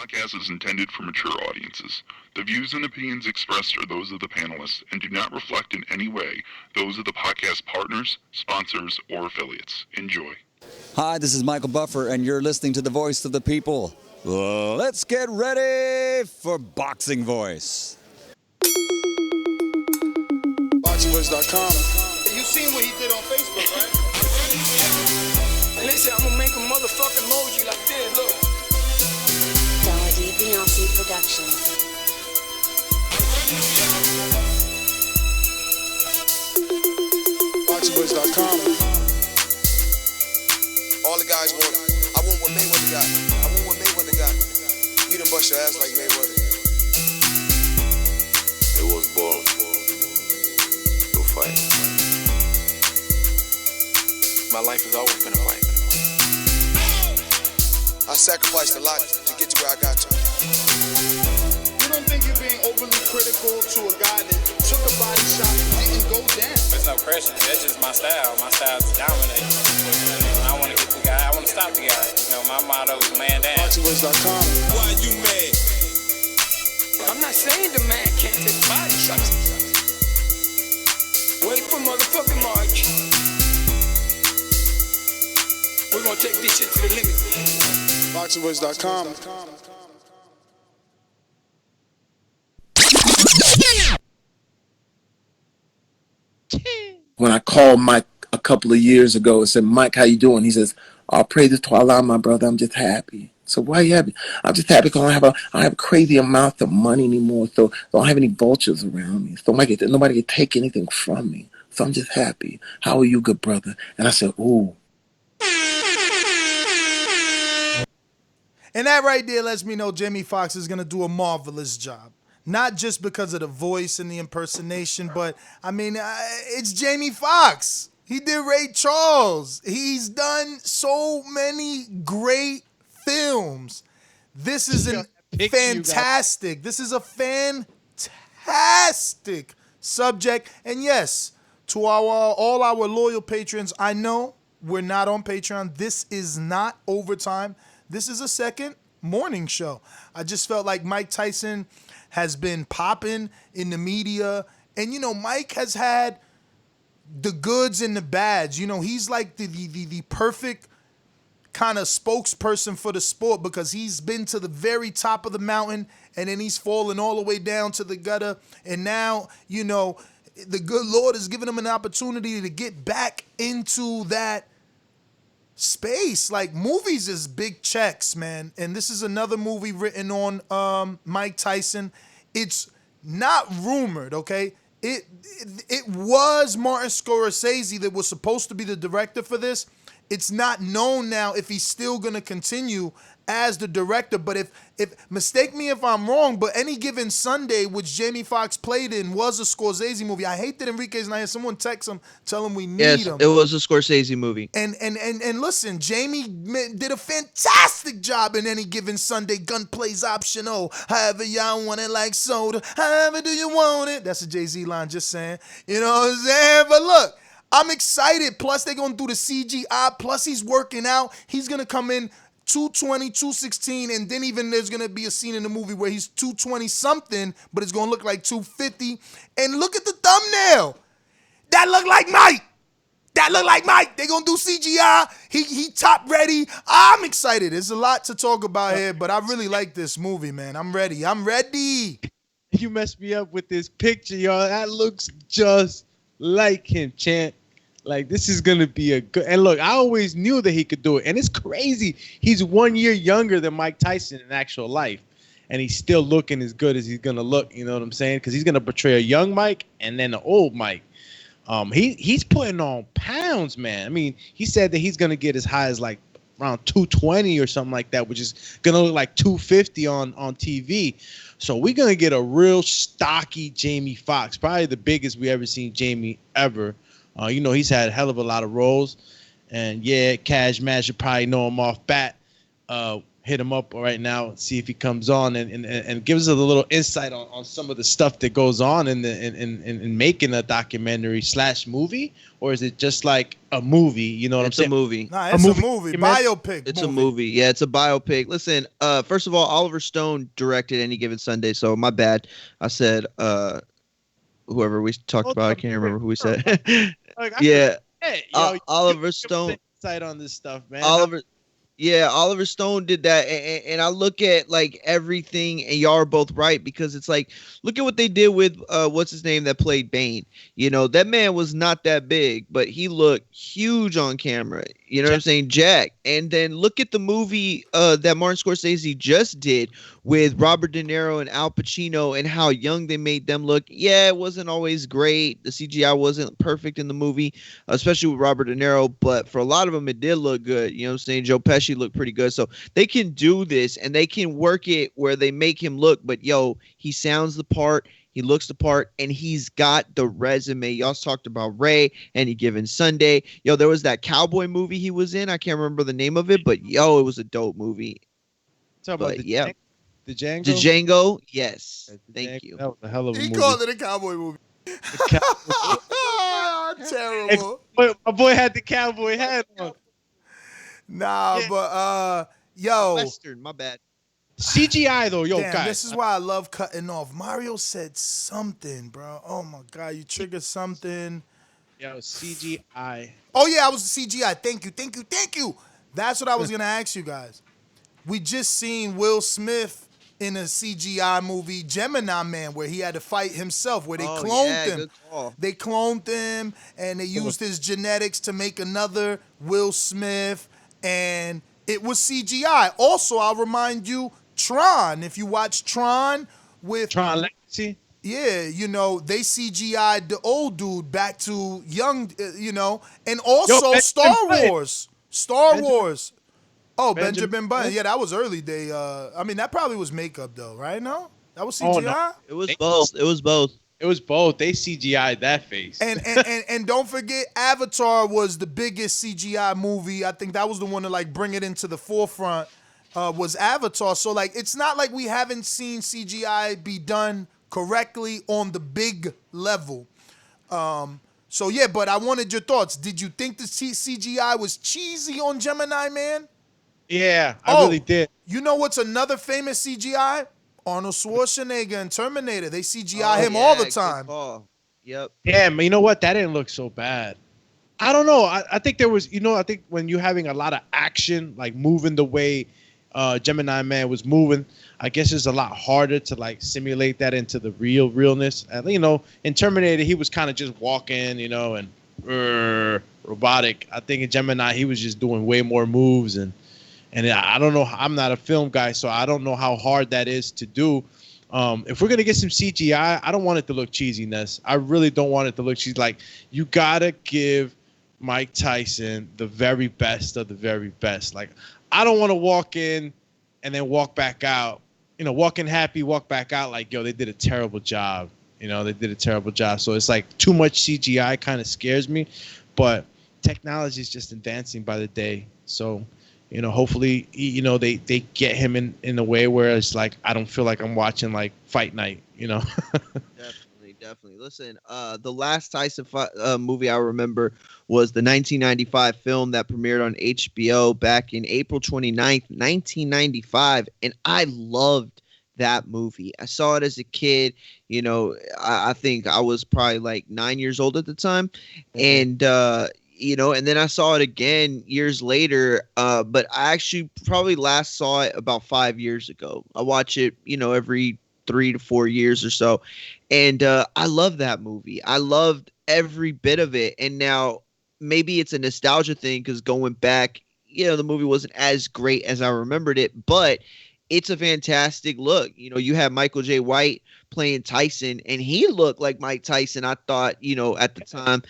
podcast is intended for mature audiences. The views and opinions expressed are those of the panelists and do not reflect in any way those of the podcast partners, sponsors, or affiliates. Enjoy. Hi, this is Michael Buffer, and you're listening to the Voice of the People. Let's get ready for Boxing Voice. BoxingVoice.com. You seen what he did on Facebook, right? And they said, I'm gonna make a motherfucking emoji like this, look. Beyonce Productions. BoxingVoice.com. All the guys want it. I want what Mayweather got. I want what Mayweather got. You done bust your ass like Mayweather. It was born to fight. My life has always been a fight. I sacrificed a lot to get to where I got to. You don't think you're being overly critical to a guy that took a body shot and didn't go down? There's no pressure. That's just my style. My style is to dominate. I want to get the guy. I want to stop the guy. You know, my motto is man down. BoxingVoice.com. Why you mad? I'm not saying the man can't take body shots. Wait for motherfucking March. We're gonna take this shit to the limit. BoxingVoice.com. When I called Mike a couple of years ago and said, Mike, how you doing? He says, I'll pray this to Allah, my brother. I'm just happy. So why are you happy? I'm just happy because I don't have a crazy amount of money anymore. So I don't have any vultures around me. So nobody can take anything from me. So I'm just happy. How are you, good brother? And I said, ooh. And that right there lets me know Jamie Foxx is going to do a marvelous job. Not just because of the voice and the impersonation, but, I mean, it's Jamie Foxx. He did Ray Charles. He's done so many great films. This is fantastic. This is a fantastic subject. And yes, to all our loyal patrons, I know we're not on Patreon. This is not overtime. This is a second morning show. I just felt like Mike Tyson has been popping in the media. And, you know, Mike has had the goods and the bads. You know, he's like the perfect kind of spokesperson for the sport because he's been to the very top of the mountain and then he's fallen all the way down to the gutter. And now, you know, the good Lord has given him an opportunity to get back into that space. Like, movies is big checks, man. And this is another movie written on Mike Tyson. It's not rumored, okay? It was Martin Scorsese that was supposed to be the director for this. It's not known now if he's still going to continue as the director. But if mistake me if I'm wrong, but Any Given Sunday, which Jamie Foxx played in, was a Scorsese movie. I hate that Enrique's not here. Someone text him, tell him we need him. Yes, it was a Scorsese movie. And listen, Jamie did a fantastic job in Any Given Sunday. Gunplay's optional. However y'all want it, like soda. However do you want it? That's a Jay-Z line, just saying. You know what I'm saying? But look, I'm excited. Plus, they're going to do the CGI. Plus, he's working out. He's going to come in 220, 216, and then even there's going to be a scene in the movie where he's 220-something, but it's going to look like 250. And look at the thumbnail. That look like Mike. That look like Mike. They're going to do CGI. He top ready. I'm excited. There's a lot to talk about here, but I really like this movie, man. I'm ready. I'm ready. You messed me up with this picture, y'all. That looks just like him, champ. Like, this is going to be a good... And look, I always knew that he could do it. And it's crazy. He's 1 year younger than Mike Tyson in actual life. And he's still looking as good as he's going to look. You know what I'm saying? Because he's going to portray a young Mike and then an old Mike. He's putting on pounds, man. I mean, he said that he's going to get as high as like around 220 or something like that, which is going to look like 250 on TV. So we're going to get a real stocky Jamie Foxx. Probably the biggest we ever seen Jamie ever. You know, he's had a hell of a lot of roles. And yeah, Cash Mash, you probably know him off bat. hit him up right now, see if he comes on and gives us a little insight on some of the stuff that goes on in making a documentary / movie, or is it just like a movie? You know what I'm saying? It's a movie. Nah, it's a movie. Biopic. It's a movie. Yeah, it's a biopic. Listen, first of all, Oliver Stone directed Any Given Sunday, so my bad. I said whoever we talked about, I can't remember who we said. Yeah. Hey, yo, Oliver Stone. Insight on this stuff, man. Oliver Stone did that, and I look at like everything, and y'all are both right, because it's like, look at what they did with what's his name that played Bane. You know, that man was not that big, but he looked huge on camera. You know what I'm saying, Jack? And then look at the movie that Martin Scorsese just did with Robert De Niro and Al Pacino, and how young they made them look. Yeah, it wasn't always great. The CGI wasn't perfect in the movie, especially with Robert De Niro, but for a lot of them, it did look good. You know what I'm saying? Joe Pesci looked pretty good. So they can do this, and they can work it where they make him look, but yo, he sounds the part. He looks the part, and he's got the resume. Y'all talked about Ray, Any Given Sunday. Yo, there was that cowboy movie he was in. I can't remember the name of it, but yo, it was a dope movie. Talk about the Django? The Django, yes. Thank you. That was a hell of a movie. He called it a cowboy movie. Terrible. My boy had the cowboy hat on. Nah, but yo. Western, my bad. CGI though, yo, Damn, guys. this is why I love cutting off. Mario said something, bro. Oh my god, you triggered something. Yo, CGI. Oh yeah, I was CGI. Thank you. That's what I was gonna ask you guys. We just seen Will Smith in a CGI movie, Gemini Man, where he had to fight himself, where they cloned him. Good call. They cloned him, and they used his genetics to make another Will Smith, and it was CGI. Also, I'll remind you, Tron. If you watch Tron with Tron Legacy. Yeah, you know, they CGI'd the old dude back to young, you know, and also Star Wars. Oh, Benjamin Button. Yeah, that was early day. I mean, that probably was makeup though, right? No? That was CGI? Oh, no. It was both. They CGI'd that face. And don't forget, Avatar was the biggest CGI movie. I think that was the one to like bring it into the forefront. Was Avatar. So like, it's not like we haven't seen CGI be done correctly on the big level. So yeah, but I wanted your thoughts. Did you think the CGI was cheesy on Gemini Man? Yeah, I really did. You know what's another famous CGI? Arnold Schwarzenegger in Terminator. They CGI him all the time. Yep. Yeah, but you know what? That didn't look so bad. I don't know. I think there was, I think when you're having a lot of action, like moving the way Gemini Man was moving, I guess it's a lot harder to like simulate that into the realness. And in Terminator, he was kind of just walking, and robotic. I think in Gemini, he was just doing way more moves, and I don't know. I'm not a film guy, so I don't know how hard that is to do. If we're gonna get some CGI, I don't want it to look cheesy, Ness. I really don't want it to look cheesy. Like, you gotta give Mike Tyson the very best of the very best. Like, I don't want to walk in and then walk back out. Walk in happy, walk back out like, yo, they did a terrible job. They did a terrible job. So it's like too much CGI kind of scares me. But technology is just advancing by the day. So, hopefully, they get him in a way where it's like, I don't feel like I'm watching like Fight Night, Definitely. Listen, the last Tyson movie I remember was the 1995 film that premiered on HBO back in April 29th, 1995. And I loved that movie. I saw it as a kid. I think I was probably like 9 years old at the time. And, and then I saw it again years later. But I actually probably last saw it about 5 years ago. I watch it, every 3 to 4 years or so. And I love that movie. I loved every bit of it. And now maybe it's a nostalgia thing because going back, the movie wasn't as great as I remembered it, but it's a fantastic look. You have Michael J. White playing Tyson, and he looked like Mike Tyson. I thought, at the time,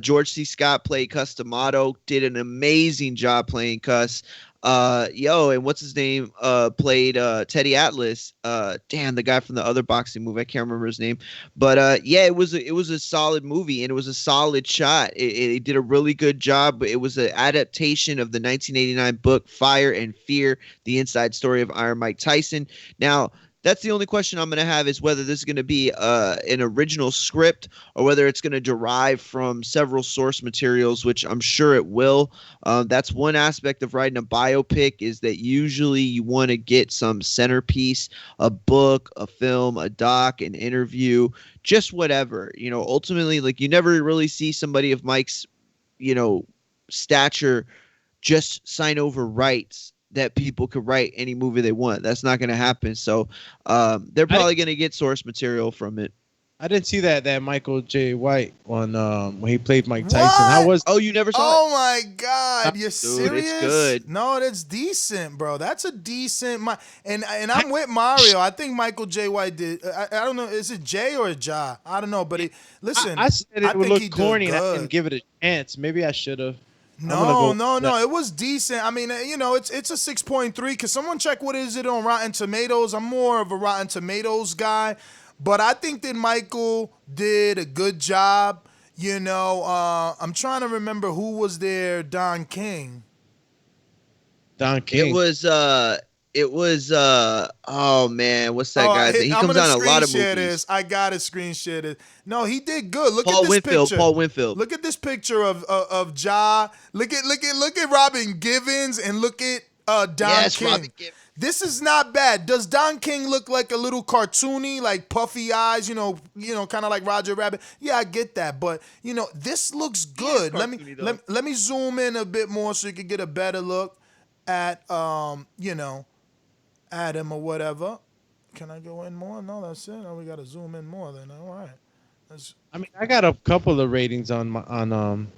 George C. Scott played Cuss D'Amato, did an amazing job playing Cuss. And what's his name? Played Teddy Atlas. Damn, the guy from the other boxing movie. I can't remember his name. But yeah, it was a solid movie and it was a solid shot. It did a really good job. It was an adaptation of the 1989 book Fire and Fear: The Inside Story of Iron Mike Tyson. Now, that's the only question I'm going to have is whether this is going to be an original script or whether it's going to derive from several source materials, which I'm sure it will. That's one aspect of writing a biopic is that usually you want to get some centerpiece, a book, a film, a doc, an interview, just whatever. Ultimately, like you never really see somebody of Mike's, stature just sign over rights that people could write any movie they want. That's not going to happen. So they're probably going to get source material from it. I didn't see that Michael J. White one when he played Mike Tyson. How was? Oh, you never saw Oh it? my God, you're serious? It's good. No, that's decent, bro. That's a decent. And I'm with Mario. I think Michael J. White did. I don't know. Is it J or Ja? I don't know. But listen, I said it would think he look corny did and I good. didn't give it a chance. Maybe I should have. No. It was decent. I mean, it's a 6.3 because someone check what is it on Rotten Tomatoes. I'm more of a Rotten Tomatoes guy, but I think that Michael did a good job. I'm trying to remember who was there. Don King. Don King. It was oh man, what's that guy's name? He comes on a lot of movies. This. I gotta screen share this. No, he did good. Look Paul at this Winfield, picture. Paul Winfield. Look at this picture of Ja. Look at Robin Givens and look at Don King. Robin Givens. This is not bad. Does Don King look like a little cartoony, like puffy eyes, kind of like Roger Rabbit? Yeah, I get that, but this looks good. Let me zoom in a bit more so you can get a better look at at him or whatever. Can I go in more? No, that's it. Oh, we got to zoom in more then. All right. I got a couple of ratings on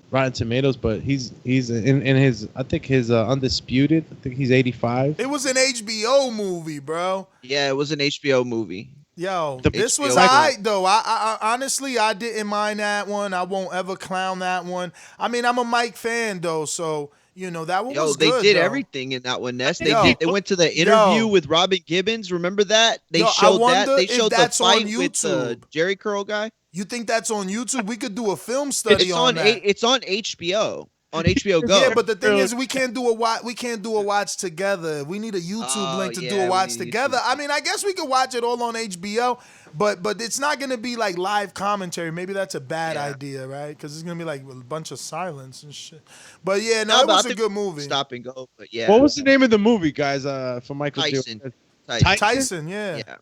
Rotten Tomatoes, but he's in his I think his Undisputed. I think he's 85. It was an HBO movie, bro. Yeah, it was an HBO movie. Yo, this was alright though. I honestly I didn't mind that one. I won't ever clown that one. I mean, I'm a Mike fan though, so that one was good. They did though. everything in that one, Ness. They went to the interview with Robin Gibbons. Remember that? They showed that. They showed the fight with the Jerry Curl guy. You think that's on YouTube? We could do a film study on that. It's on HBO. On HBO Go. Yeah, but the thing is, we can't do a watch together. We need a YouTube link to do a watch together. I mean, I guess we could watch it all on HBO, but it's not gonna be like live commentary. Maybe that's a bad idea, right? Because it's gonna be like a bunch of silence and shit. But yeah, no, it was a good movie. Stop and go. But yeah. What was the name of the movie, guys? For Michael Tyson. Tyson, yeah.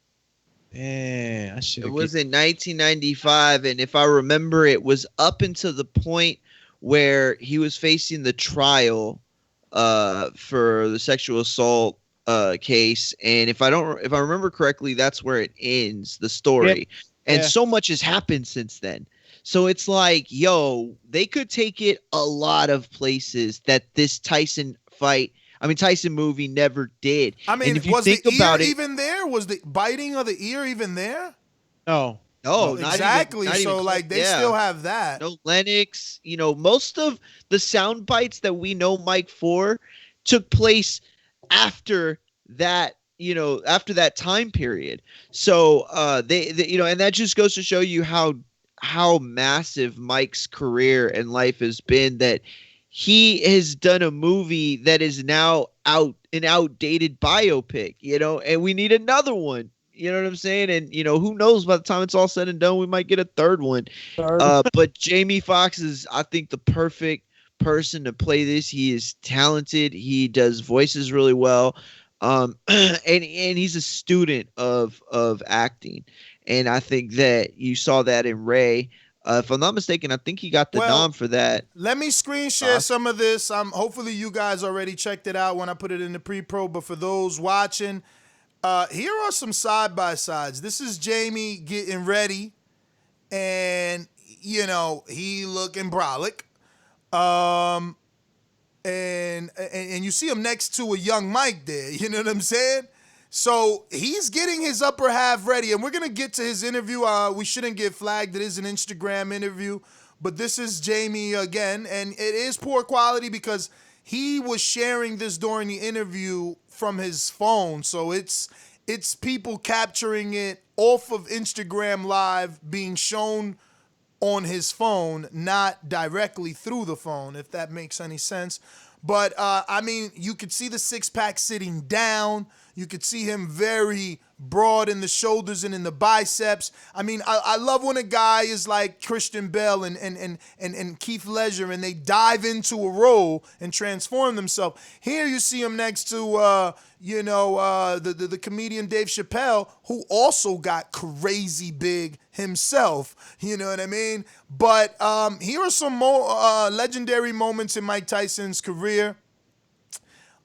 Yeah, it was in 1995, and if I remember, it was up until the point where he was facing the trial for the sexual assault case, and if I remember correctly, that's where it ends, the story. And so much has happened since then. So it's like, they could take it a lot of places that this Tyson movie never did. I mean, and if you was think the ear about it, even there? Was the biting of the ear even there? No. No, exactly. Not even like they still have that. No Lennox. Most of the sound bites that we know Mike for took place after that. After that time period. So they and that just goes to show you how massive Mike's career and life has been, that he has done a movie that is now an outdated biopic, and we need another one. You know what I'm saying? And, who knows, by the time it's all said and done, we might get a third one. But Jamie Foxx is, I think, the perfect person to play this. He is talented. He does voices really well. And he's a student of acting. And I think that you saw that in Ray. If I'm not mistaken, I think he got the nom for that. Let me screen share some of this. Hopefully you guys already checked it out when I put it in the pre-pro. But for those watching, here are some side-by-sides. This is Jamie getting ready. And, he looking brolic. And you see him next to a young Mike there. You know what I'm saying? So he's getting his upper half ready, and we're going to get to his interview. We shouldn't get flagged. It is an Instagram interview, but this is Jamie again, and it is poor quality because he was sharing this during the interview from his phone. So it's people capturing it off of Instagram Live being shown on his phone, not directly through the phone, if that makes any sense. But I mean, you could see the six pack sitting down. You could see him very broad in the shoulders and in the biceps. I mean, I love when a guy is like Christian Bale and Keith Ledger, and they dive into a role and transform themselves. Here you see him next to the comedian Dave Chappelle, who also got crazy big himself. You know what I mean? But here are some more legendary moments in Mike Tyson's career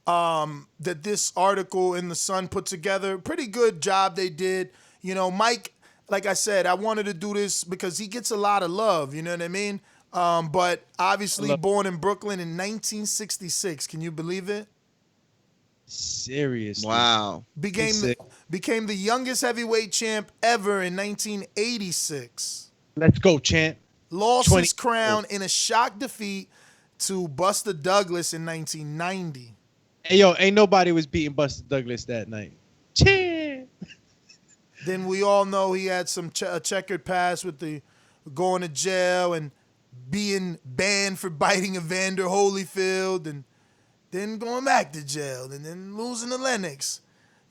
that this article in The Sun put together. Pretty good job they did. You know, Mike, like I said, I wanted to do this because he gets a lot of love. You know what I mean? But obviously born in Brooklyn in 1966. Can you believe it? Seriously. Wow. Became the youngest heavyweight champ ever in 1986. Let's go, champ. Lost his crown in a shock defeat to Buster Douglas in 1990. Hey, yo, ain't nobody was beating Buster Douglas that night. Champ. Then we all know he had some a checkered past with the going to jail and being banned for biting Evander Holyfield, and then going back to jail, and then losing to Lennox,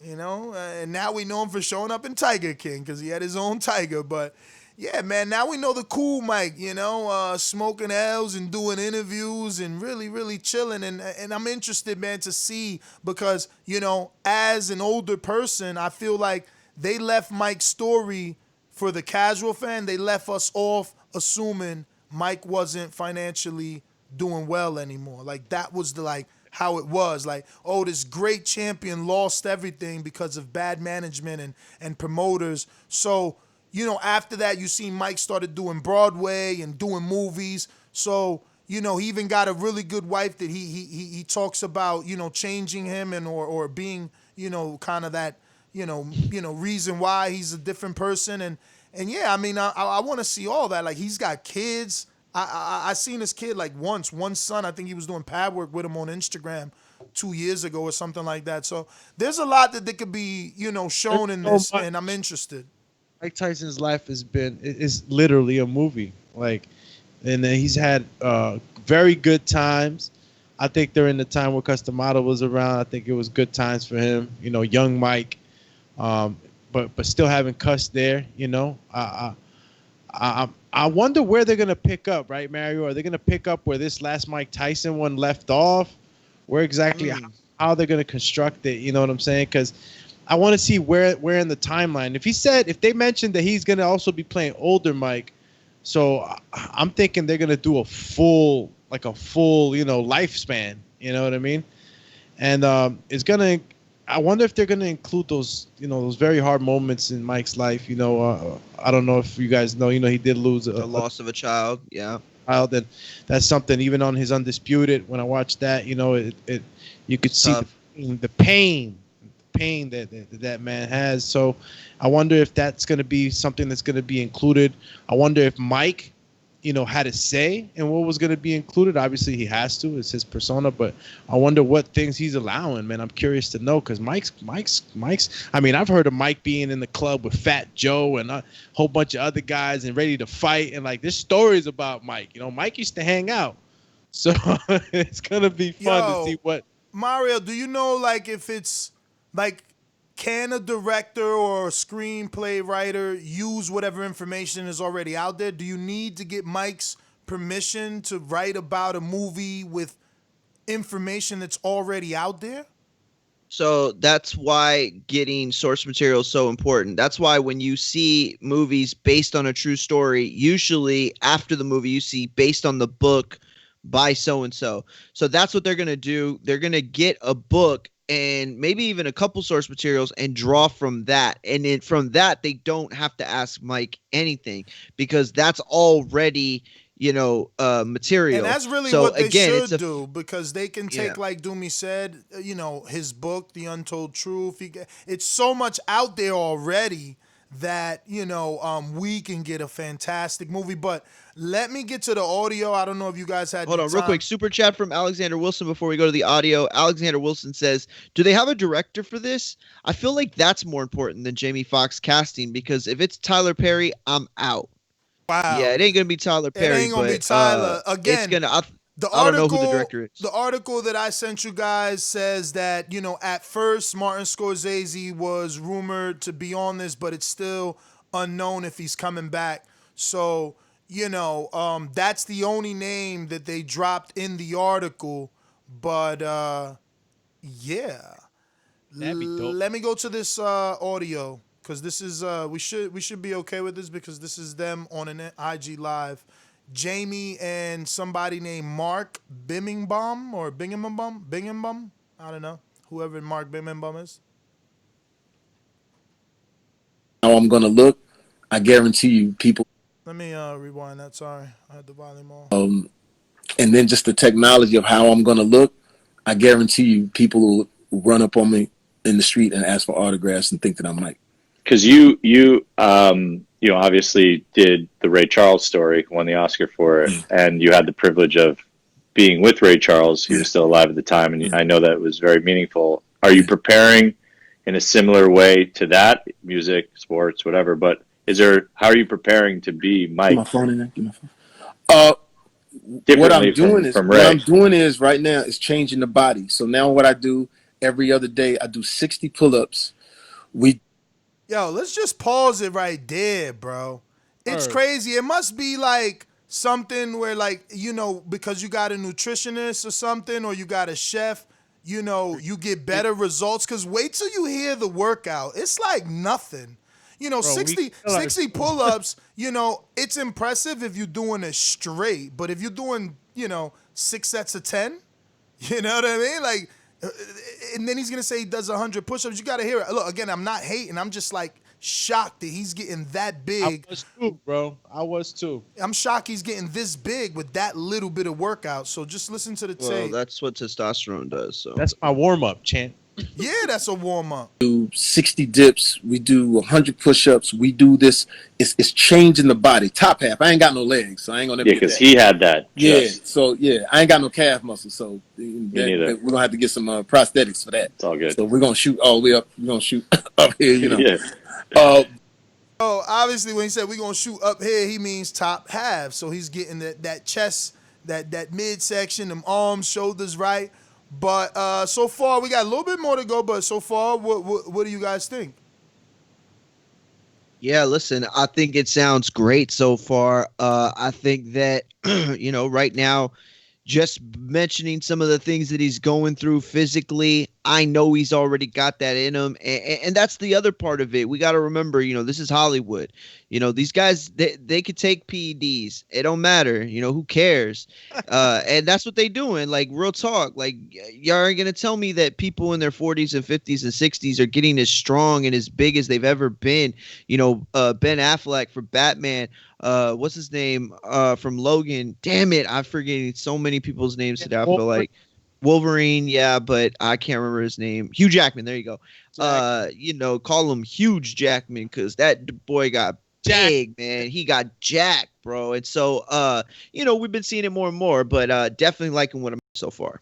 you know. And now we know him for showing up in Tiger King because he had his own tiger. But yeah, man, now we know the cool Mike, you know, smoking L's and doing interviews and really, really chilling. And I'm interested, man, to see, because, you know, as an older person, I feel like they left Mike's story for the casual fan. They left us off assuming Mike wasn't financially doing well anymore. Like, that was how it was. Like, oh, this great champion lost everything because of bad management and promoters. So, you know, after that, you see Mike started doing Broadway and doing movies. So, you know, he even got a really good wife that he talks about, you know, changing him and or being, you know, kind of that, you know, reason why he's a different person. And yeah, I mean, I want to see all that. Like, he's got kids. I seen his kid like once. One son, I think he was doing pad work with him on Instagram 2 years ago or something like that. So there's a lot that could be, you know, shown in this, and I'm interested. Mike Tyson's life is literally a movie. Like, and he's had very good times. I think during the time where Custom Model was around, I think it was good times for him. You know, young Mike, but still having Cuss there. You know, I wonder where they're gonna pick up, right, Mario? Are they gonna pick up where this last Mike Tyson one left off? Where exactly how they're gonna construct it? You know what I'm saying? Because I want to see where in the timeline. If they mentioned that he's going to also be playing older Mike, so I'm thinking they're going to do a full, you know, lifespan. You know what I mean? And I wonder if they're going to include those, you know, those very hard moments in Mike's life. You know, I don't know if you guys know, you know, he did lose the loss of a child. Yeah. Child, and that's something. Even on his Undisputed, when I watched that, you know, it you could see the pain that man has. So I wonder if that's going to be something that's going to be included. I wonder if Mike, you know, had a say in what was going to be included. Obviously he has to, it's his persona, but I wonder what things he's allowing, man. I'm curious to know, because Mike's I mean, I've heard of Mike being in the club with Fat Joe and a whole bunch of other guys and ready to fight, and like there's stories about Mike. You know, Mike used to hang out, so it's gonna be fun to see what. Mario, do you know, like, if it's like, can a director or a screenplay writer use whatever information is already out there? Do you need to get Mike's permission to write about a movie with information that's already out there? So that's why getting source material is so important. That's why when you see movies based on a true story, usually after the movie you see based on the book by so-and-so. So that's what they're going to do. They're going to get a book and maybe even a couple source materials and draw from that. And then from that, they don't have to ask Mike anything, because that's already, you know, material. And that's really what they should do, because they can take, like Doomy said, you know, his book, The Untold Truth. It's so much out there already that we can get a fantastic movie. But let me get to the audio. I don't know if you guys had Hold the on, real time. quick. Super chat from Alexander Wilson before we go to the audio. Alexander Wilson says, "Do they have a director for this? I feel like that's more important than Jamie Foxx casting because if it's Tyler Perry, I'm out." Wow. Yeah, it ain't gonna be Tyler It Perry, ain't gonna be but Tyler. it's Again, gonna. the I don't know article, who the director is. the article that I sent you guys says that, at first Martin Scorsese was rumored to be on this, but it's still unknown if he's coming back. So, that's the only name that they dropped in the article. But yeah. That'd be dope. Let me go to this audio because this is we should be okay with this because this is them on an IG live. Jamie and somebody named Mark Bimmingbaum or Bingham. I don't know. Whoever Mark Bimmingbaum is. How I'm gonna look, I guarantee you, people. Let me rewind that. Sorry, I had the volume on. And then just the technology of how I'm gonna look, I guarantee you, people will run up on me in the street and ask for autographs and think that I'm Mike. Because you obviously did the Ray Charles story, won the Oscar for it, and you had the privilege of being with Ray Charles. He was still alive at the time, and I know that it was very meaningful. Are you preparing in a similar way to that? Music, sports, whatever. But how are you preparing to be Mike? Get my phone in there. Get my phone. What I'm doing is right now is changing the body. So now what I do every other day, I do 60 pull-ups. Yo, let's just pause it right there, bro. It's crazy. It must be like something where because you got a nutritionist or something or you got a chef, you get better results. Because wait till you hear the workout. It's like nothing. 60 pull-ups, it's impressive if you're doing it straight. But if you're doing, 6 sets of 10, you know what I mean? Like, and then he's going to say he does 100 push-ups. You got to hear it. Look, again, I'm not hating. I'm just like shocked that he's getting that big. I was too, bro. I was too. I'm shocked he's getting this big with that little bit of workout. So just listen to the tape. Well, that's what testosterone does. So that's my warm-up, champ. Yeah, that's a warm-up. Do 60 dips. We do 100 push-ups. We do this. It's changing the body. Top half. I ain't got no legs, so I ain't gonna. Yeah, because he had that. So I ain't got no calf muscle, so we're gonna have to get some prosthetics for that. It's all good. So we're gonna shoot all the way up. We're gonna shoot up here, Yeah. Oh, obviously, when he said we're gonna shoot up here, he means top half. So he's getting that chest, that midsection, them arms, shoulders right. But so far, we got a little bit more to go. But so far, what do you guys think? Yeah, listen, I think it sounds great so far. I think that, right now, just mentioning some of the things that he's going through physically, I know he's already got that in him. And that's the other part of it. We got to remember, this is Hollywood. These guys, they could take PEDs. It don't matter. Who cares? And that's what they doing. Like, real talk. Like, y'all are going to tell me that people in their 40s and 50s and 60s are getting as strong and as big as they've ever been. Ben Affleck for Batman. What's his name? From Logan. Damn it. I'm forgetting so many people's names today. I feel like Wolverine. Yeah, but I can't remember his name. Hugh Jackman. There you go. Call him Huge Jackman because that boy got big, man. He got jacked, bro. And so, we've been seeing it more and more, but definitely liking what I'm so far.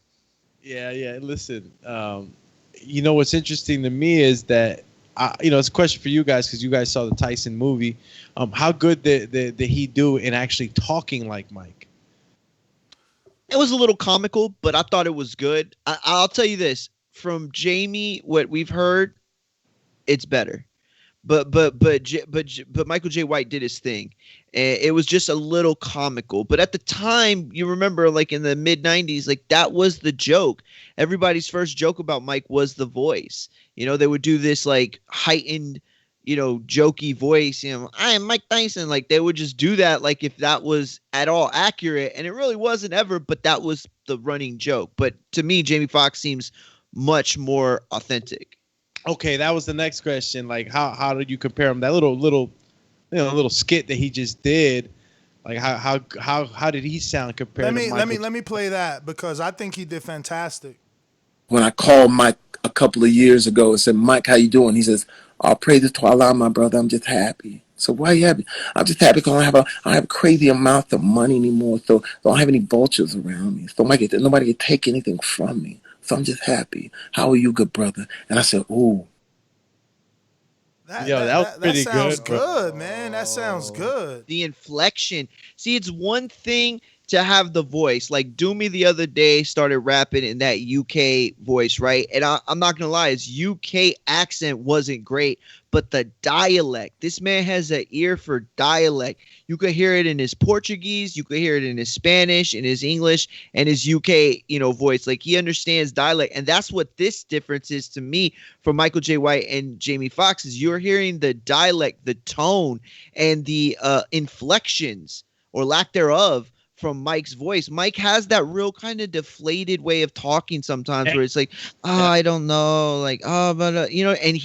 Yeah. Listen, what's interesting to me is that, it's a question for you guys because you guys saw the Tyson movie. How good did he do in actually talking like Mike? It was a little comical, but I thought it was good. I'll tell you this. From Jamie, what we've heard, it's better. But Michael J. White did his thing. It was just a little comical. But at the time, you remember, like in the mid 90s, like that was the joke. Everybody's first joke about Mike was the voice. They would do this like heightened, jokey voice. I am Mike Tyson. Like they would just do that, like if that was at all accurate, and it really wasn't ever. But that was the running joke. But to me, Jamie Foxx seems much more authentic. Okay, that was the next question. Like, how did you compare him? That little skit that he just did. Like, how did he sound compared to Michael? Let me play that because I think he did fantastic. when I called Mike a couple of years ago and said, Mike, how you doing? He says, all praises to Allah, my brother. I'm just happy. So why are you happy? I'm just happy because I don't have a crazy amount of money anymore. So I don't have any vultures around me. So nobody can take anything from me. So I'm just happy. How are you, good brother? And I said, ooh. That sounds good, man. That sounds good. The inflection. See, it's one thing to have the voice. Like Doomy the other day started rapping in that UK voice, right? And I'm not gonna lie, his UK accent wasn't great, but the dialect. This man has an ear for dialect. You could hear it in his Portuguese, you could hear it in his Spanish, in his English, and his UK, voice. Like he understands dialect, and that's what this difference is to me from Michael J. White and Jamie Foxx. Is you're hearing the dialect, the tone, and the inflections or lack thereof from Mike's voice. Mike has that real kind of deflated way of talking sometimes where it's like, I don't know, like, but and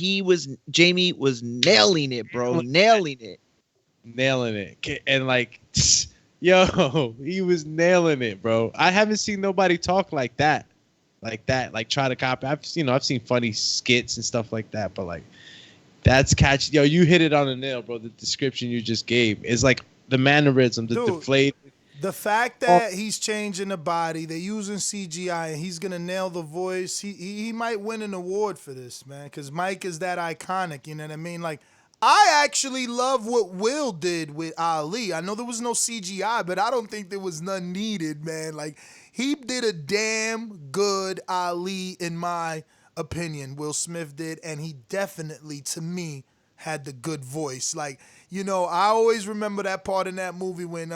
Jamie was nailing it, bro, nailing it. And like, yo, he was nailing it, bro. I haven't seen nobody talk like that, like try to copy. I've seen funny skits and stuff like that, but like, that's catchy. Yo, you hit it on the nail, bro. The description you just gave is like the mannerism, the deflate. The fact that he's changing the body, they're using CGI, and he's gonna nail the voice. He might win an award for this, man, because Mike is that iconic. You know what I mean? Like, I actually love what Will did with Ali. I know there was no CGI, but I don't think there was none needed, man. Like, he did a damn good Ali, in my opinion. Will Smith did, and he definitely, to me, had the good voice. Like, I always remember that part in that movie when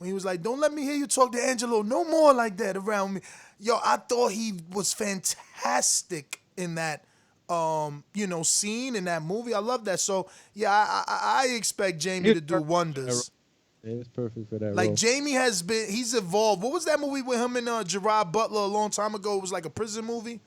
he was like, don't let me hear you talk to Angelo no more like that around me. Yo, I thought he was fantastic in that, scene in that movie. I love that. So, yeah, I expect Jamie to do wonders. It was perfect for that Like, role. Jamie he's evolved. What was that movie with him and Gerard Butler a long time ago? It was like a prison movie.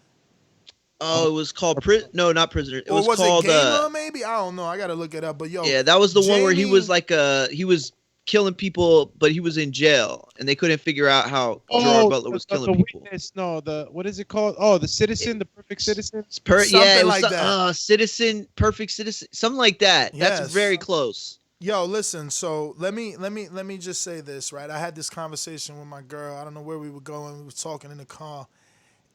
Oh, it was called No, not Prisoner. It Or was called it Gamer, maybe? I don't know. I gotta look it up. But yo, yeah, that was the one where he Jamie- was like he was killing people, but he was in jail, and they couldn't figure out how Gerard Butler was killing people. Witness, no, what is it called? Oh, the Citizen, the Perfect Citizen. It was like that. Citizen, Perfect Citizen, something like that. Yes. That's very close. Yo, listen. So let me just say this, right? I had this conversation with my girl. I don't know where we were going. We were talking in the car.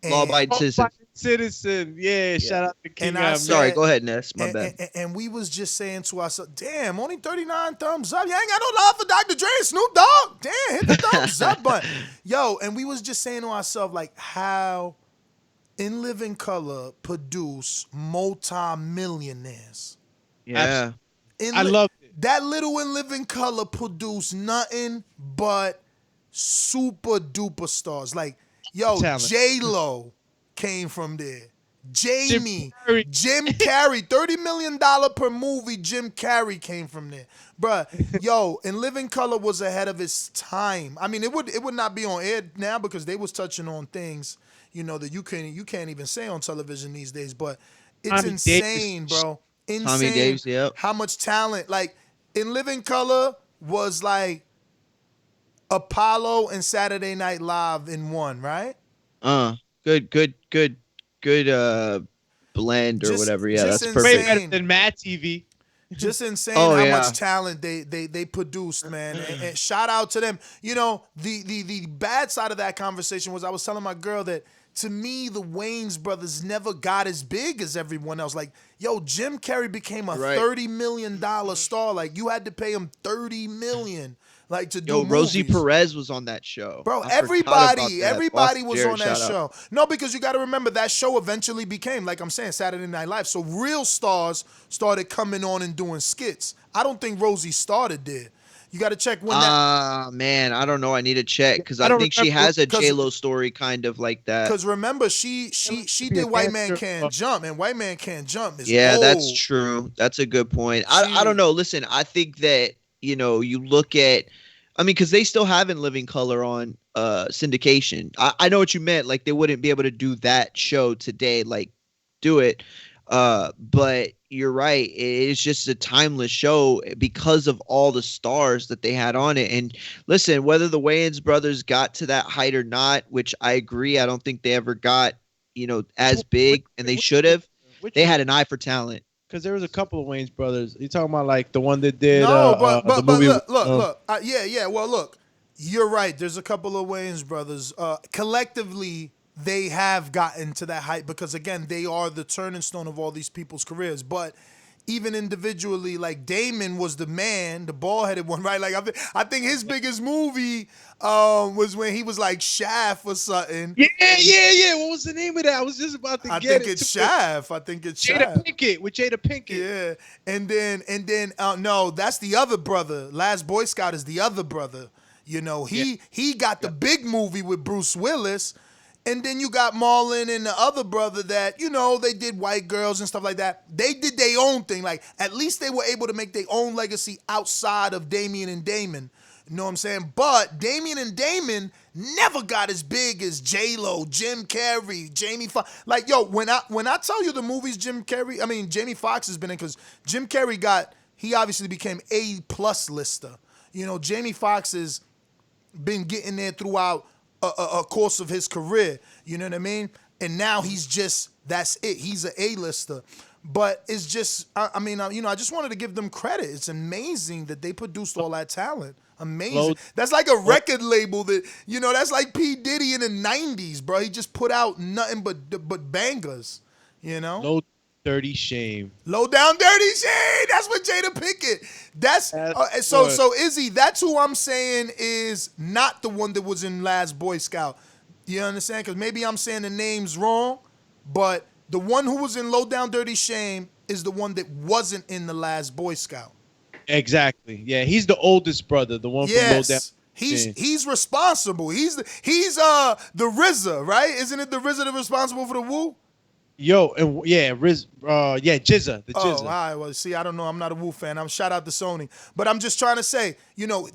Law-abiding citizen. Yeah, shout out to King. Sorry, go ahead, Ness. My bad. And we was just saying to ourselves, damn, only 39 thumbs up. You ain't got no love for Dr. Dre and Snoop Dogg. Damn, hit the thumbs up button. Yo, and we was just saying to ourselves, like, how In Living Color produce multi-millionaires. Yeah. I love it. That little In Living Color produced nothing but super duper stars. Like, yo, J-Lo came from there. Jamie, Jim Carrey, $30 million per movie. Jim Carrey came from there, bruh. Yo, In Living Color was ahead of its time. I mean, it would not be on air now because they was touching on things, that you can't even say on television these days. But it's Tommy insane, Davis. bro. Insane. Tommy Davis, yep. How much talent? Like, In Living Color was like Apollo and Saturday Night Live in one, right? Good blend or whatever. Yeah, that's insane. perfect. Better than Mad TV. Just insane how much talent they produced, man. And shout out to them. The bad side of that conversation was I was telling my girl that to me the Wayans brothers never got as big as everyone else. Like, yo, Jim Carrey became a $30 million star. Like, you had to pay him $30 million. Like, to do Rosie movies. Perez was on that show. Bro, I everybody Austin was Jared, on that shout show. out. No, because you got to remember that show eventually became, like I'm saying, Saturday Night Live. So real stars started coming on and doing skits. I don't think Rosie started there. You got to check when that. Man, I don't know. I need to check because I think she has a J-Lo story kind of like that. Because remember, she did White Man Can't Jump, and White Man Can't Jump is yeah, old. that's true. That's a good point. I don't know. Listen, I think that you look at. I mean, because they still have In Living Color on syndication. I know what you meant. Like, they wouldn't be able to do that show today, like, do it. But you're right. It's just a timeless show because of all the stars that they had on it. And listen, whether the Wayans brothers got to that height or not, which I agree, I don't think they ever got as big, and they should have. Which They had an eye for talent. Because there was a couple of Wayans brothers. You talking about like the one that did No, the but movie? look. Yeah. Well, look, you're right. There's a couple of Wayans brothers. Collectively, they have gotten to that height because again, they are the turning stone of all these people's careers. But even individually, like Damon was the man, the bald-headed one, right? Like I think his biggest movie was when he was like Shaft or something. Yeah. What was the name of that? I was just about to I get think it. it's Shaft. I think it's Jada Shaft. Pinkett with Jada Pinkett. Yeah, and then no, that's the other brother. Last Boy Scout is the other brother. He got the big movie with Bruce Willis. And then you got Marlon and the other brother that, they did White Girls and stuff like that. They did their own thing. Like, at least they were able to make their own legacy outside of Damien and Damon. You know what I'm saying? But Damien and Damon never got as big as J-Lo, Jim Carrey, Jamie Foxx. Like, yo, when I tell you the movies Jamie Foxx has been in, because Jim Carrey he obviously became A+ lister. Jamie Foxx has been getting there throughout a course of his career, you know what I mean? And now that's it. He's an A-lister. But it's just, I just wanted to give them credit. It's amazing that they produced all that talent. Amazing. That's like a record label that, that's like P. Diddy in the 90s, bro. He just put out nothing but bangers, Low Dirty Shame. Low Down Dirty Shame. That's what Jada Pinkett. So Izzy, that's who I'm saying is not the one that was in Last Boy Scout. You understand? Because maybe I'm saying the names wrong, but the one who was in Low Down Dirty Shame is the one that wasn't in the Last Boy Scout. Exactly. Yeah, he's the oldest brother, the one from Low Down. He's responsible. He's the RZA, right? Isn't it the RZA that's responsible for the Wu? Yo, and Jizza, the Jizza. Oh, all right. Well, see, I don't know. I'm not a Wu fan. I'm shout out to Sony, but I'm just trying to say,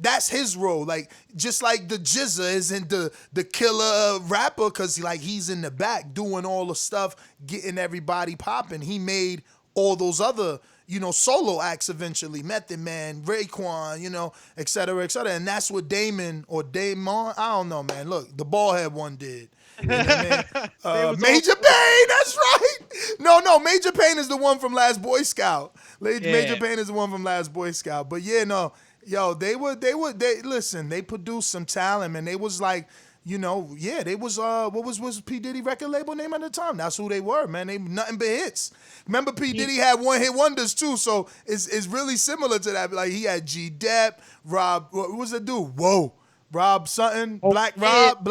that's his role. Like, just like the Jizza isn't the killer rapper, because like he's in the back doing all the stuff, getting everybody popping. He made all those other, solo acts eventually. Method Man, Raekwon, et cetera, et cetera. And that's what Damon, I don't know, man. Look, the ballhead one did. You know what I mean? Major Payne, that's right. No, Major Payne is the one from Last Boy Scout. Major Payne is the one from Last Boy Scout. But yeah, no, yo, they listen, they produced some talent, man. They was like, they was what was P. Diddy record label name at the time? That's who they were, man. They nothing but hits. Remember P. Diddy had one-hit wonders too, so it's really similar to that. Like he had G. Depp, Rob, what was the dude? Rob something, Black Rob.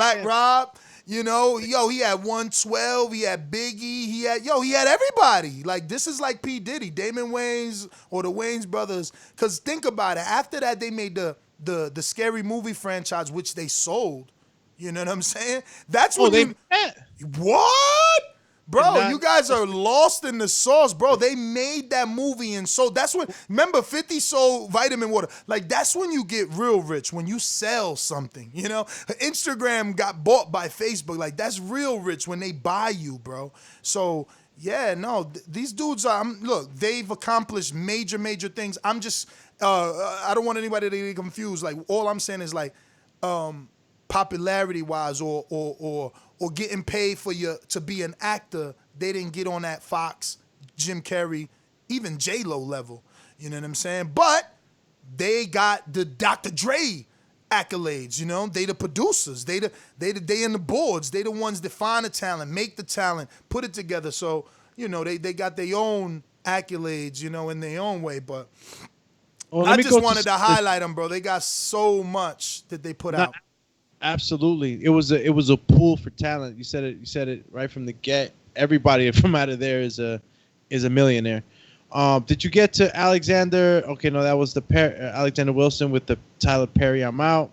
He had 112, he had Biggie, he had everybody. Like, this is like P. Diddy, Damon Wayans, or the Wayans brothers. Because think about it. After that, they made the Scary Movie franchise, which they sold. You know what I'm saying? That's when What? Bro, you guys are lost in the sauce, bro. They made that movie and sold. That's when, remember, 50 sold vitamin water. Like, that's when you get real rich, when you sell something, Instagram got bought by Facebook. Like, that's real rich when they buy you, bro. So, yeah, no, these dudes are, look, they've accomplished major, major things. I'm just, I don't want anybody to get confused. Like, all I'm saying is, like, popularity-wise or getting paid to be an actor, they didn't get on that Fox, Jim Carrey, even J-Lo level. You know what I'm saying? But they got the Dr. Dre accolades. They the producers. They in the boards. They the ones that find the talent, make the talent, put it together. So they got their own accolades. In their own way. But I just wanted to highlight them, bro. They got so much that they put out. Absolutely, it was a pool for talent. You said it right from the get. Everybody from out of there is a millionaire. Did you get to Alexander? Okay, no, that was the Alexander Wilson with the Tyler Perry I'm Out.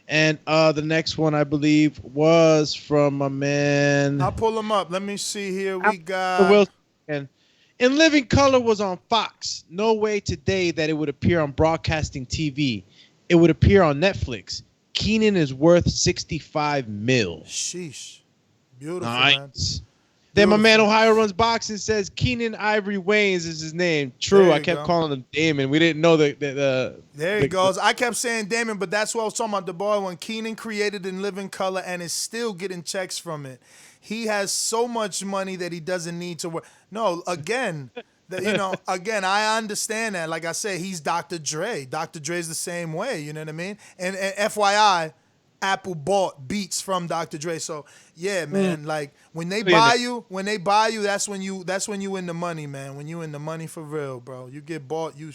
And the next one I believe was from my man. I'll pull them up. Let me see here. We got Wilson. And In Living Color was on Fox. No way today that it would appear on broadcasting TV. It would appear on Netflix. Keenan is worth $65 million. Sheesh. Beautiful, nice. Man. Then my man Ohio Runs Boxing says Keenan Ivory Wayans is his name. True, I kept calling him Damon. We didn't know that. There he goes. I kept saying Damon, but that's what I was talking about. The boy when Keenan created In Living Color and is still getting checks from it. he has so much money that he doesn't need to work. No, again, again, I understand that. Like I said, he's Dr. Dre. Dr. Dre's the same way. You know what I mean? And FYI, Apple bought Beats from Dr. Dre. So yeah, man. Like when they buy you, that's when you in the money, man. When you in the money for real, bro. You get bought, you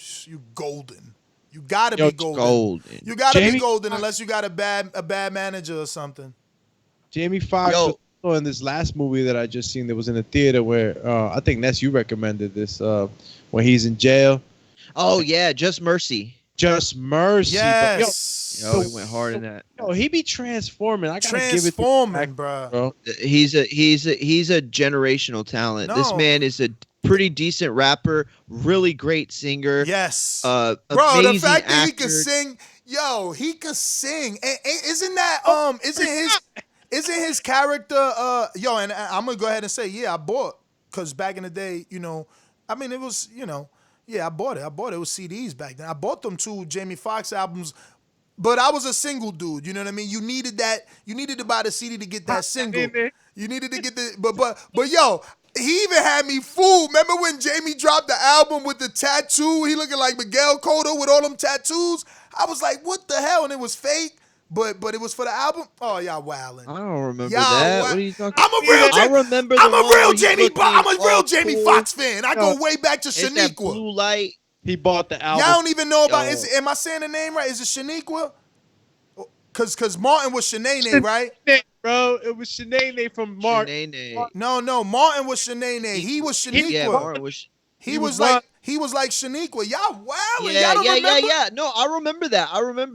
golden. You gotta be golden. You gotta be golden unless you got a bad manager or something. Jamie Foxx was in this last movie that I just seen that was in the theater where I think Ness, you recommended this when he's in jail. Oh yeah, Just Mercy. Just Mercy. Yes. Yo, he went hard in that. Yo, he be transforming. I gotta transforming, give it bro. He's a generational talent. No. This man is a pretty decent rapper, really great singer. Yes. Bro, the fact that he actor. could sing, he could sing. Isn't that isn't his character and I'm gonna go ahead and say, I bought, because back in the day, I mean it was, I bought it. It was CDs back then. I bought them 2 Jamie Foxx albums, but I was a single dude. You know what I mean? You needed to buy the CD to get that single. You needed to get but yo, he even had me fooled. Remember when Jamie dropped the album with the tattoo? He looking like Miguel Cotto with all them tattoos. I was like, what the hell? And it was fake. But it was for the album. Oh, y'all wildin'. I don't remember that. What are you talking about? I'm a real Jamie Foxx fan. I go way back to Shaniqua. Blue Light. He bought the album. Y'all don't even know about it. Am I saying the name right? Is it Shaniqua? Cause Martin was Shanae, right? Bro, it was Shanae from Martin. No, Martin was Shanae. He was Shaniqua. Yeah, Martin was. He was like Shaniqua. Y'all wildin'. Y'all don't remember? Yeah. No, I remember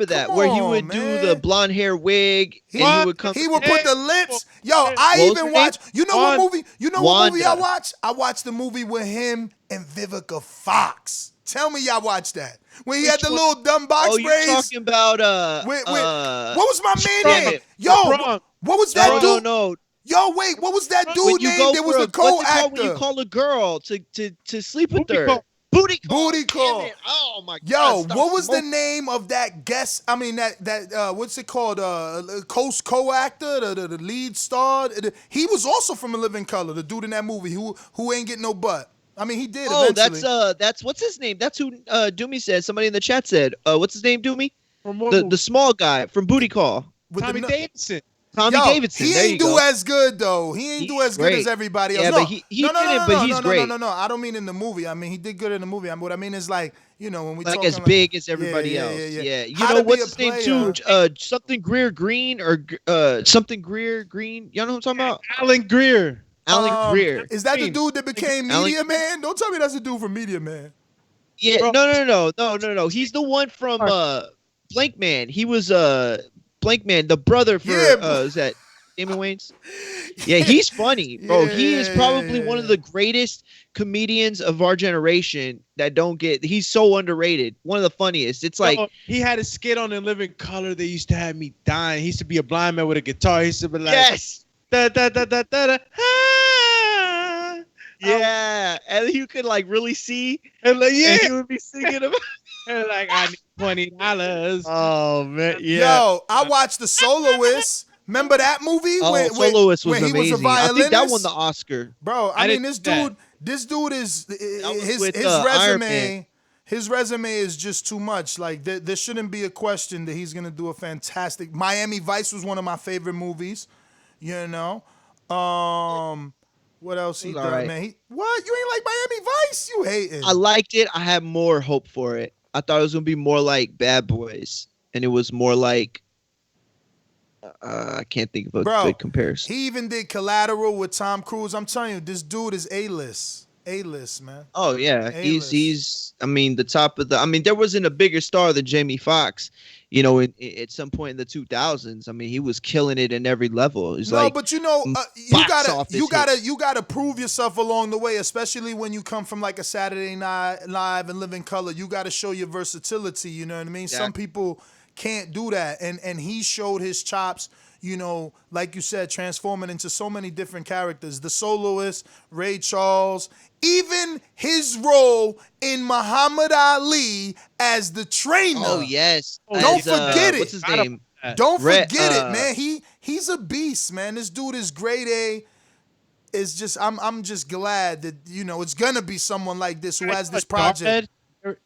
that. Where he would do the blonde hair wig, and he would come. He would put the lips. Yo, I even watched. You know what movie? You know what movie I watched? I watched the movie with him and Vivica Fox. Tell me y'all watched that. When he had the little dumb box braids. Oh, you're talking about what was my man name? Yo, what was that dude? No. Yo, wait, what was that dude name? There was a co-actor. When you call a girl to sleep with her. Booty call. Oh my God. Yo, what was the name of that guest? I mean, that what's it called? Co-actor, the lead star. He was also from A Living Color. The dude in that movie who ain't get no butt. I mean, he did. Oh, eventually. that's what's his name? That's who Doomy said. Somebody in the chat said. What's his name? Doomy. The small guy from Booty Call. Tommy Davidson. Tommy Davidson. He ain't do as good though. He ain't do as good as everybody else. Yeah, no, but he's great. No. I don't mean in the movie. I mean he did good in the movie. What I mean is like, when we like talking as big as everybody else. Yeah. You know what's his name too? Something Greer Green or something Greer Green. You know what I'm talking about? Alan Greer. Alan Greer. Is that the dude that became Media Man? Don't tell me that's the dude from Media Man. Yeah. No. He's the one from Blank Man. He was Blank Man, the brother for is that Damon Wayans? Yeah, he's funny, bro. He is probably one of the greatest comedians of our generation that don't get. He's so underrated. One of the funniest. It's like he had a skit on In Living Color. They used to have me dying. He used to be a blind man with a guitar. He used to be like, yes, da da da da da da. Yeah, and you could like really see, and like, and he would be singing about. And like, I need $20. Oh man, yeah. Yo, I watched The Soloist. Remember that movie? Soloist was amazing. He was a violinist. I think that won the Oscar. Bro, I mean, this dude is his resume. His resume is just too much. Like there shouldn't be a question that he's gonna do a fantastic. Miami Vice was one of my favorite movies. You know. What else he done, right. Man? What? You ain't like Miami Vice? You hating? I liked it. I had more hope for it. I thought it was gonna be more like Bad Boys, and it was more like I can't think of a good comparison. He even did Collateral with Tom Cruise. I'm telling you, this dude is A-list, man. Oh yeah, A-list. He's. I mean, the top of the. I mean, there wasn't a bigger star than Jamie Foxx. You know, at some point in the 2000s, I mean, he was killing it in every level. It's no, but you gotta prove yourself along the way, especially when you come from like a Saturday Night Live and Living Color. You got to show your versatility. You know what I mean? Exactly. Some people can't do that, and he showed his chops. You know, like you said, transforming into so many different characters. The Soloist, Ray Charles, even his role in Muhammad Ali as the trainer. Oh yes, don't forget it. What's his name? Don't forget it, man. He's a beast, man. This dude is grade A. it's just I'm just glad that it's gonna be someone like this who has this Jarhead. project.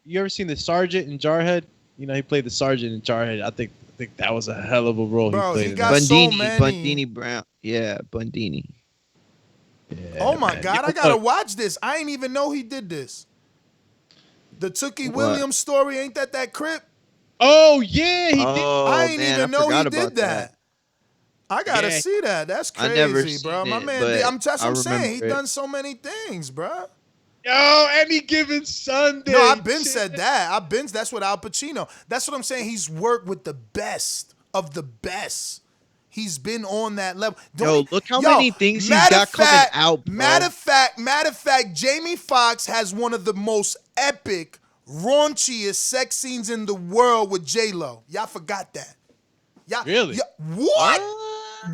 You ever seen the Sergeant in Jarhead? He played the Sergeant in Jarhead. I think that was a hell of a role Bro, he played. he in got that. so Bundini, many. Bundini Brown. Yeah, Bundini. Oh my man. God, I gotta watch this. I ain't even know he did this. The Tookie What? Williams story, ain't that Crip? Oh yeah, he did. I Oh ain't man, I even know he forgot did about that. that. I gotta Yeah. see that. That's I never crazy, bro. seen My it, man, but that's I what I'm saying. He remember it. done so many things, bro. Yo, any given Sunday. No, I've been shit. said that. That's what Al Pacino. That's what I'm saying. He's worked with the best of the best. He's been on that level. Yo, look how many things he's got coming out, bro. Matter of fact, Jamie Foxx has one of the most epic, raunchiest sex scenes in the world with J-Lo. Y'all forgot that. Really? What?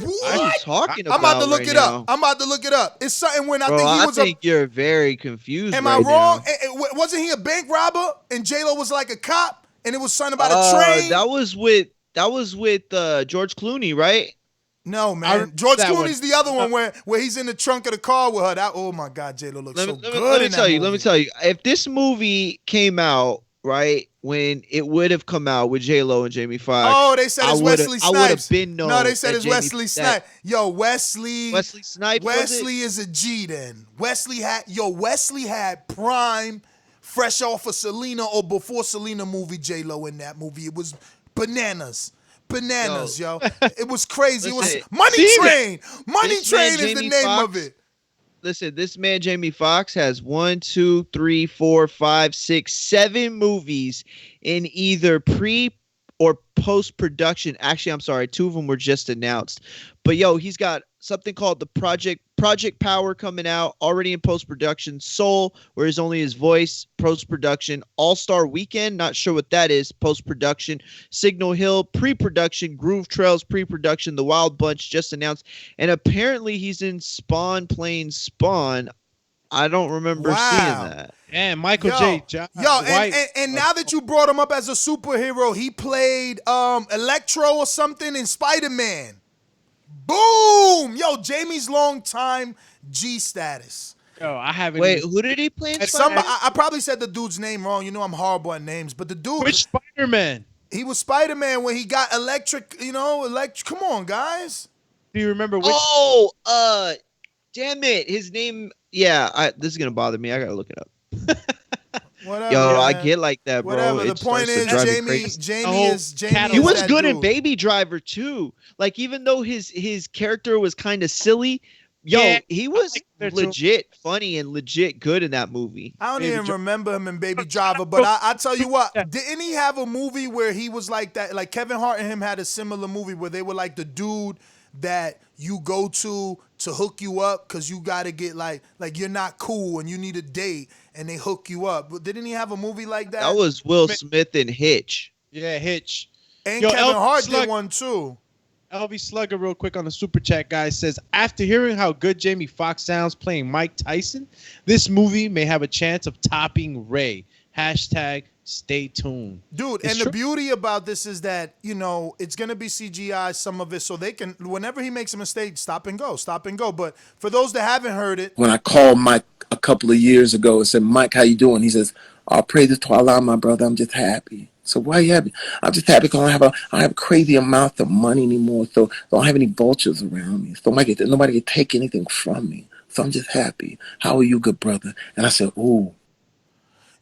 What are you What? talking I'm about to about look right it now? up. I'm about to look it up. It's something when I Bro, think he I was think you're very confused Am right I wrong? now. Wasn't he a bank robber and J-Lo was like a cop and it was something about a train? That was with George Clooney, right? No, man. George that Clooney's one. the other one where he's in the trunk of the car with her. Oh my God, J-Lo looks so good Let me in that tell you. movie. Let me tell you. If this movie came out right when it would have come out with J-Lo and Jamie Foxx, Oh, they said it's Wesley Snipes. I would have been known. No, they said that it's Jamie- Wesley that Snipes. Yo, Wesley Snipes. Was it? is a G then. Wesley had prime, fresh off of Selena or before Selena movie, J-Lo in that movie. It was bananas. Yo. It was crazy. Listen, It was Money Train. Money This man, Train is the Jamie name of Foxx, it. Listen, this man Jamie Foxx has 1, 2, 3, 4, 5, 6, 7 movies in either pre or post production. Actually, I'm sorry, 2 of them were just announced. But yo, he's got something called the Project Power coming out, already in post production. Soul, where it's only his voice, post production. All-Star Weekend, not sure what that is, post production. Signal Hill, pre production. Groove Trails, pre production. The Wild Bunch just announced, and apparently he's in Spawn playing Spawn. I don't remember seeing that. And Michael J. White. And now that you brought him up as a superhero, he played Electro or something in Spider-Man. Boom! Yo, Jamie's long time G status. Yo, I haven't. Wait, who did he play? I probably said the dude's name wrong. You know I'm horrible at names, but the dude. Which Spider-Man? He was Spider-Man when he got electric. Come on, guys. Do you remember which? Oh, damn it! His name. Yeah, this is gonna bother me. I gotta look it up. Whatever, Yo, man. I get like that, bro. Whatever. It The point starts to is, drive me Jamie crazy. He is was that good in dude. Baby Driver too. Like even though his character was kind of silly, he was legit funny and legit good in that movie. I don't even remember him in Baby Driver, but I tell you what, didn't he have a movie where he was like that? Like Kevin Hart and him had a similar movie where they were like the dude that you go to hook you up because you got to get like you're not cool and you need a date and they hook you up. But didn't he have a movie like that? That was Will Smith in Hitch. Yeah, Hitch. And Kevin Hart did one too. LV Slugger, real quick on the super chat, guys, says after hearing how good Jamie Foxx sounds playing Mike Tyson, this movie may have a chance of topping Ray. Hashtag stay tuned. Dude, It's and true. the beauty about this is that, it's going to be CGI, some of it, so they can, whenever he makes a mistake, stop and go. But for those that haven't heard it. When I called Mike a couple of years ago and said, Mike, how you doing? He says, I'll pray this to Allah, my brother. I'm just happy. So why are you happy? I'm just happy because I don't have a crazy amount of money anymore, so I don't have any vultures around me. So nobody can take anything from me. So I'm just happy. How are you, good brother? And I said, ooh.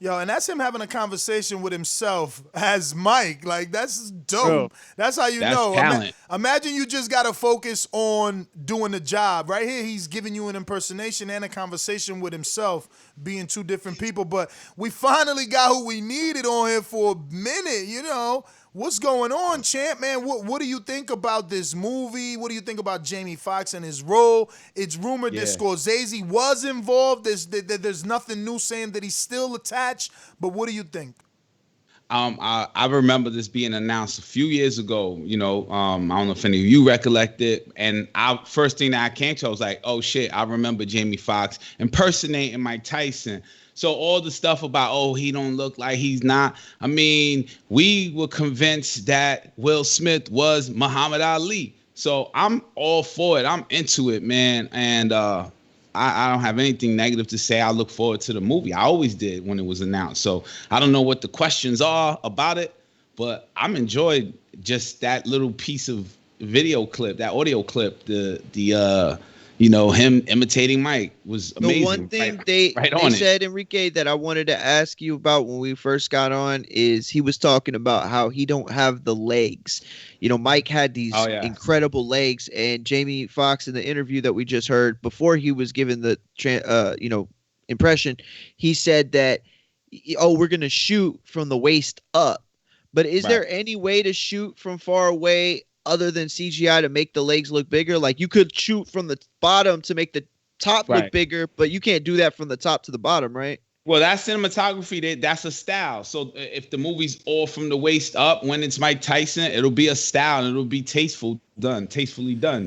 Yo, and that's him having a conversation with himself as Mike. Like, that's dope. Bro, that's how you that's know. talent. Imagine you just got to focus on doing the job. Right here, he's giving you an impersonation and a conversation with himself, being two different people. But we finally got who we needed on here for a minute, What's going on, champ, man? What do you think about this movie? What do you think about Jamie Foxx and his role? It's rumored that Scorsese was involved. There's nothing new saying that he's still attached. But what do you think? I remember this being announced a few years ago. I don't know if any of you recollect it. And first thing that I came to, I was like, oh shit, I remember Jamie Foxx impersonating Mike Tyson. So all the stuff about, he don't look like he's not. I mean, we were convinced that Will Smith was Muhammad Ali. So I'm all for it. I'm into it, man. And I don't have anything negative to say. I look forward to the movie. I always did when it was announced. So I don't know what the questions are about it, but I'm enjoyed just that little piece of video clip, that audio clip, him imitating Mike was amazing. The one thing right they said, Enrique, that I wanted to ask you about when we first got on is he was talking about how he don't have the legs. Mike had these incredible legs, and Jamie Foxx in the interview that we just heard before he was given the impression, he said that, we're gonna shoot from the waist up. But is there any way to shoot from far away other than CGI to make the legs look bigger? Like you could shoot from the bottom to make the top look bigger, but you can't do that from the top to the bottom, right? Well, that's cinematography. That's a style. So if the movie's all from the waist up, when it's Mike Tyson, it'll be a style and it'll be tastefully done.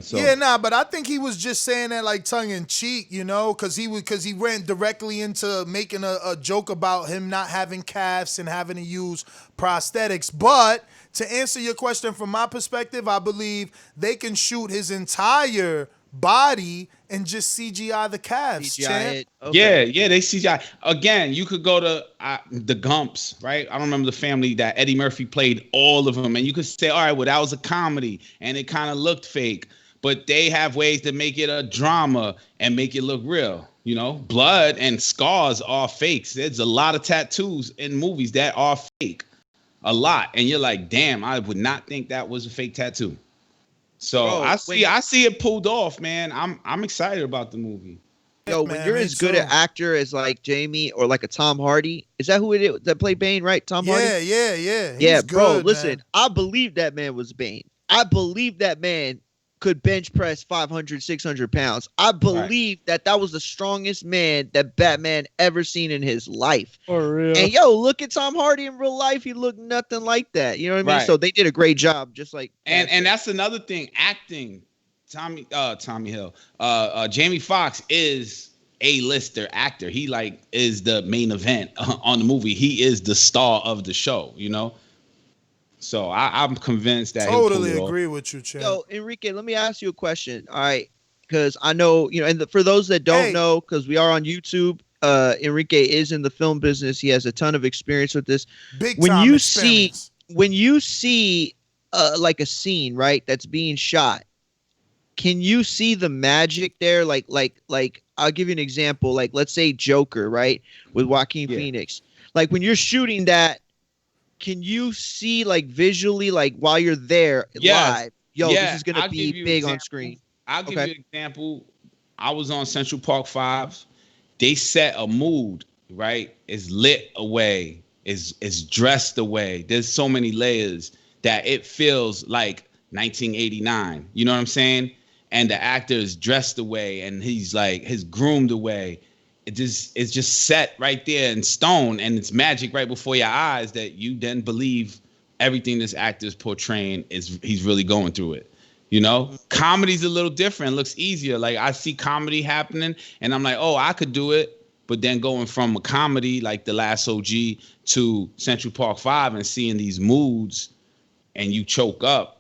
So Yeah, but I think he was just saying that like tongue in cheek, because he went directly into making a joke about him not having calves and having to use prosthetics. But to answer your question from my perspective, I believe they can shoot his entire body and just CGI the calves. CGI it. Okay. Yeah, they CGI. Again, you could go to the Gumps, right? I don't remember the family that Eddie Murphy played all of them. And you could say, all right, well, that was a comedy and it kind of looked fake. But they have ways to make it a drama and make it look real. Blood and scars are fakes. There's a lot of tattoos in movies that are fake. A lot. And you're like, damn, I would not think that was a fake tattoo. So I see it pulled off, man. I'm excited about the movie. Yo, when you're as good an actor as like Jamie or like a Tom Hardy, is that who it is that played Bane, right? Tom Hardy? Yeah. Yeah, bro, good, listen, man. I believe that man was Bane. I believe that man could bench press 500, 600 pounds. I believe that was the strongest man that Batman ever seen in his life. For real. And yo, look at Tom Hardy in real life. He looked nothing like that. You know what I mean? So they did a great job, just like. And that's another thing. Acting. Tommy Hill. Jamie Foxx is a lister actor. He is the main event on the movie. He is the star of the show. So I'm convinced that totally agree with you, Chad. Yo, Enrique, let me ask you a question. All right, because I know and for those that don't know, because we are on YouTube, Enrique is in the film business. He has a ton of experience with this. Big time experience. When you see like a scene, right, that's being shot, can you see the magic there? Like I'll give you an example. Like let's say Joker, right, with Joaquin Phoenix. Like when you're shooting that. Can you see like visually, like while you're there live? Yo, this is gonna be big on screen. I'll give you an example. I was on Central Park 5. They set a mood, right? It's lit away, it's dressed away. There's so many layers that it feels like 1989. You know what I'm saying? And the actor is dressed away and he's groomed away. It's just set right there in stone, and it's magic right before your eyes that you then believe everything this actor's portraying he's really going through it. Comedy's a little different, looks easier. Like I see comedy happening and I'm like, oh, I could do it. But then going from a comedy like The Last OG to Central Park 5 and seeing these moods and you choke up,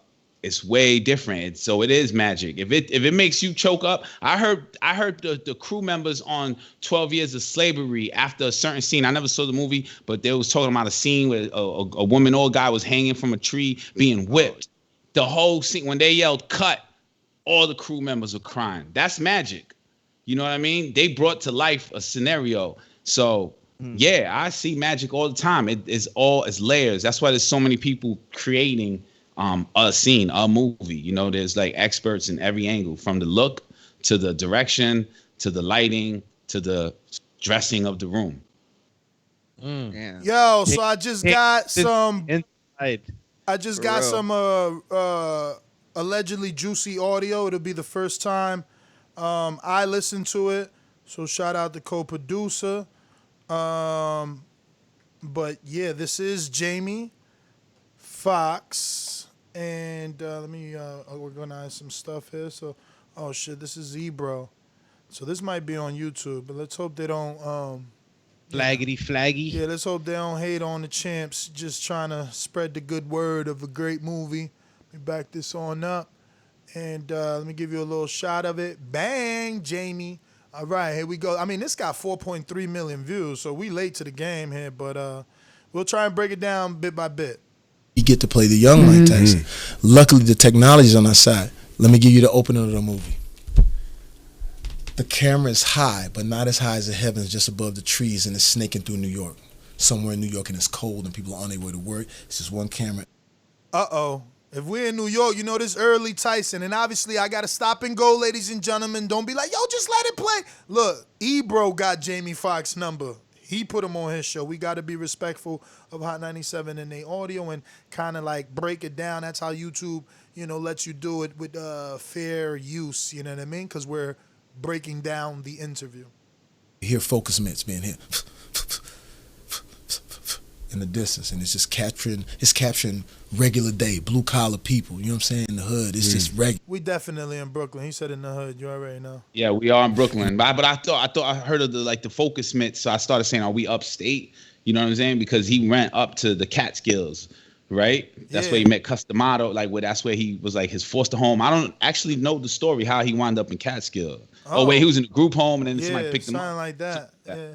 it's way different. So it is magic. If it makes you choke up, I heard the crew members on 12 Years of Slavery after a certain scene. I never saw the movie, but they was talking about a scene where a woman or a guy was hanging from a tree being whipped. The whole scene, when they yelled cut, all the crew members were crying. That's magic. You know what I mean? They brought to life a scenario. So yeah, I see magic all the time. It's layers. That's why there's so many people creating a scene, a movie. There's like experts in every angle, from the look to the direction to the lighting to the dressing of the room. Yo, so I just got some allegedly juicy audio. It'll be the first time I listened to it, so shout out to co-producer. But yeah, this is Jamie Foxx. And let me organize some stuff here. So, oh shit, this is Ebro. So this might be on YouTube, but let's hope they don't flaggy. Yeah, let's hope they don't hate on the champs. Just trying to spread the good word of a great movie. Let me back this on up, and let me give you a little shot of it. Bang, Jamie. All right, here we go. I mean, this got 4.3 million views, so we late to the game here, but we'll try and break it down bit by bit. You get to play the young Mike Tyson. Luckily, the technology's on our side. Let me give you the opening of the movie. The camera is high, but not as high as the heavens, just above the trees, and it's snaking through New York. Somewhere in New York, and it's cold, and people are on their way to work. It's just one camera. Uh-oh. If we're in New York, you know this early Tyson, and obviously I got to stop and go, ladies and gentlemen. Don't be like, yo, just let it play. Look, Ebro got Jamie Foxx number. He put him on his show. We got to be respectful of Hot 97 and their audio and kind of like break it down. That's how YouTube, lets you do it with fair use, you know what I mean? Because we're breaking down the interview. You hear focus mitts being hit in the distance, and it's capturing regular day, blue collar people, you know what I'm saying, in the hood. It's just regular. We definitely in Brooklyn. He said in the hood, you already know. Yeah, we are in Brooklyn. But I thought I heard of the focus mitts, so I started saying, are we upstate? You know what I'm saying? Because he went up to the Catskills, right? That's where he met Customato, that's where he was like his foster home. I don't actually know the story how he wound up in Catskill. Oh, wait, he was in a group home and then somebody picked him up. Something like that.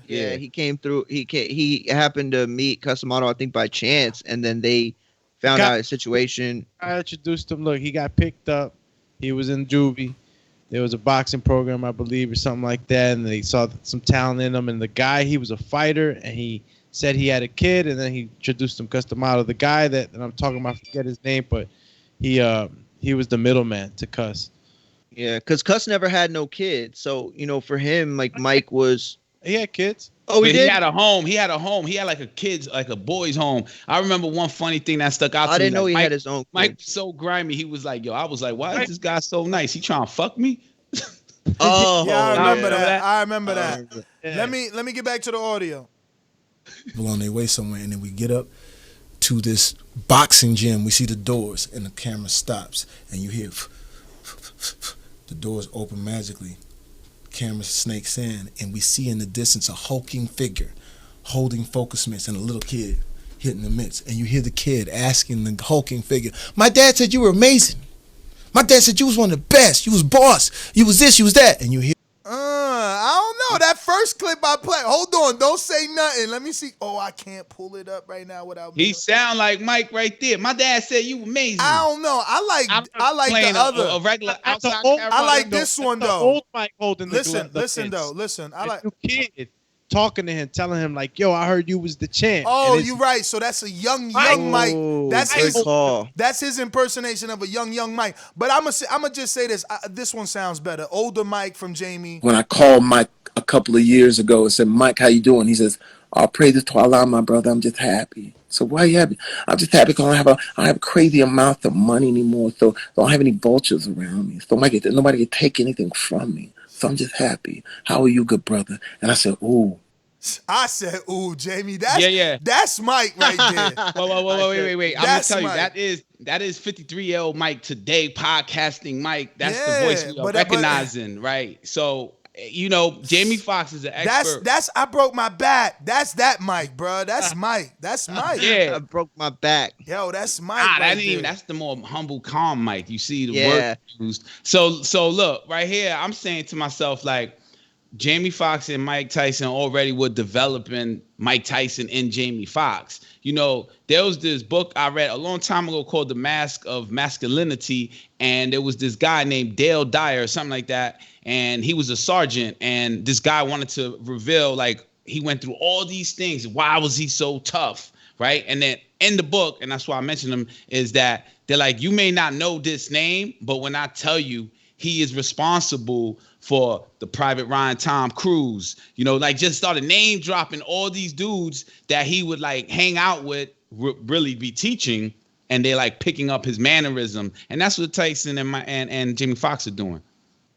Yeah, he came through. He happened to meet Customato, I think, by chance, and then they found out his situation. I introduced him. Look, he got picked up. He was in juvie. There was a boxing program, I believe, or something like that, and they saw some talent in him. And the guy, he was a fighter, and he said he had a kid, and then he introduced him Customato. The guy that I'm talking about, I forget his name, but he was the middleman to Cuss. Yeah, because Cuss never had no kids. So, for him, like Mike was... He had kids. Oh, he did? He had a home. He had like a kid's, like a boy's home. I remember one funny thing that stuck out to me. I didn't know he Mike, had his own kids. Mike was so grimy. He was like, yo, I was like, why is this guy so nice? He trying to fuck me? Oh, yeah, I remember that. I remember that. Yeah. Let me get back to the audio. People on their way somewhere, and then we get up to this boxing gym. We see the doors, and the camera stops, and you hear the doors open magically. Camera snakes in, and we see in the distance a hulking figure holding focus mitts and a little kid hitting the mitts. And you hear the kid asking the hulking figure, "My dad said you were amazing. My dad said you was one of the best. You was boss. You was this, you was that." And you hear, I don't know. That first clip I played. Hold on. Don't say nothing. Let me see. Oh, I can't pull it up right now without. He sound like Mike right there. My dad said you amazing. I don't know. I like the other. A regular outside. I like this one though. Old Mike holding listen, the listen kids. though. Listen. I like the kid talking to him, telling him like, "Yo, I heard you was the champ." Oh, you're right. So that's a young Mike. That's his impersonation of a young Mike. But I'm gonna just say this. This one sounds better. Older Mike from Jamie. When I called Mike a couple of years ago and said, "Mike, how you doing?" He says, "I'll praise to Allah, my brother. I'm just happy." So why are you happy? I'm just happy because I don't have a crazy amount of money anymore. So I don't have any vultures around me. So nobody can take anything from me. So I'm just happy. How are you, good brother? And I said, "Ooh." I said, "Ooh, Jamie, that's Mike right there." Whoa, wait. I'm gonna tell you, that is 53-year-old Mike today, podcasting Mike. That's the voice we are recognizing, right? So, Jamie Foxx is an expert. That's I broke my back. That's that Mike, bro. That's Mike. That's Mike. Yeah, I broke my back. Yo, that's Mike. That's the more humble, calm Mike. You see the word used. So look right here. I'm saying to myself like, Jamie Foxx and Mike Tyson already were developing Mike Tyson and Jamie Foxx. There was this book I read a long time ago called The Mask of Masculinity, and there was this guy named Dale Dyer or something like that, and he was a sergeant, and this guy wanted to reveal, like, he went through all these things. Why was he so tough, right? And then in the book, and that's why I mentioned him, is that they're like, you may not know this name, but when I tell you, he is responsible for the Private Ryan Tom Cruise, just started name dropping all these dudes that he would like hang out with, really be teaching, and they're like picking up his mannerism. And that's what Tyson and Jamie Foxx are doing.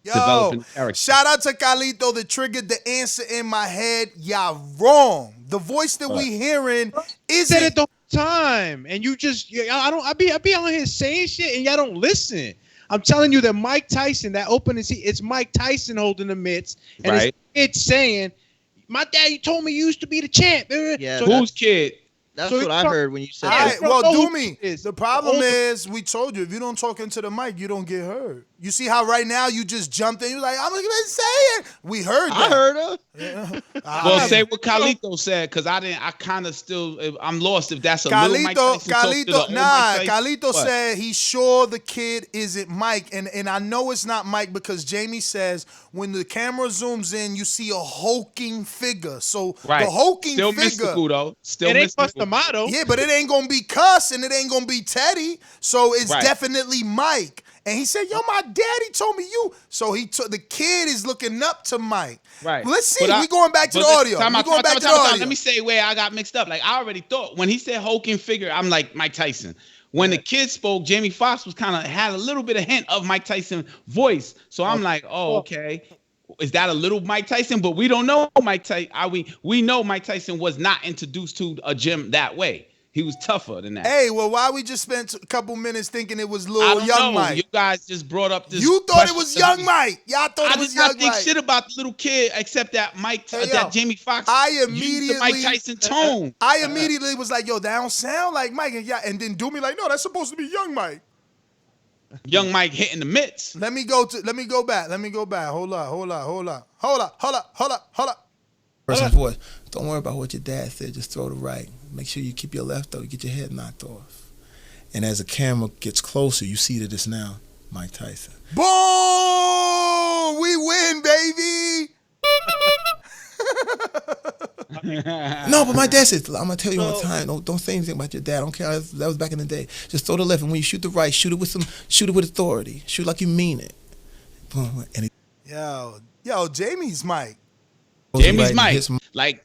Yo, shout out to Carlito that triggered the answer in my head. Y'all wrong. The voice that we hearing is said it the whole time, and you just I be on here saying shit, and y'all don't listen. I'm telling you that Mike Tyson, that opening scene, it's Mike Tyson holding the mitts, and right. It's saying, "My dad, you told me you used to be the champ." Yeah, so whose kid? That's So what he I talk- heard when you said All that. right, well, know do who me. it is. The problem The older- is, we told you, if you don't talk into the mic, you don't get heard. You see how right now you just jumped in? You're like, I'm going to say it. We heard that. I heard her. Yeah. Well, say what Carlito said, because I kind of still, I'm lost if that's a little Mike Tyson talk to the old Mike Tyson. Carlito What? said he's sure the kid isn't Mike, and I know it's not Mike because Jamie says when the camera zooms in, you see a hulking figure. So Right. the hulking Still figure, mystical, though. Still It ain't mystical. Customato. yeah, but it ain't gonna be Cuss and it ain't gonna be Teddy. So it's Right. definitely Mike. And he said, "Yo, my daddy told me you." So the kid is looking up to Mike. Right. Let's see. But We going back to the audio. Time We out, going time back out, to the time out. audio. Let me say where I got mixed up. Like, I already thought when he said hulking figure, I'm like Mike Tyson. When the kid spoke, Jamie Foxx was kind of had a little bit of hint of Mike Tyson voice. So I'm like, oh, okay. Is that a little Mike Tyson? But we don't know Mike Tyson. We know Mike Tyson was not introduced to a gym that way. He was tougher than that. Hey, well, why we just spent a couple minutes thinking it was I little don't young know. Mike? You guys just brought up this. You thought it question was of young me. Mike. Y'all thought I it was did not young think Mike. shit about the little kid except that Hey, that yo, Jamie Foxx I used immediately the Mike Tyson tone. I immediately was like, "Yo, that don't sound like Mike." And then do me like, "No, that's supposed to be young Mike." Young Mike hitting the mitts. Let me go back. Hold up. Person's voice. Don't worry about what your dad said. Just throw the right. Make sure you keep your left though. Get your head knocked off. And as the camera gets closer, you see that it's now Mike Tyson. Boom! We win, baby. No, but my dad said, I'm gonna tell you one time. Don't say anything about your dad. I don't care. That was back in the day. Just throw the left, and when you shoot the right, shoot it with authority. Shoot like you mean it. Boom. And Yo, Jamie's Mike. Jamie's Mike.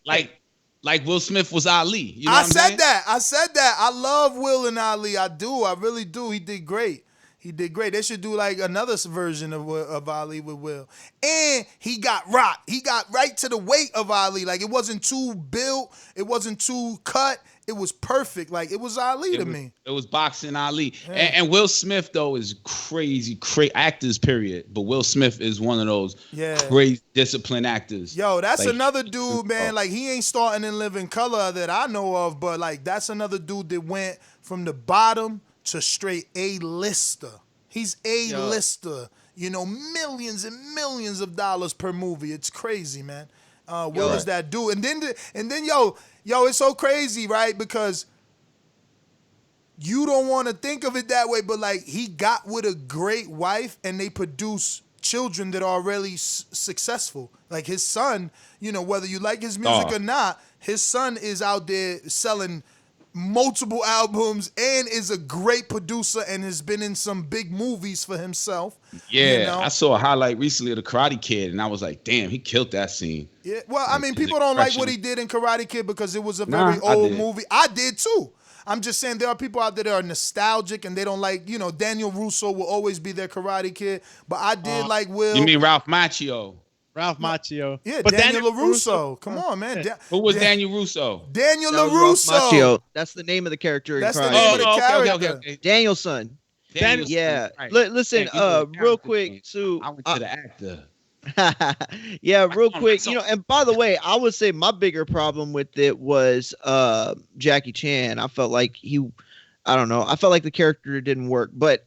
Like Will Smith was Ali. You know I what I'm saying? I said that. I love Will and Ali. I do. I really do. He did great. They should do like another version of Ali with Will. And he got rocked. He got right to the weight of Ali. Like, it wasn't too built. It wasn't too cut. It was perfect. Like, it was Ali to me. It was boxing Ali. Yeah. And Will Smith, though, is crazy actors, period. But Will Smith is one of those crazy disciplined actors. Yo, that's Like, another dude, man. Like, he ain't starting in Living Color that I know of, but like, that's another dude that went from the bottom to straight A-lister. He's A-lister. You know, millions and millions of dollars per movie. It's crazy, man. Will is that dude. And then yo, it's so crazy, right? Because you don't want to think of it that way, but like, he got with a great wife and they produce children that are really successful. Like, his son, you know, whether you like his music or not, his son is out there selling multiple albums and is a great producer and has been in some big movies for himself. Yeah, you know? I saw a highlight recently of the Karate Kid, and I was like, damn, he killed that scene. Yeah, well, I mean, people don't like what he did in Karate Kid because it was a very I old did. movie. I did too. I'm just saying there are people out there that are nostalgic and they don't like, you know, Daniel Russo will always be their Karate Kid, but I did like Will. You mean Ralph Macchio? Ralph Macchio. Yeah, But Daniel LaRusso. Come on, man. Who was Daniel Russo? Daniel That was Ralph LaRusso. Macchio. That's the name of the character in That's the Karate. name of the character. Okay. Daniel's son. Daniel's Yeah. son, right. Listen, Yeah, he was a real character quick, thing. Sue. I went to the actor. Yeah, real quick, you know, and by the way, I would say my bigger problem with it was Jackie Chan. I felt like I don't know, I felt like the character didn't work. But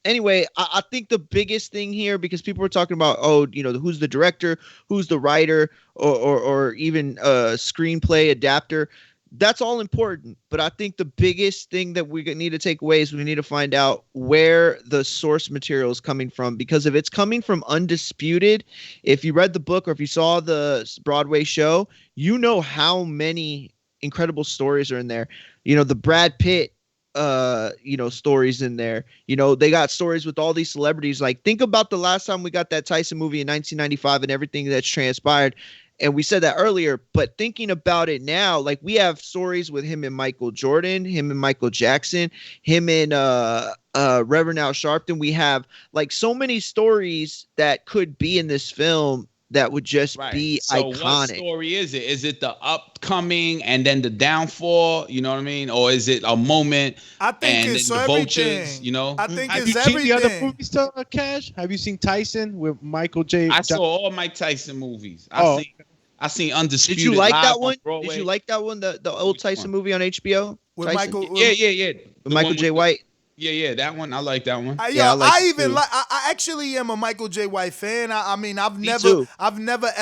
anyway, I think the biggest thing here, because people were talking about, you know, who's the director, who's the writer, or even screenplay adapter. That's all important, but I think the biggest thing that we need to take away is we need to find out where the source material is coming from, because if it's coming from Undisputed, if you read the book or if you saw the Broadway show, you know how many incredible stories are in there. You know, the Brad Pitt you know, stories in there. You know, they got stories with all these celebrities. Like, think about the last time we got that Tyson movie in 1995 and everything that's transpired. And we said that earlier, but thinking about it now, like, we have stories with him and Michael Jordan, him and Michael Jackson, him and Reverend Al Sharpton. We have like so many stories that could be in this film that would just be so iconic. What story is it? Is it the upcoming and then the downfall? You know what I mean? Or is it a moment? I think and it's the everything. vultures, you know? I think Have it's you seen the other everything. movies, Cash? Have you seen Tyson with Michael I J. saw all Mike Tyson movies. Oh. I seen I seen Undisputed. Did you like Live that on one? Broadway. Did you like that one? The old one? Tyson movie on HBO? With Tyson? Michael. Yeah. With Michael J. White. Yeah, that one. I like that one. Yeah, I like I it even too. like. I actually am a Michael J. White fan. I mean, I've too. never,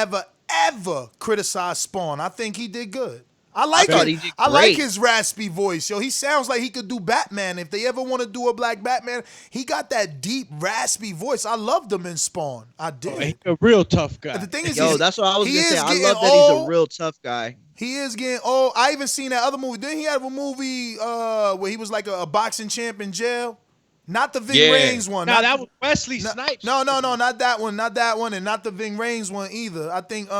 ever criticized Spawn. I think he did good. I thought he did I like great. his raspy voice, yo. He sounds like he could do Batman. If they ever want to do a black Batman, he got that deep, raspy voice. I loved him in Spawn. I did. He's a real tough guy. The thing is, Yo, that's what I was he gonna say. is I getting love that he's a old. real tough guy. He is getting old. I even seen that other movie. Didn't he have a movie where he was like a boxing champ in jail? Not the Ving Rhames one. No, that was Wesley Snipes. No, not that one. Not that one, and not the Ving Rhames one either. I think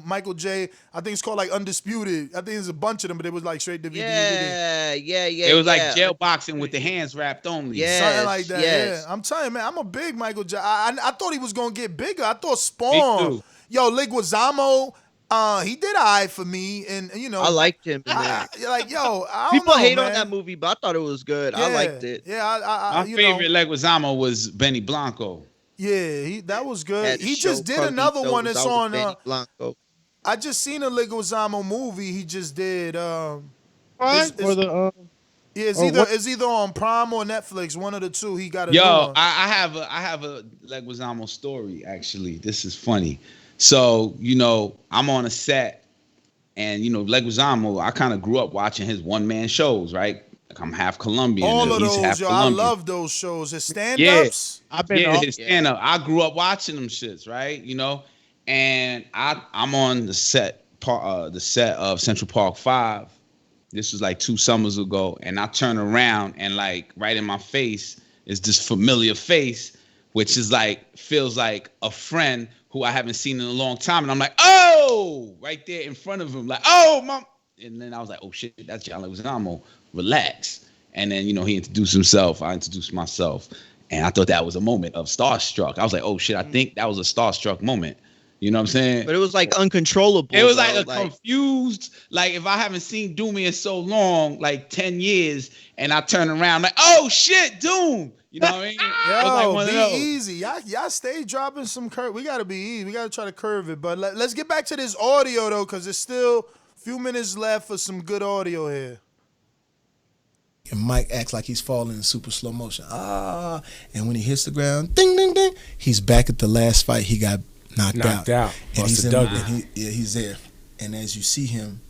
Michael J. I think it's called like Undisputed. I think there's a bunch of them, but it was like straight to video. Yeah. It was like jail boxing with the hands wrapped only. Something like that. yes. Yeah, I'm telling you, man, I'm a big Michael J. I thought he was gonna get bigger. I thought Spawn. Me too. Yo, Leguizamo. He did alright for me, and you know I liked him in there. I don't People know, hate man. on that movie, but I thought it was good. I liked it. Yeah, My favorite Leguizamo was Benny Blanco. Yeah, that was good. Had He show just did Carlitos, another one that's I was on. Benny Blanco. I just seen a Leguizamo movie. He just did. It's either on Prime or Netflix. One of the two. He got a new one. I have a Leguizamo story actually. This is funny. So I'm on a set, and Leguizamo. I kind of grew up watching his one-man shows, right? Like I'm half Colombian. All of he's those, half yo. Colombian. I love those shows. His stand-ups. His stand-up. I grew up watching them shits, right? And I'm on the set of Central Park 5. This was like 2 summers ago, and I turn around and like right in my face is this familiar face, which is like feels like a friend who I haven't seen in a long time, and I'm like, oh, right there in front of him, like, oh, mom, and then I was like, oh shit, that's John Leguizamo. Relax, and then he introduced himself. I introduced myself, and I thought that was a moment of starstruck. I was like, oh shit, I think that was a starstruck moment. You know what I'm saying? But it was like uncontrollable. It was like confused, like if I haven't seen Doomy in so long, like 10 years, and I turn around like, oh shit, Doom. You know what I mean? Yo, be easy. Y'all stay dropping some curve. We gotta be easy. We gotta try to curve it. But let's get back to this audio though, because there's still a few minutes left for some good audio here. And Mike acts like he's falling in super slow motion. And when he hits the ground, ding, ding, ding, he's back at the last fight. He got knocked out. And he's he's there. And as you see him,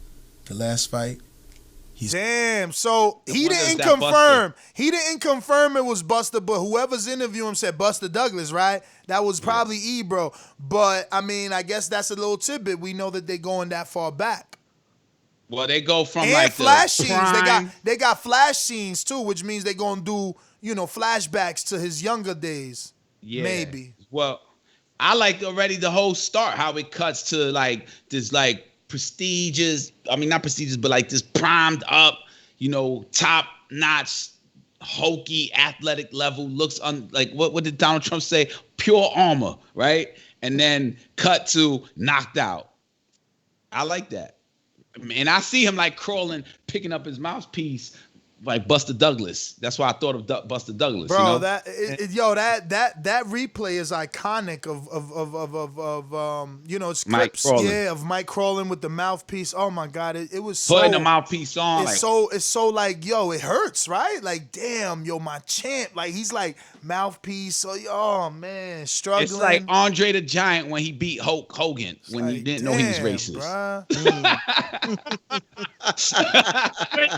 the last fight, damn. So he didn't confirm. He didn't confirm it was Buster, but whoever's interviewing him said Buster Douglas, right? That was probably Ebro. But I mean, I guess that's a little tidbit. We know that they're going that far back. Well, they go from and like flash the scenes. prime. They got flash scenes too, which means they're gonna do flashbacks to his younger days. Yeah. Maybe. Well, I like already the whole start, how it cuts to like this like prestigious, I mean not prestigious, but like this primed up, top notch, hokey, athletic level, looks like what did Donald Trump say? Pure armor, right? And then cut to knocked out. I like that. And I see him like crawling, picking up his mouthpiece like Buster Douglas. That's why I thought of Buster Douglas. Bro, that replay is iconic of scripts, of Mike crawling with the mouthpiece. Oh my God, it was putting the mouthpiece on. It's so like it hurts, right? Like damn, my champ. Like he's like mouthpiece. So oh man, struggling. It's like Andre the Giant when he beat Hulk Hogan when he didn't know he was racist.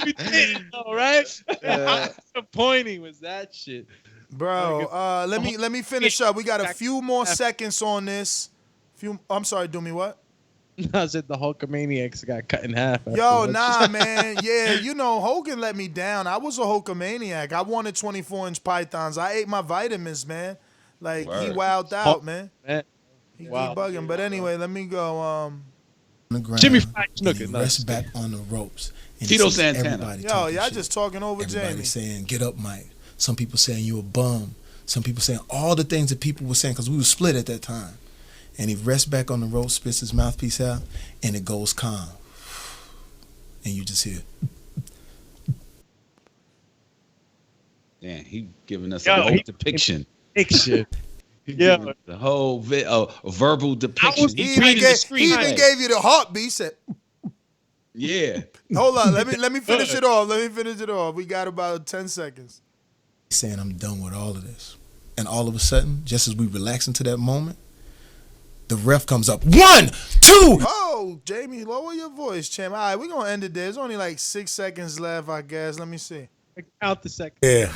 You didn't know, right? How disappointing was that shit, bro? Let me finish up. We got a few more seconds on this. I'm sorry, do me what? I said the Hulkamaniacs got cut in half. Yo, nah, man. Yeah, Hogan let me down. I was a Hulkamaniac. I wanted 24-inch pythons. I ate my vitamins, man. Like he wowed out, man. He bugging. But anyway, let me go. On the ground, Jimmy Foxx rests back on the ropes. And Tito Santana. Yo, y'all just talking over everybody Jamie. saying, "Get up, Mike." Some people saying you a bum. Some people saying all the things that people were saying because we were split at that time. And he rests back on the rope, spits his mouthpiece out, and it goes calm. And you just hear. Yeah, he giving us a whole depiction. Yeah. The whole verbal depiction. He even gave you the heartbeat. He said, Yeah. hold on, let me finish it off. Let me finish it off. We got about 10 seconds. He's saying I'm done with all of this. And all of a sudden, just as we relax into that moment, the ref comes up. 1, 2. Oh, Jamie, lower your voice, champ. All right, we're going to end it there. There's only like 6 seconds left, I guess. Let me see. Count the seconds. Yeah.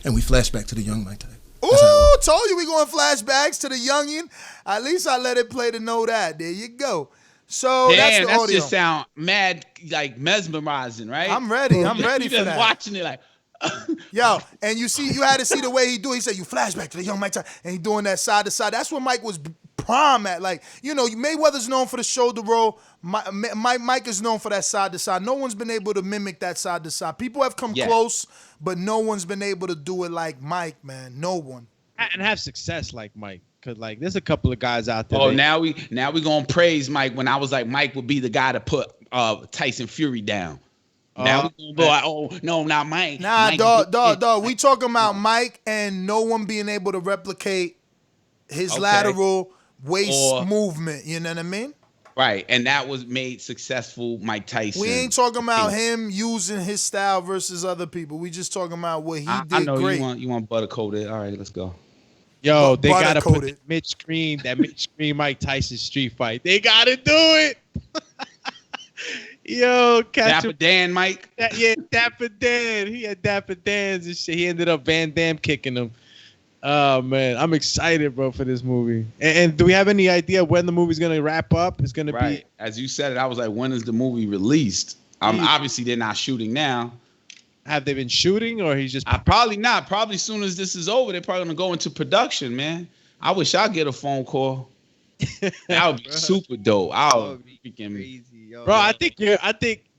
And we flash back to the young Mike Tyson. Ooh, told you we going flashbacks to the youngin. At least I let it play to know that. There you go. So that's the audio. Just sound mad, like mesmerizing, right? I'm ready. I'm ready you for just that. watching it like. Yo, and you had to see the way he do it. He said you flashback to the young Mike Tyson, and he doing that side to side. That's what Mike was prime at. Like, Mayweather's known for the shoulder roll. Mike is known for that side to side. No one's been able to mimic that side to side. People have come close, but no one's been able to do it like Mike, man. No one. And have success like Mike. Cause like there's a couple of guys out there. Oh, now we gonna praise Mike when I was like Mike would be the guy to put Tyson Fury down. Now we gonna go, oh no, not Mike. Nah, Mike dog. We talking about Mike and no one being able to replicate his lateral waist movement. You know what I mean? Right, and that was made successful Mike Tyson. We ain't talking about him using his style versus other people. We just talking about what he did I know great. you want butter coated. All right, let's go. Yo, they gotta put that mid-screen Mike Tyson street fight. They gotta do it. Yo, Dapper Dan, Mike. Dapper Dan. He had Dapper Dan's and shit. He ended up Van Damme kicking him. Oh man, I'm excited, bro, for this movie. And do we have any idea when the movie's gonna wrap up? It's gonna be as you said it. I was like, when is the movie released? Obviously they're not shooting now. Have they been shooting, or he's just probably not? Probably as soon as this is over, they're probably gonna go into production, man. I wish I'd get a phone call. That would be super dope. I would be freaking crazy, yo. Bro. I think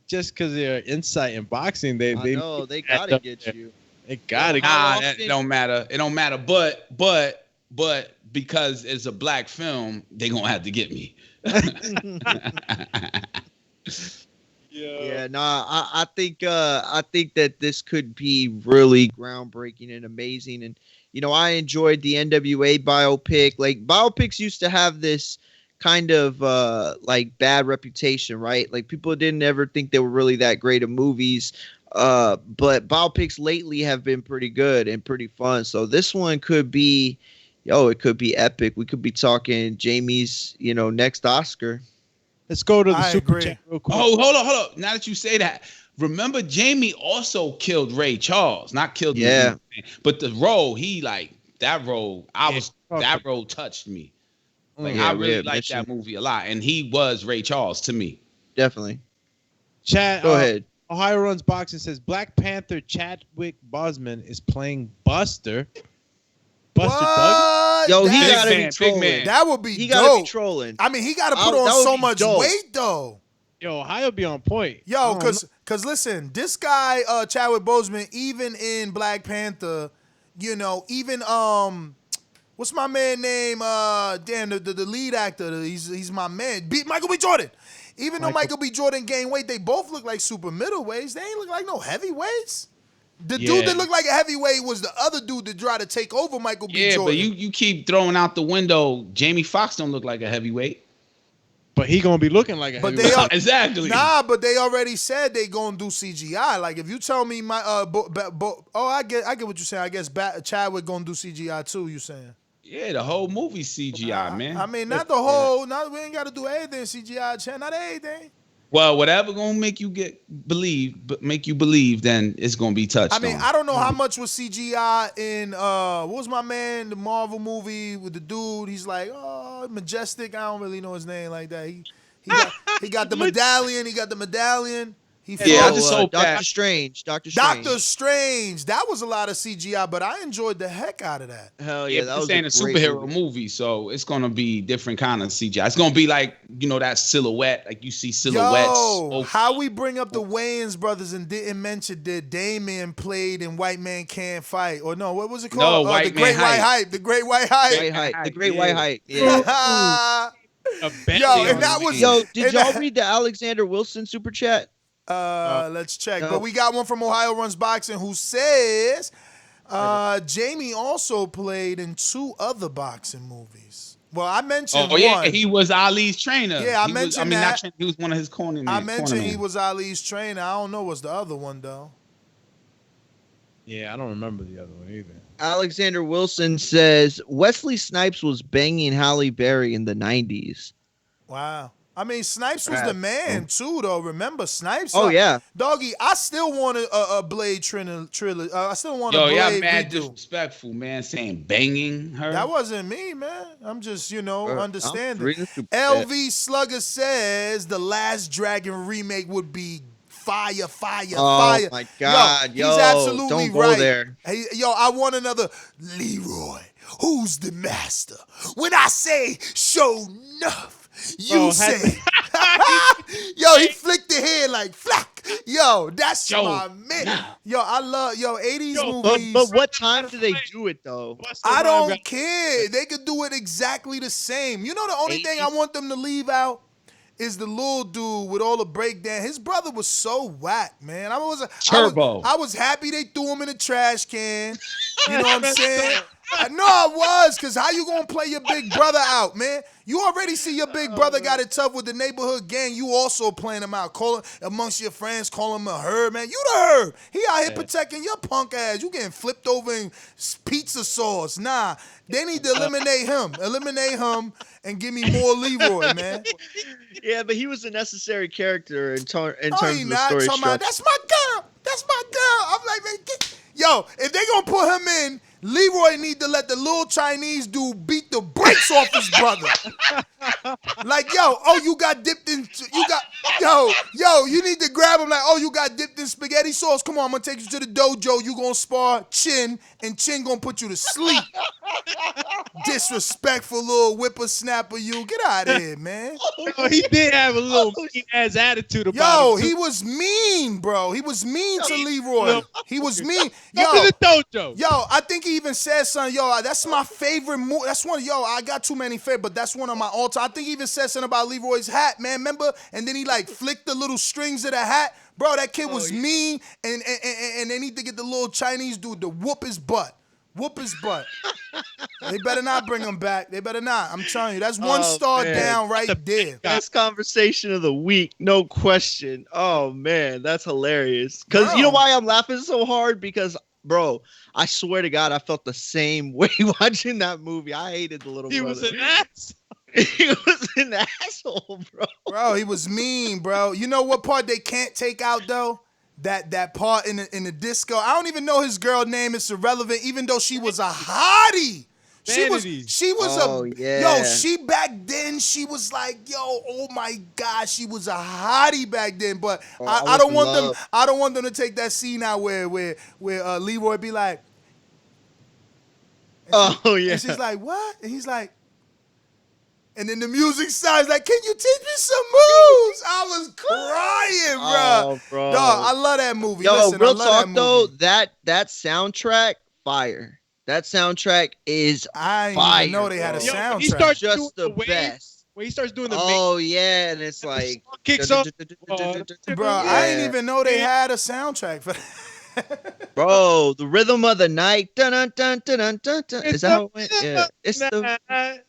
just because they're insight in boxing, they gotta get you. They gotta. It don't matter. It don't matter. But because it's a black film, they gonna have to get me. Yeah, I think that this could be really groundbreaking and amazing. And I enjoyed the NWA biopic. Like, biopics used to have this kind of like bad reputation, right? Like, people didn't ever think they were really that great of movies. But biopics lately have been pretty good and pretty fun. So this one could be, it could be epic. We could be talking Jamie's, next Oscar. Let's go to the super chat real quick. Oh, hold on. Now that you say that, remember Jamie also killed Ray Charles, not killed him, but the role that role touched me. Like, I really liked that movie a lot, and he was Ray Charles to me. Definitely. Chat. Go ahead. Ohio Runs Boxing says Black Panther Chadwick Boseman is playing Buster. Buster Douglas? Yo, he gotta be trolling. That would be He dope. gotta be trolling. I mean, he gotta put on so much weight though. Yo, Ohio be on point. Yo, cause listen, this guy Chadwick Boseman, even in Black Panther, even what's my man name? The lead actor. He's my man. Michael B. Jordan. Even though Michael B. Jordan gained weight, they both look like super middleweights. They ain't look like no heavyweights. The dude that looked like a heavyweight was the other dude that tried to take over Michael B. Jordan. But you keep throwing out the window. Jamie Foxx don't look like a heavyweight. But he gonna be looking like a heavyweight. Exactly. Nah, but they already said they gonna do CGI. Like, if you tell me I get what you're saying. I guess Chadwick gonna do CGI too. You saying? Yeah, the whole movie CGI, man. I mean, not the whole. Not we ain't got to do everything CGI. Not everything. Well, whatever gonna make you believe, then it's gonna be touched. I mean, I don't know how much was CGI in what was my man, the Marvel movie with the dude? He's like, Majestic. I don't really know his name like that. He got the medallion. He got the medallion. I just hope Doctor Strange. Doctor Strange. That was a lot of CGI, but I enjoyed the heck out of that. Hell yeah, that was a superhero movie, so it's gonna be different kind of CGI. It's gonna be like that silhouette, like you see silhouettes. Yo, how we bring up the Wayans brothers and didn't mention that Damien played in White Man Can't Fight, or no? What was it called? No, The Great White Hype. The Great White Hype. The Great White Hype. Yeah. And that was. Yo, did y'all read the Alexander Wilson super chat? Let's check. But we got one from Ohio Runs Boxing who says, Jamie also played in 2 other boxing movies. Well, I mentioned Oh yeah, one. he was Ali's trainer. Yeah, I He was, mentioned not that. trainer, he was one of his corner I man. mentioned he was Ali's trainer. I don't know what's the other one though. Yeah, I don't remember the other one either. Alexander Wilson says Wesley Snipes was banging Halle Berry in the 90s. Wow. I mean, Snipes was the man too, though. Remember Snipes? Oh yeah, doggy. I still want a Blade trilogy. I still want a Yo, Blade y'all mad redo. disrespectful, man, saying banging her. That wasn't me, man. I'm just, understanding. LV LV Slugger says the Last Dragon remake would be fire, fire, oh fire. my God, yo, he's absolutely don't go right. there. Hey, I want another Leroy. Who's the master? When I say show enough, you say. Yo, he flicked the head like flack. Yo, that's my man. Yo, I love 80s movies. But what time do they do it though? I don't care. They could do it exactly the same. You know, the only thing I want them to leave out is the little dude with all the breakdown. His brother was so whack, man. I was happy they threw him in the trash can. You know what I'm saying? I know I was, because how you going to play your big brother out, man? You already see your big brother got it tough with the neighborhood gang. You also playing him out. Calling amongst your friends, call him a herb, man. You the herb. He out here protecting your punk ass. You getting flipped over in pizza sauce. Nah, they need to eliminate him. Eliminate him and give me more Leroy, man. Yeah, but he was a necessary character in terms of the Talking story structure. about, that's my girl. That's my girl. I'm like, man, yo, if they gonna put him in, Leroy need to let the little Chinese dude beat the brakes off his brother. Like, you got dipped in, you need to grab him like, you got dipped in spaghetti sauce. Come on, I'm gonna take you to the dojo. You gonna spar Chin, and Chin gonna put you to sleep. Disrespectful little whippersnapper, you. Get out of here, man. He did have a little mean-ass attitude about him. He was mean, bro. He was mean to Leroy. He was mean. Go to the dojo. I think he even said something. That's my favorite movie. That's one. I got too many favorite, but that's one of my all-time. I think he even said something about Leroy's hat, man. Remember? And then he flicked the little strings of the hat. Bro, that kid was mean, and they need to get the little Chinese dude to whoop his butt. Whoop his butt. They better not bring him back. They better not. I'm telling you, that's one star down right there. Best conversation of the week, no question. Oh man, that's hilarious. Because you know why I'm laughing so hard? Because, bro, I swear to God, I felt the same way watching that movie. I hated the little brother. He was an ass. He was an asshole, bro. Bro, he was mean, bro. You know what part they can't take out though? That part in the disco. I don't even know his girl name. It's irrelevant. Even though she was a hottie. She was she back then, she was like, oh my God, she was a hottie back then. But I don't want them to take that scene out where Leroy be like, and she's like, what? And he's like, and then the music sounds like, can you teach me some moves? I was crying, bro. Oh, bro. Dog, I love that movie. Yo, Listen, real I love talk that though, movie. that soundtrack, fire. That soundtrack is I didn't fire. even know they had a bro. soundtrack. He starts Just doing the wave, best. When he starts doing the Oh yeah, and it's like kicks off. Bro, I didn't even know they had a soundtrack for that. Bro, the rhythm of the night. Dun, dun, dun, dun, dun, dun, dun. Is that how it went? Yeah. It's the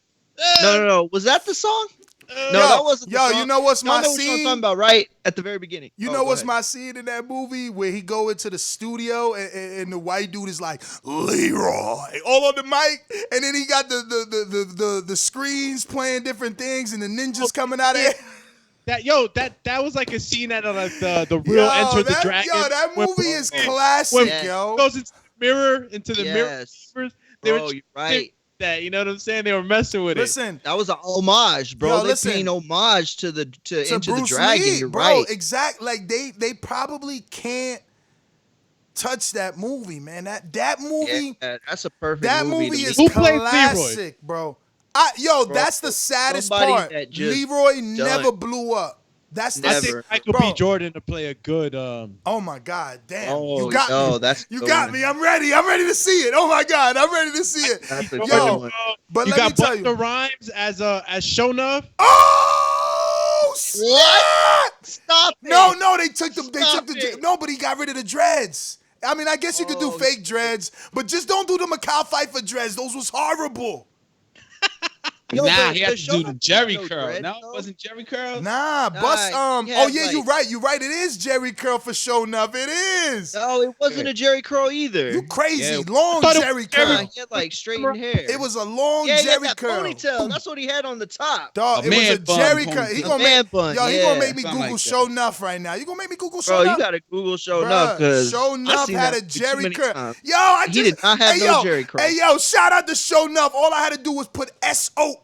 No. Was that the song? No, that wasn't the song. You know what's my know what scene? I'm talking about right at the very beginning. You know what's my scene in that movie where he go into the studio and the white dude is like, Leroy, all on the mic, and then he got the screens playing different things and the ninjas coming out of it. That was like a scene out of like the real Enter the Dragon. Yo, that movie is classic, yo. Goes into the mirror, mirror. They Bro, were you're right. That, you know what I'm saying? They were messing with Listen, that was an homage, bro. They're paying homage to Into the Dragon. Lee, you're bro, right. Exactly. Like they probably can't touch that movie, man. That movie. Yeah, that's a perfect that movie. movie is Who played classic, bro. That's the saddest somebody part. that just Leroy done. never blew up. That's I think Michael B. Jordan to play a good. Oh my God, damn! Oh, you got me. You got me. I'm ready. I'm ready to see it. Oh my God, I'm ready to see it. That's a good Yo, one. but you let got me tell you. Busta Rhymes as Shonuff. Oh, snap! Stop it. No, they took Stop it. no, but he got rid of the dreads. I mean, I guess you could do fake dreads, but just don't do the Macau Pfeiffer dreads. Those was horrible. Yo, nah, but he had the to show do the don't Jerry no curl. dreads, No, though. it wasn't Jerry curl. Nah, bust. he Oh had, yeah, like- you're right. You're right. It is Jerry curl for show enough. It is. No, it wasn't a Jerry curl either. You crazy? Yeah. Long I thought it Jerry was curl. Nah, he had like straightened hair. It was a long yeah, he had Jerry that curl. ponytail. That's what he had on the top. Dog, A it was man a bun, Jerry homie. curl. He A gonna man make, bun, yo, he gonna yeah. make me Something Google like Show that. Nuff right now. You gonna make me Google Show Bro, Nuff? you gotta Google Show Bruh, Nuff because Show Nuff had a Jerry curl. Times. Yo, I He just did not have hey, no yo, Jerry curl. Hey yo, shout out to Show Nuff. All I had to do was put SOH.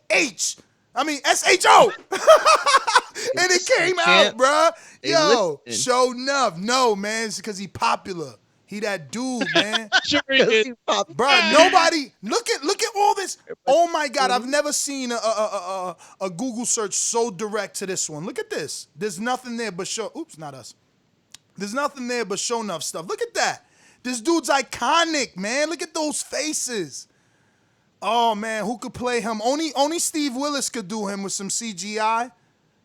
I mean SHO. And it came out, bruh. They Yo, listen. Show Nuff. No, man, it's because he popular. He that dude, man. Sure he did. Bruh, nobody look at all this. Oh my God, I've never seen a Google search so direct to this one. Look at this. There's nothing there but show. Oops, not us. There's nothing there but show enough stuff. Look at that. This dude's iconic, man. Look at those faces. Oh man, who could play him? Only Steve Willis could do him with some CGI.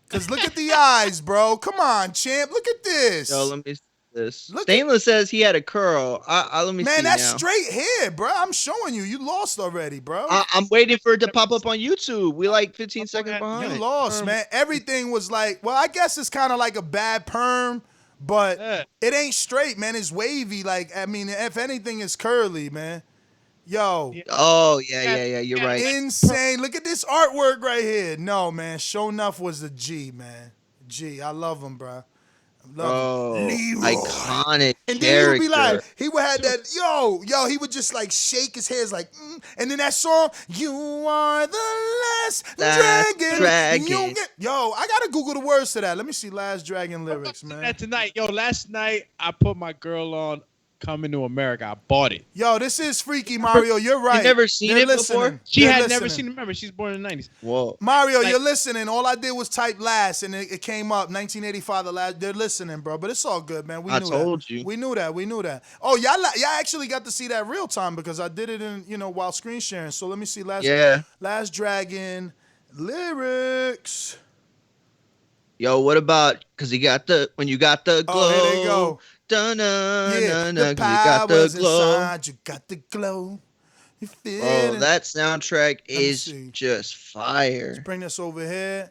Cause look at the eyes, bro. Come on, champ. Look at this. Yo, let me see this. Look Stainless says he had a curl. Let me see Man, that's now. straight hair, bro. I'm showing you. You lost already, bro. I'm waiting for it to pop up on YouTube. We like 15 seconds behind. You lost, man. Everything was like, well, I guess it's kind of like a bad perm, but it ain't straight, man. It's wavy. Like, I mean, if anything, it's curly, man. Yo. Oh, yeah. You're right. Insane. Look at this artwork right here. No, man. Show Enough was a G, man. G. I love him, bro. Oh, Leroy. iconic And then he character. would be like, he would have that, yo, he would just like shake his hands like, and then that song, you are the last dragon. Yo, I gotta Google the words to that. Let me see Last Dragon lyrics, man. That tonight, yo, last night I put my girl on Coming to America. I bought it. Yo, this is freaky, Mario. You're right. You never seen They're it before? listening. She They're had listening. never seen it. Remember, she's born in the 90s. Whoa. Mario, Like- you're listening. All I did was type last, and it came up 1985. The last. They're listening, bro. But it's all good, man. We I knew told that. you. We knew that. Oh, y'all actually got to see that real time because I did it in while screen sharing. So let me see Last Dragon lyrics. Yo, what about, because when you got the glow. Oh, here they go. Dun-na-na-na, The you got the power's glow. inside. You got the glow. You feel Bro, it. that soundtrack me is see. just fire. Let's bring this over here.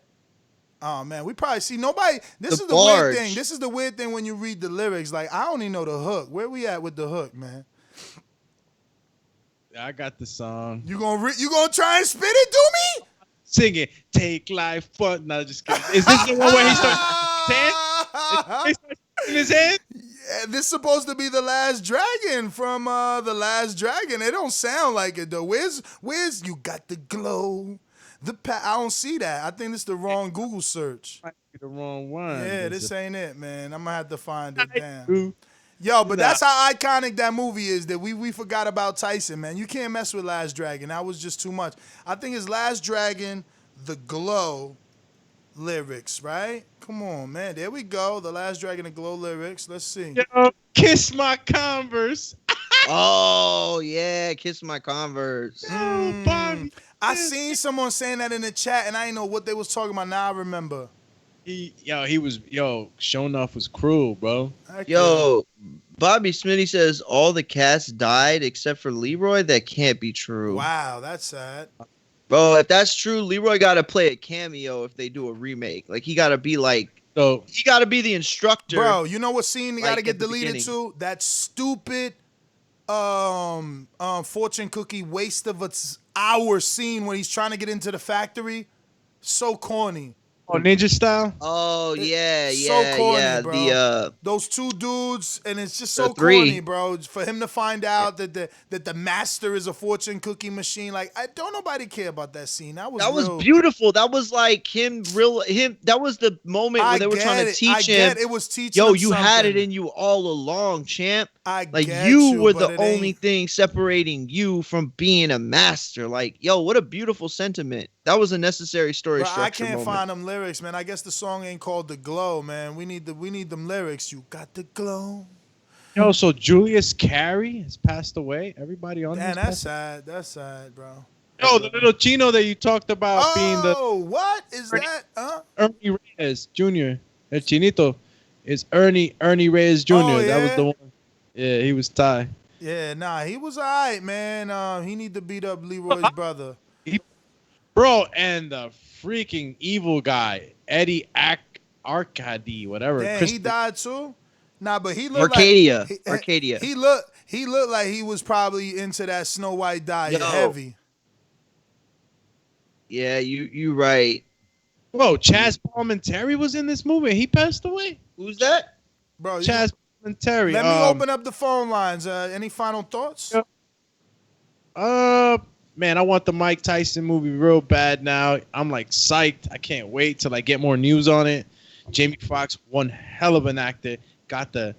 Oh man, we probably see nobody. This The is the weird barge. thing. This is the weird thing when you read the lyrics. Like I only know the hook. Where we at with the hook, man? I got the song. You gonna try and spit it to me? Sing it. Take life fun. No, just kidding. Is this the one where he starts in his head? Yeah, this supposed to be the Last Dragon from the Last Dragon. It don't sound like it though. Where's you got the glow? I don't see that. I think it's the wrong Google search. Might be the wrong one. Yeah, this ain't it, man. I'm gonna have to find it. Damn. Yo, but that's how iconic that movie is that we forgot about Tyson, man. You can't mess with Last Dragon. That was just too much. I think it's Last Dragon, The Glow lyrics, right? Come on, man. There we go. The Last Dragon, The Glow lyrics. Let's see. Yo, kiss my Converse. Oh, yeah, Kiss My Converse. Oh, Bobby. I seen someone saying that in the chat, and I didn't know what they was talking about. Now I remember. Show Enough was cruel, bro. Yo, Bobby Smitty says all the cast died except for Leroy. That can't be true. Wow, that's sad. Bro, if that's true, Leroy got to play a cameo if they do a remake. Like, he got to be he got to be the instructor. Bro, you know what scene got to get at the deleted beginning. too? That stupid fortune cookie waste of an hour scene when he's trying to get into the factory. So corny. Oh, Ninja Style? Oh, yeah, So corny, yeah. bro. Those two dudes, and it's just so The three. corny, bro. For him to find out that the master is a fortune cookie machine, like I don't nobody care about that scene. That was beautiful. That was like him. That was the moment where they were trying to teach him. It was teaching. Yo, him you had it something. in you all along, champ. Like get you were but the it only ain't. thing separating you from being a master. Like, yo, what a beautiful sentiment. That was a necessary story Bro, I structure can't moment. find them lyrics, man. I guess the song ain't called The Glow, man. We need them lyrics. You got the glow. Yo, so Julius Carey has passed away. Everybody on Damn, this. that's sad. That's sad, bro. Yo, the little Chino that you talked about being the. Oh, what is that? Ernie Reyes Jr. El Chinito is Ernie Reyes Jr. Oh, That was yeah? the one. Yeah, he was Ty. Yeah, nah, he was alright, man. He need to beat up Leroy's brother. Bro, and the freaking evil guy, Eddie Arcady, whatever. Damn, he died too. Nah, but he looked like Arcadia. Arcadia. he looked like he was probably into that Snow White diet Yo. heavy. Yeah, you right. Whoa, Chaz Palminteri was in this movie. He passed away. Who's that? Bro, Chaz Palminteri. let me open up the phone lines. Any final thoughts? Man, I want the Mike Tyson movie real bad now. I'm like psyched. I can't wait till I get more news on it. Jamie Foxx, one hell of an actor. Got the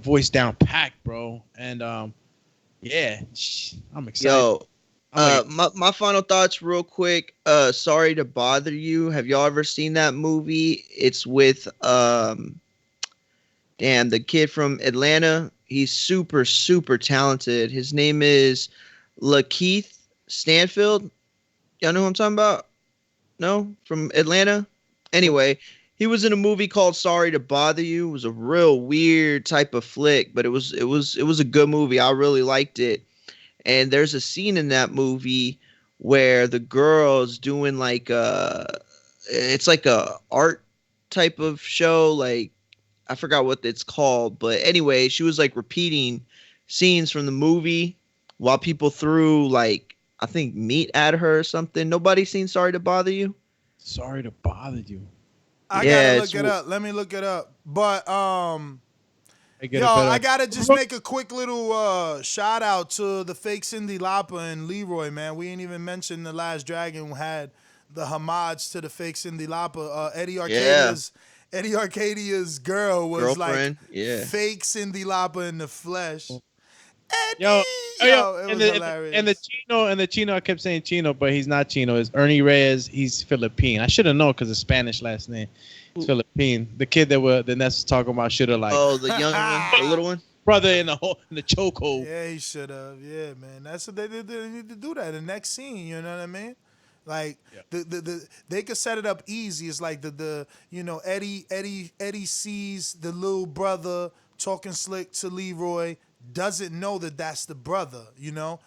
voice down packed, bro. And yeah, I'm excited. Yo, my final thoughts real quick. Sorry to bother you. Have y'all ever seen that movie? It's with the kid from Atlanta. He's super, super talented. His name is Lakeith Stanfield. Y'all know who I'm talking about? No? From Atlanta? Anyway, he was in a movie called Sorry to Bother You. It was a real weird type of flick, but it was a good movie. I really liked it. And there's a scene in that movie where the girl's doing like it's like a art type of show, like I forgot what it's called, but anyway, she was like repeating scenes from the movie while people threw like I think meat at her or something. Nobody seen Sorry to Bother You? Sorry to bother you. I gotta look it up. Let me look it up. But I gotta just make a quick little shout out to the fake Cyndi Lauper and Leroy, man. We ain't even mentioned The Last Dragon had the homage to the fake Cyndi Lauper. Eddie Arcadia's girl was Girlfriend, like fake Cyndi Lauper in the flesh. Eddie! Yo, it was and hilarious. the Chino, I kept saying Chino, but he's not Chino. It's Ernie Reyes. He's Philippine. I should have known because of Spanish last name. It's Philippine. The kid that Ness was talking about should have like. Oh, the young one, the little one. Brother in the chokehold. Yeah, he should have. Yeah, man. That's what they need to do that. The next scene, you know what I mean? Like they could set it up easy. It's like Eddie sees the little brother talking slick to Leroy, doesn't know that that's the brother, you know?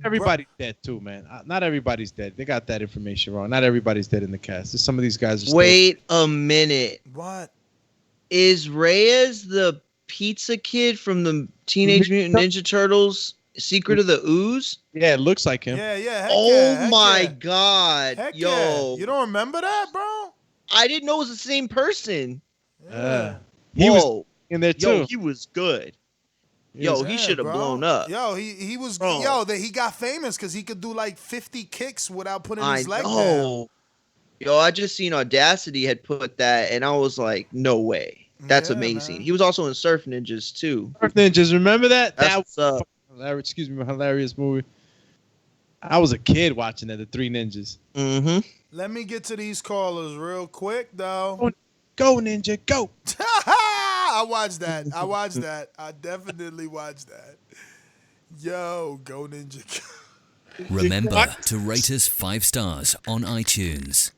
Everybody's dead too, man. Not everybody's dead. They got that information wrong. Not everybody's dead in the cast. Some of these guys are still... Wait a minute. What? Is Reyes the pizza kid from the Teenage Mutant Ninja Turtles Secret of the Ooze? Yeah, it looks like him. Yeah. Oh my God. Heck Yo. Yeah. You don't remember that, bro? I didn't know it was the same person. He was in there too. Yo, he was good. Yo, he should have blown up. Yo, he was he got famous because he could do like 50 kicks without putting his leg down. Yo, I just seen Audacity had put that, and I was like, no way. That's amazing. Man. He was also in Surf Ninjas too. Surf Ninjas, remember that? That's hilarious movie. I was a kid watching it, the Three Ninjas. Mm-hmm. Let me get to these callers real quick, though. Go, Ninja, go. I watched that. I definitely watched that. Yo, go Ninja. Remember to rate us 5 stars on iTunes.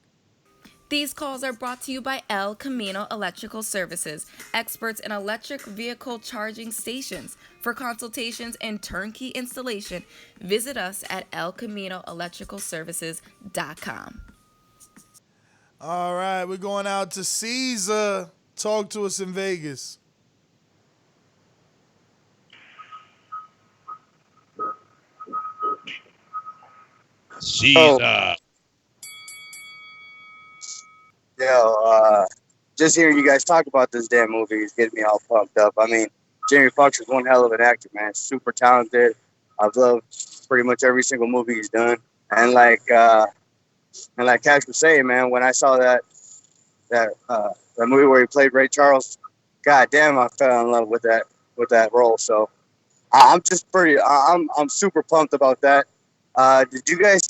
These calls are brought to you by El Camino Electrical Services, experts in electric vehicle charging stations. For consultations and turnkey installation, visit us at elcaminoelectricalservices.com. All right, we're going out to Caesar. Talk to us in Vegas. Caesar. Yo, just hearing you guys talk about this damn movie is getting me all pumped up. I mean, Jamie Foxx is one hell of an actor, man. Super talented. I've loved pretty much every single movie he's done. And like Cash was saying, man, when I saw that movie where he played Ray Charles, god damn, I fell in love with that role. So I'm super pumped about that. Did you guys?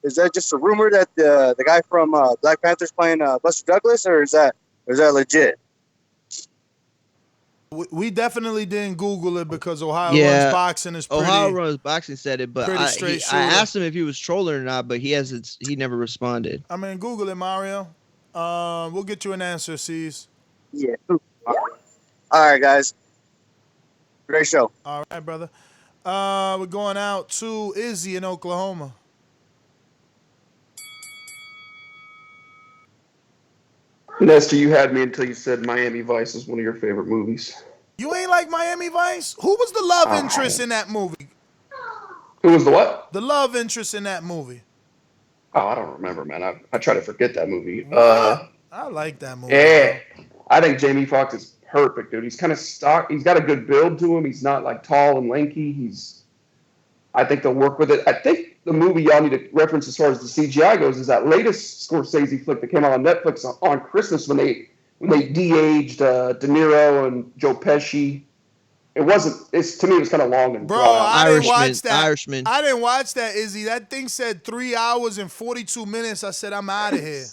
Is that just a rumor that the guy from Black Panther's playing Buster Douglas, or is that legit? We definitely didn't Google it because Ohio Runs Boxing is pretty. Ohio Runs Boxing said it, but I asked him if he was trolling or not, but he never responded. I mean, Google it, Mario. We'll get you an answer, C's. Yeah. All right, guys. Great show. All right, brother. We're going out to Izzy in Oklahoma. Nestor, you had me until you said Miami Vice is one of your favorite movies. You ain't like Miami Vice? Who was the love interest in that movie? Who was the what? The love interest in that movie. Oh, I don't remember, man. I try to forget that movie. What? I like that movie. Yeah, I think Jamie Foxx is perfect, dude. He's kind of stock. He's got a good build to him. He's not like tall and lanky. I think they'll work with it. I think the movie y'all need to reference as far as the CGI goes is that latest Scorsese flick that came out on Netflix on Christmas when they de-aged De Niro and Joe Pesci. It wasn't. To me, it was kind of long and bro. drawn out. I didn't watch that. Irishman. I didn't watch that, Izzy. That thing said 3 hours and 42 minutes. I said I'm out of here.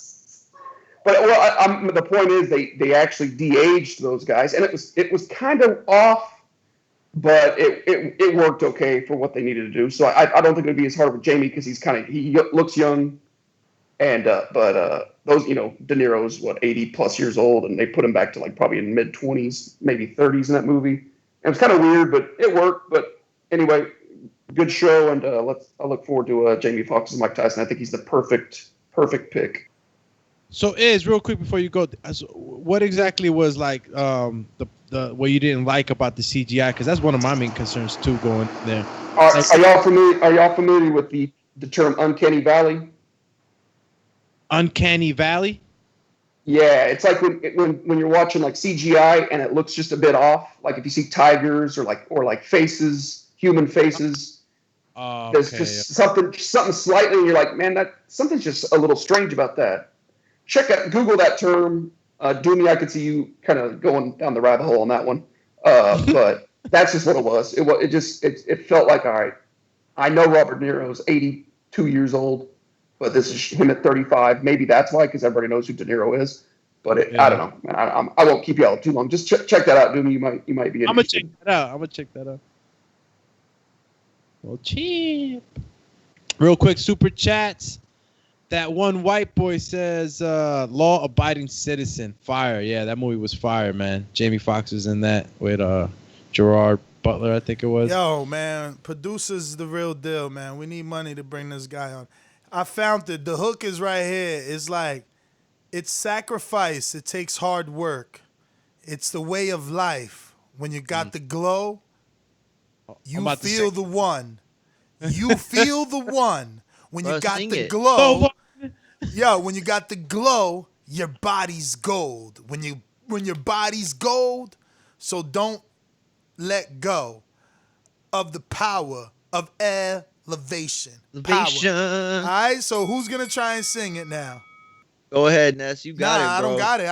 But the point is they actually de-aged those guys, and it was kind of off, but it worked okay for what they needed to do. So I don't think it'd be as hard with Jamie because he looks young, and but those De Niro's 80 plus years old, and they put him back to like probably in mid 20s, maybe 30s in that movie. It was kind of weird, but it worked. But anyway, good show, and I look forward to Jamie Foxx as Mike Tyson. I think he's the perfect pick. So, real quick before you go, what exactly was like the what you didn't like about the CGI? Because that's one of my main concerns too. Going there. Are y'all familiar with the term uncanny valley? Uncanny valley. Yeah, it's like when you're watching like CGI and it looks just a bit off. Like if you see tigers or like faces, human faces. There's just something slightly, and you're like, man, that something's just a little strange about that. Google that term. Doomy, I could see you kind of going down the rabbit hole on that one. But that's just what it was. It felt like, all right, I know Robert De Niro's 82 years old, but this is him at 35. Maybe that's why, because everybody knows who De Niro is. But I don't know, man. I won't keep you all too long. Just check that out, Doomy. You might be interested. I'm gonna check that out. Well, cheap. Real quick, super chats. That one white boy says, law-abiding citizen. Fire. Yeah, that movie was fire, man. Jamie Foxx was in that with Gerard Butler, I think it was. Yo, man, producers the real deal, man. We need money to bring this guy on. I found it. The hook is right here. It's like, it's sacrifice. It takes hard work. It's the way of life. When you got the glow, you feel the one. You feel the one. When you got the glow, when you got the glow, your body's gold. When your body's gold, so don't let go of the power of elevation. Power. All right, so who's gonna try and sing it now? Go ahead, Ness. You got it, bro. I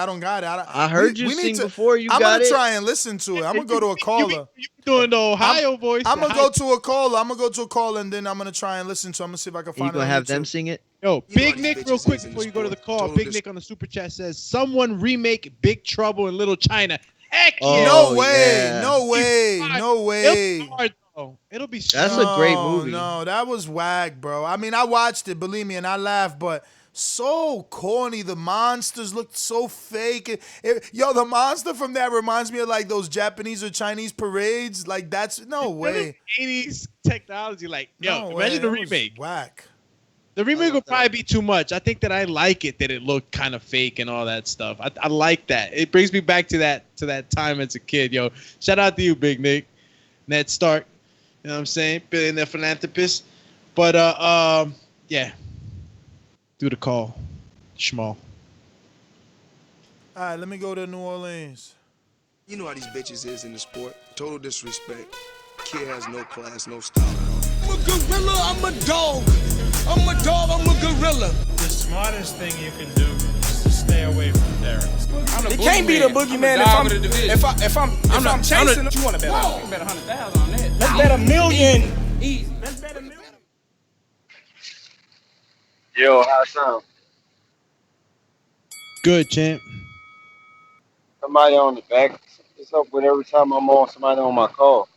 don't got it. I heard you sing before. I'm gonna try and listen to it. I'm gonna go to a caller. You doing the Ohio voice? I'm gonna go to a caller. And then I'm gonna try and listen to it. I'm gonna see if I can find it. You gonna have them sing it? Yo, Big Nick, real quick before you go to the call. Big Nick on the super chat says, "Someone remake Big Trouble in Little China." Heck yeah! No way. It'll be. That's a great movie. No, that was whack, bro. I mean, I watched it, believe me, and I laughed, but. So corny. The monsters looked so fake. The monster from that reminds me of like those Japanese or Chinese parades. Like that's no way. 80s technology. Like imagine the remake. Whack. The remake would probably be too much. I think that I like it that it looked kind of fake and all that stuff. I like that. It brings me back to that time as a kid. Yo, shout out to you, Big Nick, Ned Stark. You know what I'm saying? Billionaire philanthropist. But yeah. Do the call, Schmal. All right, let me go to New Orleans. You know how these bitches is in the sport. Total disrespect. Kid has no class, no style. I'm a gorilla, I'm a dog. I'm a dog, I'm a gorilla. The smartest thing you can do is to stay away from Derek. It can't be the boogeyman if I'm chasing. You want to bet on? You bet 100,000 on that. Let's bet $1 million. Easy. Let's bet $1 million. Yo, how it sound? Good, champ. Somebody on the back. It's up with every time I'm on somebody on my call.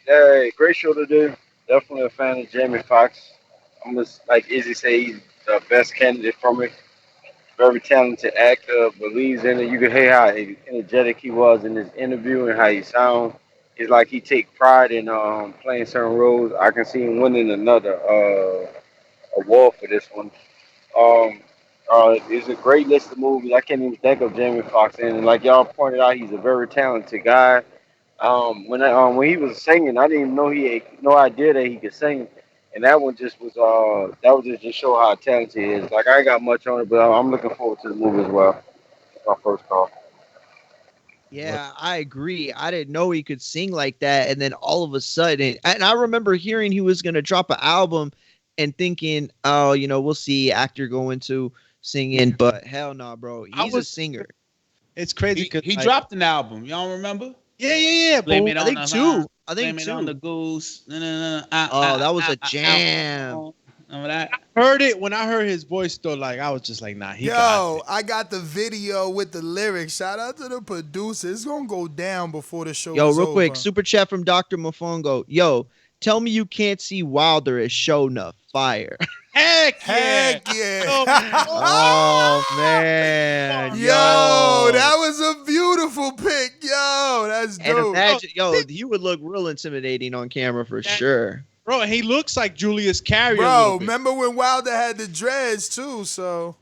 Yeah, great show to do. Definitely a fan of Jamie Foxx. I'm just like Izzy say, he's the best candidate for me. very talented actor, believes in it. You could hear how energetic he was in his interview and how he sounds. It's like he take pride in playing certain roles. I can see him winning another award for this one. Um, it's a great list of movies. I can't even think of Jamie Foxx in. And like y'all pointed out, he's a very talented guy. When he was singing, I didn't even know he had no idea that he could sing, and that one just was that was just show how talented he is. Like I ain't got much on it, but I'm looking forward to the movie as well. It's my first call. Yeah, I agree. I didn't know he could sing like that, and then all of a sudden, and I remember hearing he was gonna drop an album, and thinking, oh, we'll see actor going to singing, but hell no, bro, he's a singer. It's crazy because he dropped an album. Y'all remember? Yeah. Blame But it on I think the two. vine. I think Blame it two. on the goose. Oh, that was a jam. Remember that? I heard it when I heard his voice though. Like I was just like, nah, he got it. I got the video with the lyrics. Shout out to the producer. It's gonna go down before the show Yo, is real over. quick, super chat from Dr. Mofongo. Yo, tell me you can't see Wilder as Shona. Fire. Heck yeah. Oh man. Yo, that was a beautiful pick. Yo, that's And dope. imagine, he would look real intimidating on camera for sure. Bro, he looks like Julius Carrier. Bro, remember when Wilder had the dreads too? So,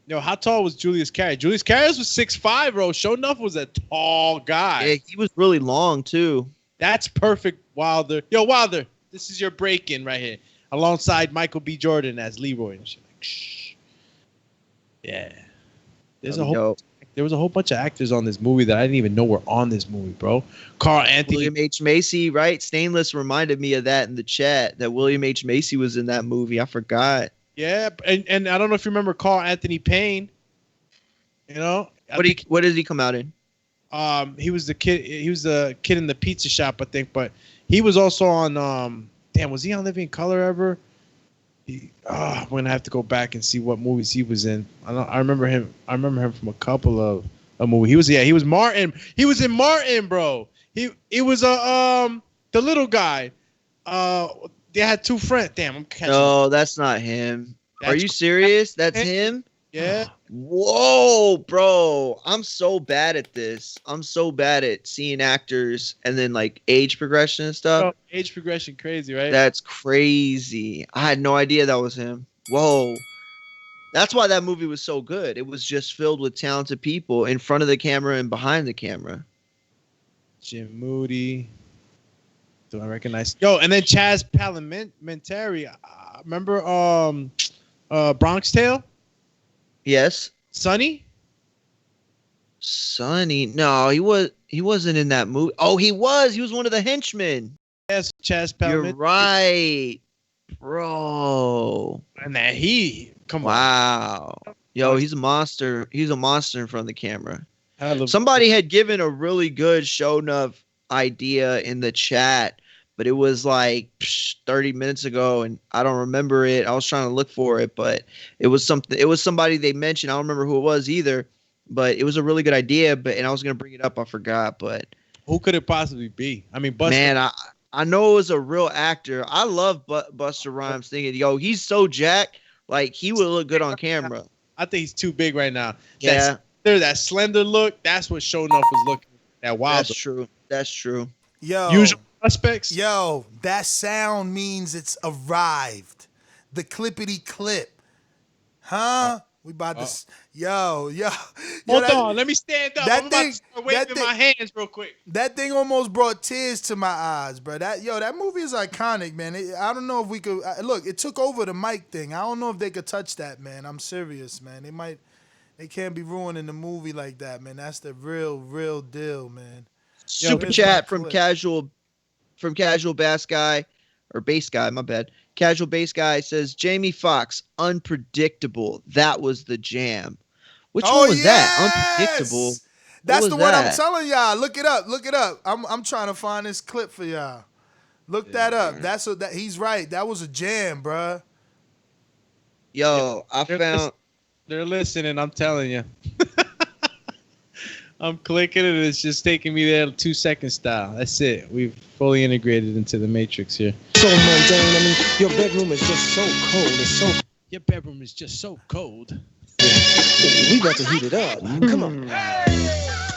yo, how tall was Julius Carrier? Julius Carrier was 6'5", bro. Show enough was a tall guy. Yeah, he was really long too. That's perfect, Wilder. Yo, Wilder, this is your break-in right here, alongside Michael B. Jordan as Leroy and shit. Like, shh. Yeah. There was a whole bunch of actors on this movie that I didn't even know were on this movie, bro. Carl Anthony. William H. Macy, right? Stainless reminded me of that in the chat, that William H. Macy was in that movie. I forgot. Yeah, and I don't know if you remember Carl Anthony Payne. What did he come out in? He was the kid. He was the kid in the pizza shop, I think. But he was also on. Was he on Living Color ever? I'm gonna have to go back and see what movies he was in. I remember him from a couple of movies. He was Martin. He was in Martin, bro. He was the little guy. They had two friends. Damn, I'm catching. No, that's not him. Are you serious? That's him? Yeah. Whoa, bro. I'm so bad at this. I'm so bad at seeing actors and then like age progression and stuff. Oh, age progression, crazy, right? That's crazy. I had no idea that was him. Whoa. That's why that movie was so good. It was just filled with talented people in front of the camera and behind the camera. Jim Moody. Do I recognize? Yo, and then Chaz Palminteri. Remember Bronx Tale? Yes. Sonny? No, he wasn't in that movie. Oh, he was. He was one of the henchmen. Yes, Chaz Palminteri. You're right, bro. And that come on. Wow. Yo, he's a monster. He's a monster in front of the camera. Hell of- Somebody had given a really good show enough idea in the chat, but it was like 30 minutes ago, and I don't remember it. I was trying to look for it, but it was something. It was somebody they mentioned. I don't remember who it was either, but it was a really good idea. And I was gonna bring it up. I forgot. But who could it possibly be? I mean, Busta. Man, I know it was a real actor. I love Busta Rhymes. Thinking, yo, he's so jacked. Like he would look good on camera. I think he's too big right now. Yeah. That slender look. That's what Show Enough was looking at. That wild. That's true. That's true. Yo. Usual suspects. Yo, that sound means it's arrived. The clippity clip. Huh? We about to. Yo. Hold on. Let me stand up. That I'm thing. about to start waving my hands real quick. That thing almost brought tears to my eyes, bro. That movie is iconic, man. I don't know if we could. Look, it took over the mic thing. I don't know if they could touch that, man. I'm serious, man. They can't be ruining the movie like that, man. That's the real deal, man. Super chat from casual bass guy or bass guy, my bad. Casual bass guy says Jamie Foxx, Unpredictable. That was the jam. Which one was that? Unpredictable. That's the one that? I'm telling y'all. Look it up. I'm trying to find this clip for y'all. Look that up. That's that he's right. That was a jam, bruh. Yo, They're listening, I'm telling you. I'm clicking and it's just taking me there 2 second style. That's it. We've fully integrated into the matrix here. So mundane. I mean, your bedroom is just so cold. Your bedroom is just so cold. We about to heat it up. Come on.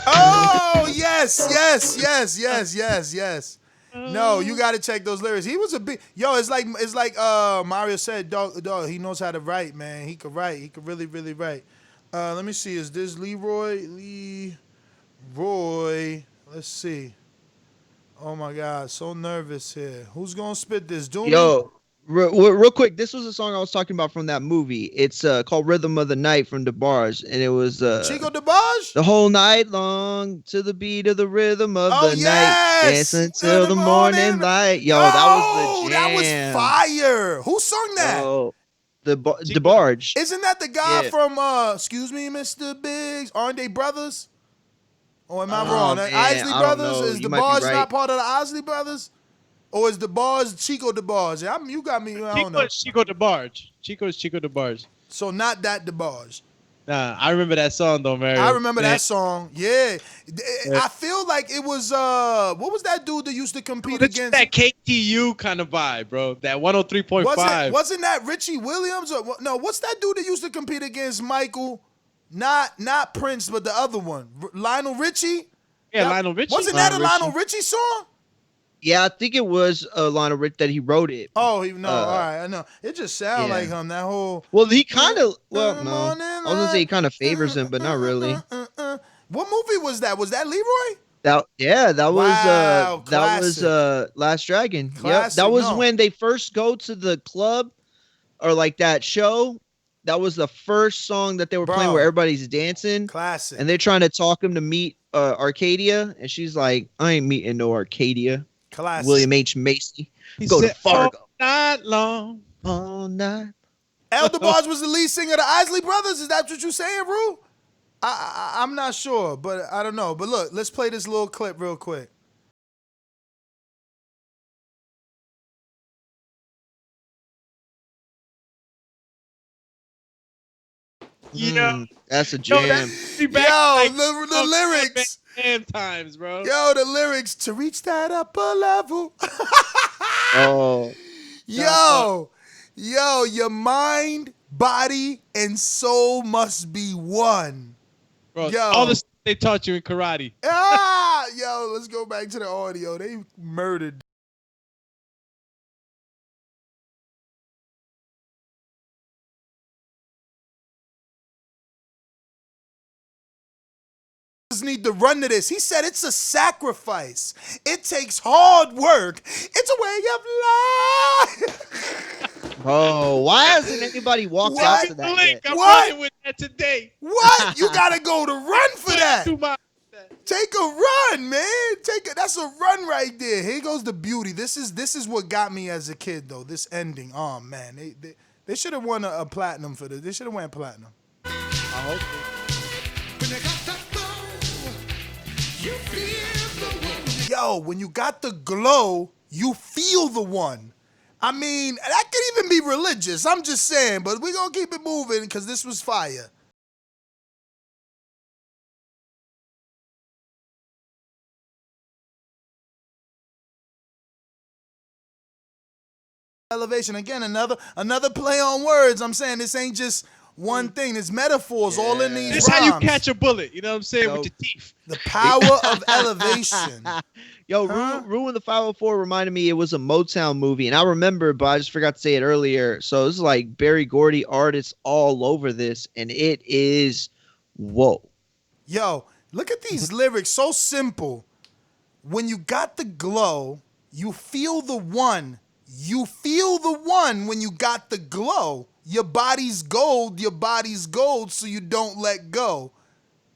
Oh yes, yes, yes, yes, yes, yes. No, you got to check those lyrics. He was a big It's like Mario said, dog. He knows how to write, man. He could write. He could really, really write. Let me see. Is this Leroy? Leroy. Let's see. Oh my God, so nervous here. Who's gonna spit this? Doomie? Yo, real quick, this was a song I was talking about from that movie. It's called "Rhythm of the Night" from Dazn, and it was Chico DeBarge? The whole night long to the beat of the rhythm of the yes! night, dance until the morning light. Yo, that was the jam. That was fire. Who sung that? Oh, DeBarge. Isn't that the guy from excuse me, Mr. Biggs? Aren't they brothers? Or am I wrong? Man, Isley I Brothers? don't know. Is You DeBarge might be right. not part of the Isley Brothers? Or is DeBarge Chico DeBarge? You got me. I don't know. Chico DeBarge. Chico is Chico DeBarge. So not that DeBarge. Nah, I remember that song though, Mario. I remember that song. Yeah. I feel like it was what was that dude that used to compete against that KTU kind of vibe, bro. That 103.5. Wasn't that Richie Williams or no? What's that dude that used to compete against Michael? Not Prince, but the other one, Lionel Richie. Yeah, Lionel Richie. Wasn't that a Lionel Richie song? Yeah, I think it was Lionel Rich that he wrote it. Oh, all right, I know. It just sounds like him. That whole. Well, he kind of. Well, no, I was gonna say he kind of favors him, but not really. What movie was that? Was that Leroy? That Wow, was Last Dragon. Yep, Classic, that was no. when they first go to the club or like that show. That was the first song that they were playing where everybody's dancing. Classic. And they're trying to talk him to meet Arcadia, and she's like, "I ain't meeting no Arcadia." Classic. William H. Macy. He Go to said, Fargo. all night long. All night. El DeBarge was the lead singer of the Isley Brothers. Is that what you're saying, Rue? I'm not sure, but I don't know. But look, let's play this little clip real quick. That's a jam. The lyrics. Damn times, bro. Yo, the lyrics to reach that upper level. Oh. Yo, your mind, body, and soul must be one. Bro, Yo. all the stuff they taught you in karate. Yo, let's go back to the audio. They murdered. Need to run to this. He said it's a sacrifice. It takes hard work. It's a way of life. Oh, why hasn't anybody walked out to that yet? I'm What? running with that today. What? You gotta go to run for that. Take a run, man. That's a run right there. Here goes the beauty. This is what got me as a kid though. This ending. Oh man, they should have won a platinum for this. They should have won platinum. I hope so. Yo, when you got the glow, you feel the one. I mean, that could even be religious. I'm just saying, but we're going to keep it moving because this was fire. Elevation. Again, another play on words. I'm saying this ain't just one thing. There's metaphors all in these This is rhymes. how you catch a bullet. You know what I'm saying? With your teeth. The power of elevation. Yo, Ruin the 504 reminded me it was a Motown movie, and I remember, but I just forgot to say it earlier. So this is like Berry Gordy artists all over this, and it is whoa. Yo, look at these lyrics. So simple. When you got the glow, you feel the one. You feel the one when you got the glow. Your body's gold, so you don't let go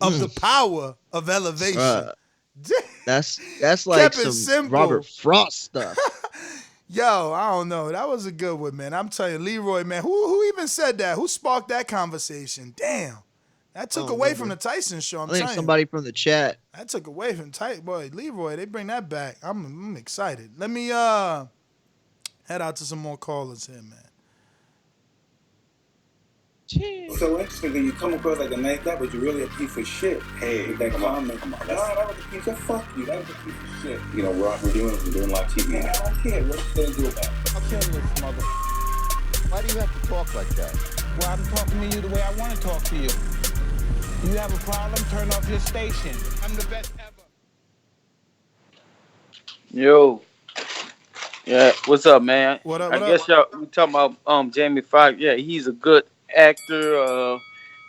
of the power of elevation. That's like Kept it some simple. Robert Frost stuff. Yo, I don't know. That was a good one, man. I'm telling you, Leroy, man. Who even said that? Who sparked that conversation? Damn. That took away from the Tyson show. I'm I think telling somebody from the chat. That took away from Boy, Leroy, they bring that back. I'm excited. Let me head out to some more callers here, man. So interesting that you come across like a nice guy, but you're really a piece of shit. Hey, with that comment. Come on. No, that was a piece of fuck you. That was a piece of shit. You know, we're doing live TV. Man, I don't care. What you gonna do about it? I'm telling this mother. Why do you have to talk like that? Well, I'm talking to you the way I want to talk to you. You have a problem, turn off your station. I'm the best ever. Yo, yeah, what's up, man? What up? I What up? guess y'all we talking about Jamie Foxx. Yeah, he's a good actor,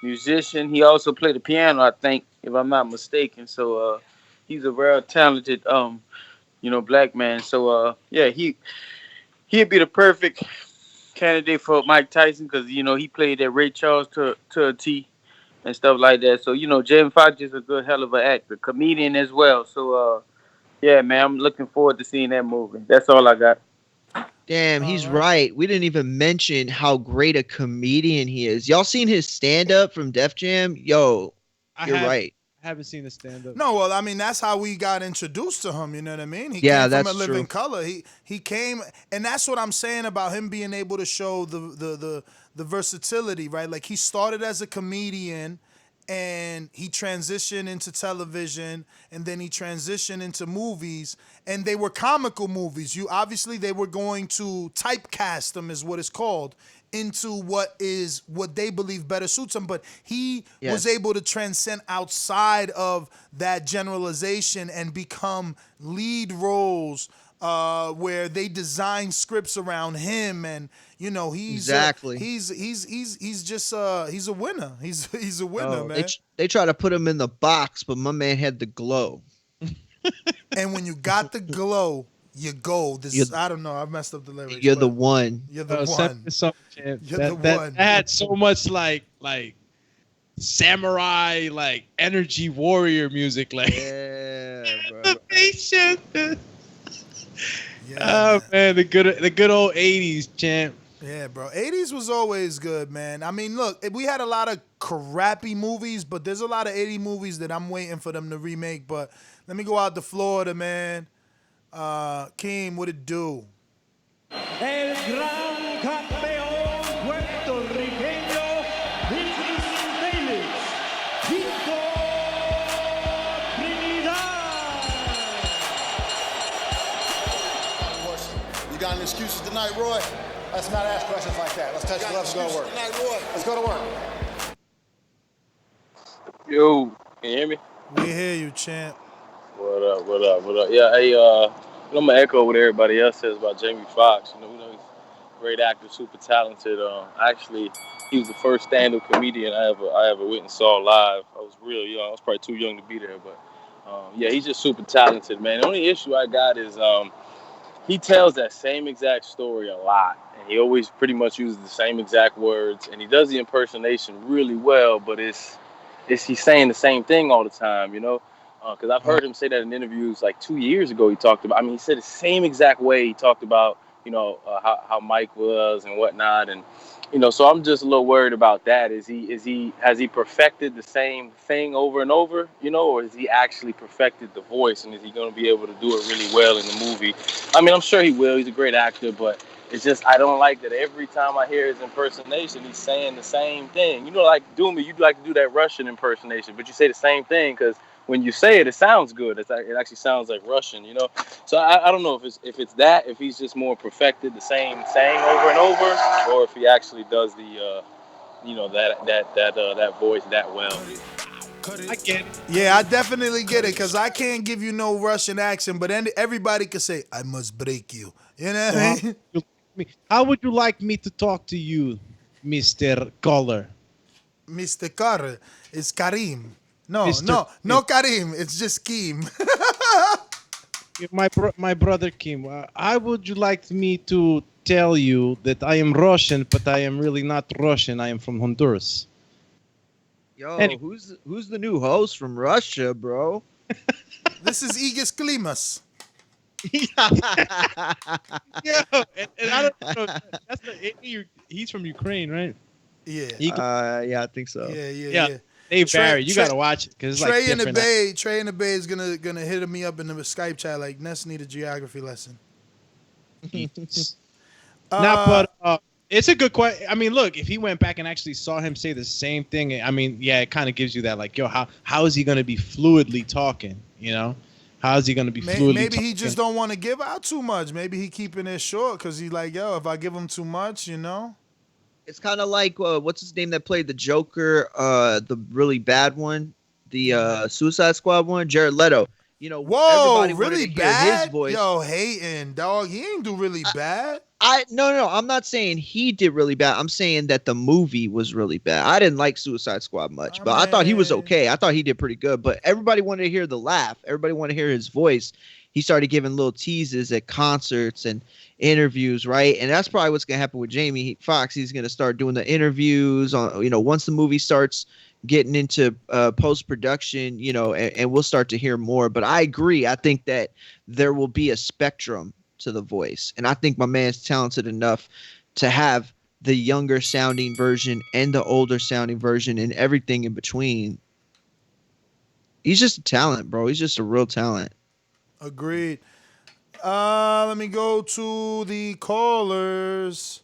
musician. He also played the piano, I think, if I'm not mistaken. So he's a very talented black man. So yeah, he'd be the perfect candidate for Mike Tyson because he played that Ray Charles to a T and stuff like that. So Jamie Foxx is a good hell of an actor, comedian as well. So yeah, man, I'm looking forward to seeing that movie. That's all I got. Damn, he's right. We didn't even mention how great a comedian he is. Y'all seen his stand up from Def Jam? Yo, you're right. I haven't seen the stand up. No, well, I mean that's how we got introduced to him. You know what I mean? He Yeah, came from that's a living true. color. He came, and that's what I'm saying about him being able to show the versatility, right? Like he started as a comedian, and he transitioned into television, and then he transitioned into movies, and they were comical movies. Obviously they were going to typecast him, is what it's called, into what they believe better suits him, but he was Yes. able to transcend outside of that generalization and become lead roles where they design scripts around him, and he's Exactly. he's just he's a winner. He's a winner, Oh, man. they try to put him in the box, but my man had the glow. And when you got the glow, you go. You're- I don't know. I messed up the lyrics. You're the but one. You're the Send me one. the song, champ. You're that, the that, one. that had so much like samurai, like energy warrior music, like yeah, bro. elevation. Oh man, the good old '80s, champ. Yeah, bro. 80s was always good, man. I mean, look, we had a lot of crappy movies, but there's a lot of 80 movies that I'm waiting for them to remake. But let me go out to Florida, man. Keem, what it do? El gran campeón puertorriqueño, this is Davis, Víctor Trinidad. You got any excuses tonight, Roy? Let's not ask questions like that. Let's touch gloves and go to work. Let's go to work. Yo, can you hear me? We hear you, champ. What up? What up? What up? Yeah, hey, I'm gonna echo what everybody else says about Jamie Foxx. We know he's a great actor, super talented. Actually, he was the first stand-up comedian I ever went and saw live. I was real young. I was probably too young to be there, but yeah, he's just super talented, man. The only issue I got is he tells that same exact story a lot, and he always pretty much uses the same exact words, and he does the impersonation really well, but it's he's saying the same thing all the time, because I've heard him say that in interviews like 2 years ago. He talked about, he said the same exact way he talked about, how Mike was and whatnot, and so I'm just a little worried about that. Has he perfected the same thing over and over, or has he actually perfected the voice, and is he going to be able to do it really well in the movie? I'm sure he will. He's a great actor, but it's just I don't like that every time I hear his impersonation, he's saying the same thing. Like Doomy, you'd like to do that Russian impersonation, but you say the same thing because when you say it, it sounds good. It actually sounds like Russian, So I don't know if it's that, if he's just more perfected the same saying over and over, or if he actually does the that voice that well. I get it. Yeah, I definitely get it, because I can't give you no Russian accent, but everybody could say, I must break you. You know what I mean? How would you like me to talk to you, Mr. Caller? Mr. Carter, it's Karim. No, Mr. no Karim. It's just Keem. My brother Kim, how would you like me to tell you that I am Russian, but I am really not Russian? I am from Honduras. Yo, Anyway. who's the new host from Russia, bro? This is Igis Klimas. Yeah, and I don't know. He's from Ukraine, right? Yeah. Yeah, I think so. Yeah. They vary. You gotta watch it because like Trey in the different. Trey in the Bay is gonna hit me up in the Skype chat like Ness need a geography lesson. But it's a good question. Look, if he went back and actually saw him say the same thing, yeah, it kind of gives you that like, yo, how is he gonna be fluidly talking? How is he gonna be fluidly? Maybe he talking? just don't want to give out too much. Maybe he keeping it short because he's like, yo, if I give him too much, It's kind of like what's his name that played the Joker, the really bad one, the Suicide Squad one, Jared Leto. You know, Whoa, everybody wanted really to hear his bad? voice. Yo, hating, dog. He ain't do really bad. No, I'm not saying he did really bad. I'm saying that the movie was really bad. I didn't like Suicide Squad much, but I thought he was okay. I thought he did pretty good. But everybody wanted to hear the laugh. Everybody wanted to hear his voice. He started giving little teases at concerts and interviews, right? And that's probably what's gonna happen with Jamie Foxx. He's gonna start doing the interviews on, once the movie starts getting into post production, and we'll start to hear more. But I agree. I think that there will be a spectrum to the voice, and I think my man's talented enough to have the younger sounding version and the older sounding version and everything in between. He's just a talent, bro. He's just a real talent. Agreed. Let me go to the callers.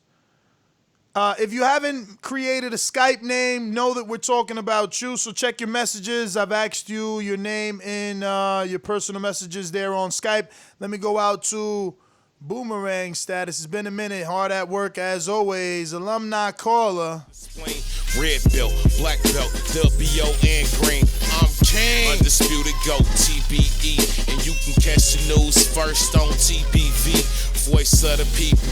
If you haven't created a Skype name, know that we're talking about you. So check your messages. I've asked you your name in your personal messages there on Skype. Let me go out to Boomerang Status. It's been a minute. Hard at work as always. Alumni caller. Red belt, black belt, WO and green. I'm king. Undisputed GOAT, TBE. And you can catch the news first on TBV. Voice of the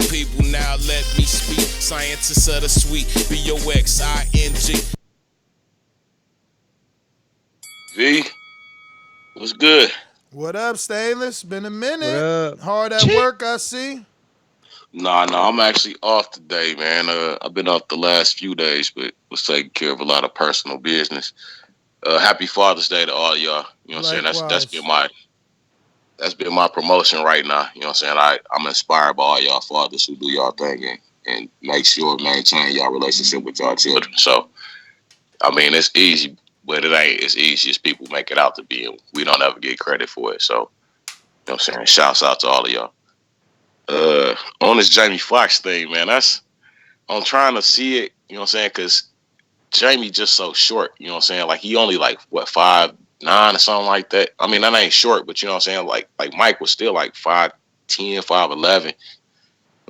people now let me speak. Scientists of the sweet, BOXING. V, what's good? What up, Stainless? Been a minute. What up? Hard at work, I see. Nah, I'm actually off today, man. I've been off the last few days, but was taking care of a lot of personal business. Happy Father's Day to all y'all. You know what I'm saying? That's been my promotion right now. You know what I'm saying? I'm inspired by all y'all fathers who do y'all thing and make sure maintain y'all relationship with y'all children. So, I mean, it's easy, but it ain't as easy as people make it out to be, and we don't ever get credit for it. So, you know what I'm saying? Shouts out to all of y'all. On this Jamie Foxx thing, man, I'm trying to see it, you know what I'm saying? Because Jamie just so short, you know what I'm saying? Like, he only, 5'9" or something like that. I mean, that ain't short, but you know what I'm saying? Like Mike was still 5'10", 5'11". You know what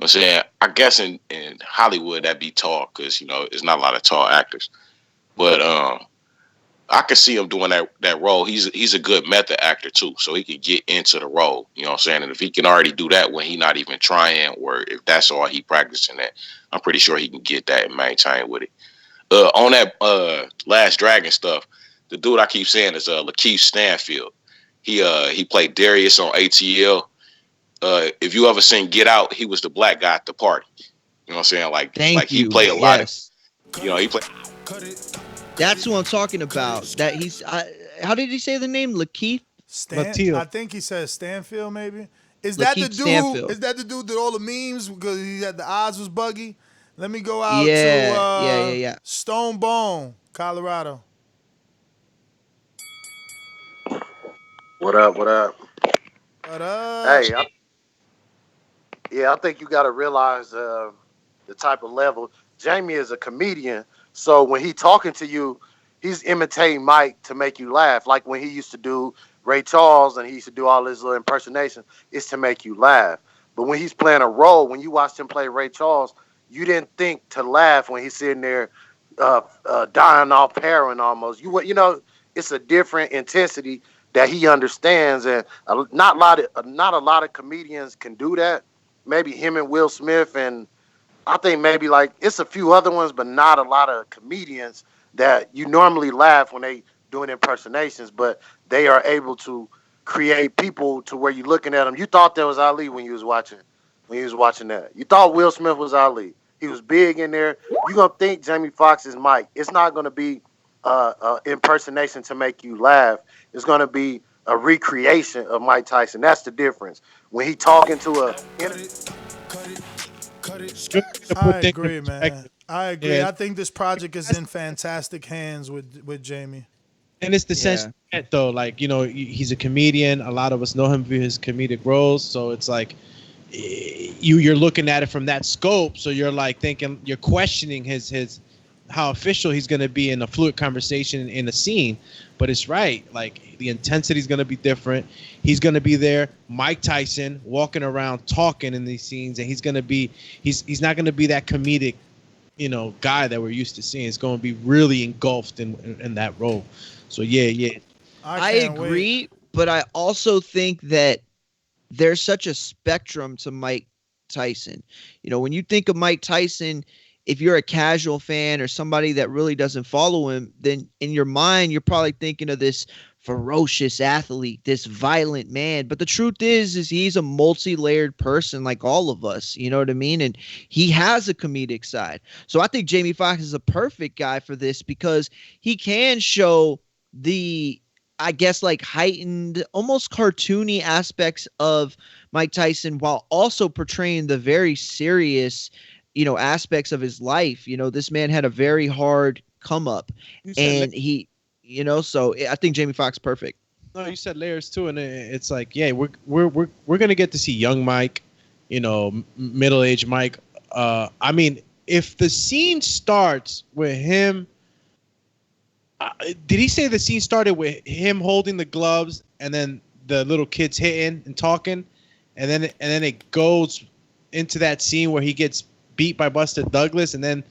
I'm saying? I guess in Hollywood, that'd be tall because, there's not a lot of tall actors. But I could see him doing that role. He's a good method actor too, so he could get into the role. You know what I'm saying? And if he can already do that when he's not even trying, or if that's all he practicing at, I'm pretty sure he can get that and maintain with it. On that Last Dragon stuff, the dude I keep saying is Lakeith Stanfield. He played Darius on ATL. If you ever seen Get Out, he was the black guy at the party. You know what I'm saying? He played a lot of. He played. That's who I'm talking about. That how did he say the name? Lakeith? I think he said Stanfield, maybe. Is that the dude? Stanfield. Is that the dude that all the memes because he had the eyes was buggy? Let me go out to yeah. Stone Bone, Colorado. What up? What up? What up? Hey, I think you got to realize the type of level. Jamie is a comedian, so when he talking to you, he's imitating Mike to make you laugh. Like when he used to do Ray Charles and he used to do all his little impersonations, it's to make you laugh. But when he's playing a role, when you watched him play Ray Charles, you didn't think to laugh when he's sitting there dying off heroin almost. It's a different intensity that he understands, and not a lot of comedians can do that. Maybe him and Will Smith, and I think maybe it's a few other ones, but not a lot of comedians that you normally laugh when they doing impersonations, but they are able to create people to where you're looking at them. You thought that was Ali when you was watching that. You thought Will Smith was Ali. He was big in there. You're gonna think Jamie Foxx is Mike. It's not gonna be impersonation to make you laugh. It's gonna be a recreation of Mike Tyson. That's the difference. When he talking to a I agree, man. I agree. Yeah. I think this project is in fantastic hands with Jamie. And it's the sense though, he's a comedian. A lot of us know him for his comedic roles, so it's like you're looking at it from that scope. So you're thinking, you're questioning his how official he's going to be in a fluid conversation in a scene. But it's right. The intensity is going to be different. He's going to be there, Mike Tyson, walking around talking in these scenes, and he's not going to be that comedic guy that we're used to seeing is going to be really engulfed in that role. So yeah. I agree, but I also think that there's such a spectrum to Mike Tyson. When you think of Mike Tyson, if you're a casual fan or somebody that really doesn't follow him, then in your mind, you're probably thinking of this ferocious athlete, this violent man. But the truth is he's a multi-layered person like all of us. You know what I mean? And he has a comedic side. So I think Jamie Foxx is a perfect guy for this because he can show the, I guess, like heightened, almost cartoony aspects of Mike Tyson while also portraying the very serious, aspects of his life. This man had a very hard come up, and so I think Jamie Foxx perfect. No, you said layers too, and it's like, yeah, we're gonna get to see young Mike, middle-aged Mike. I mean, if the scene starts with him. Did he say the scene started with him holding the gloves and then the little kids hitting and talking, and then it goes into that scene where he gets beat by Buster Douglas, and then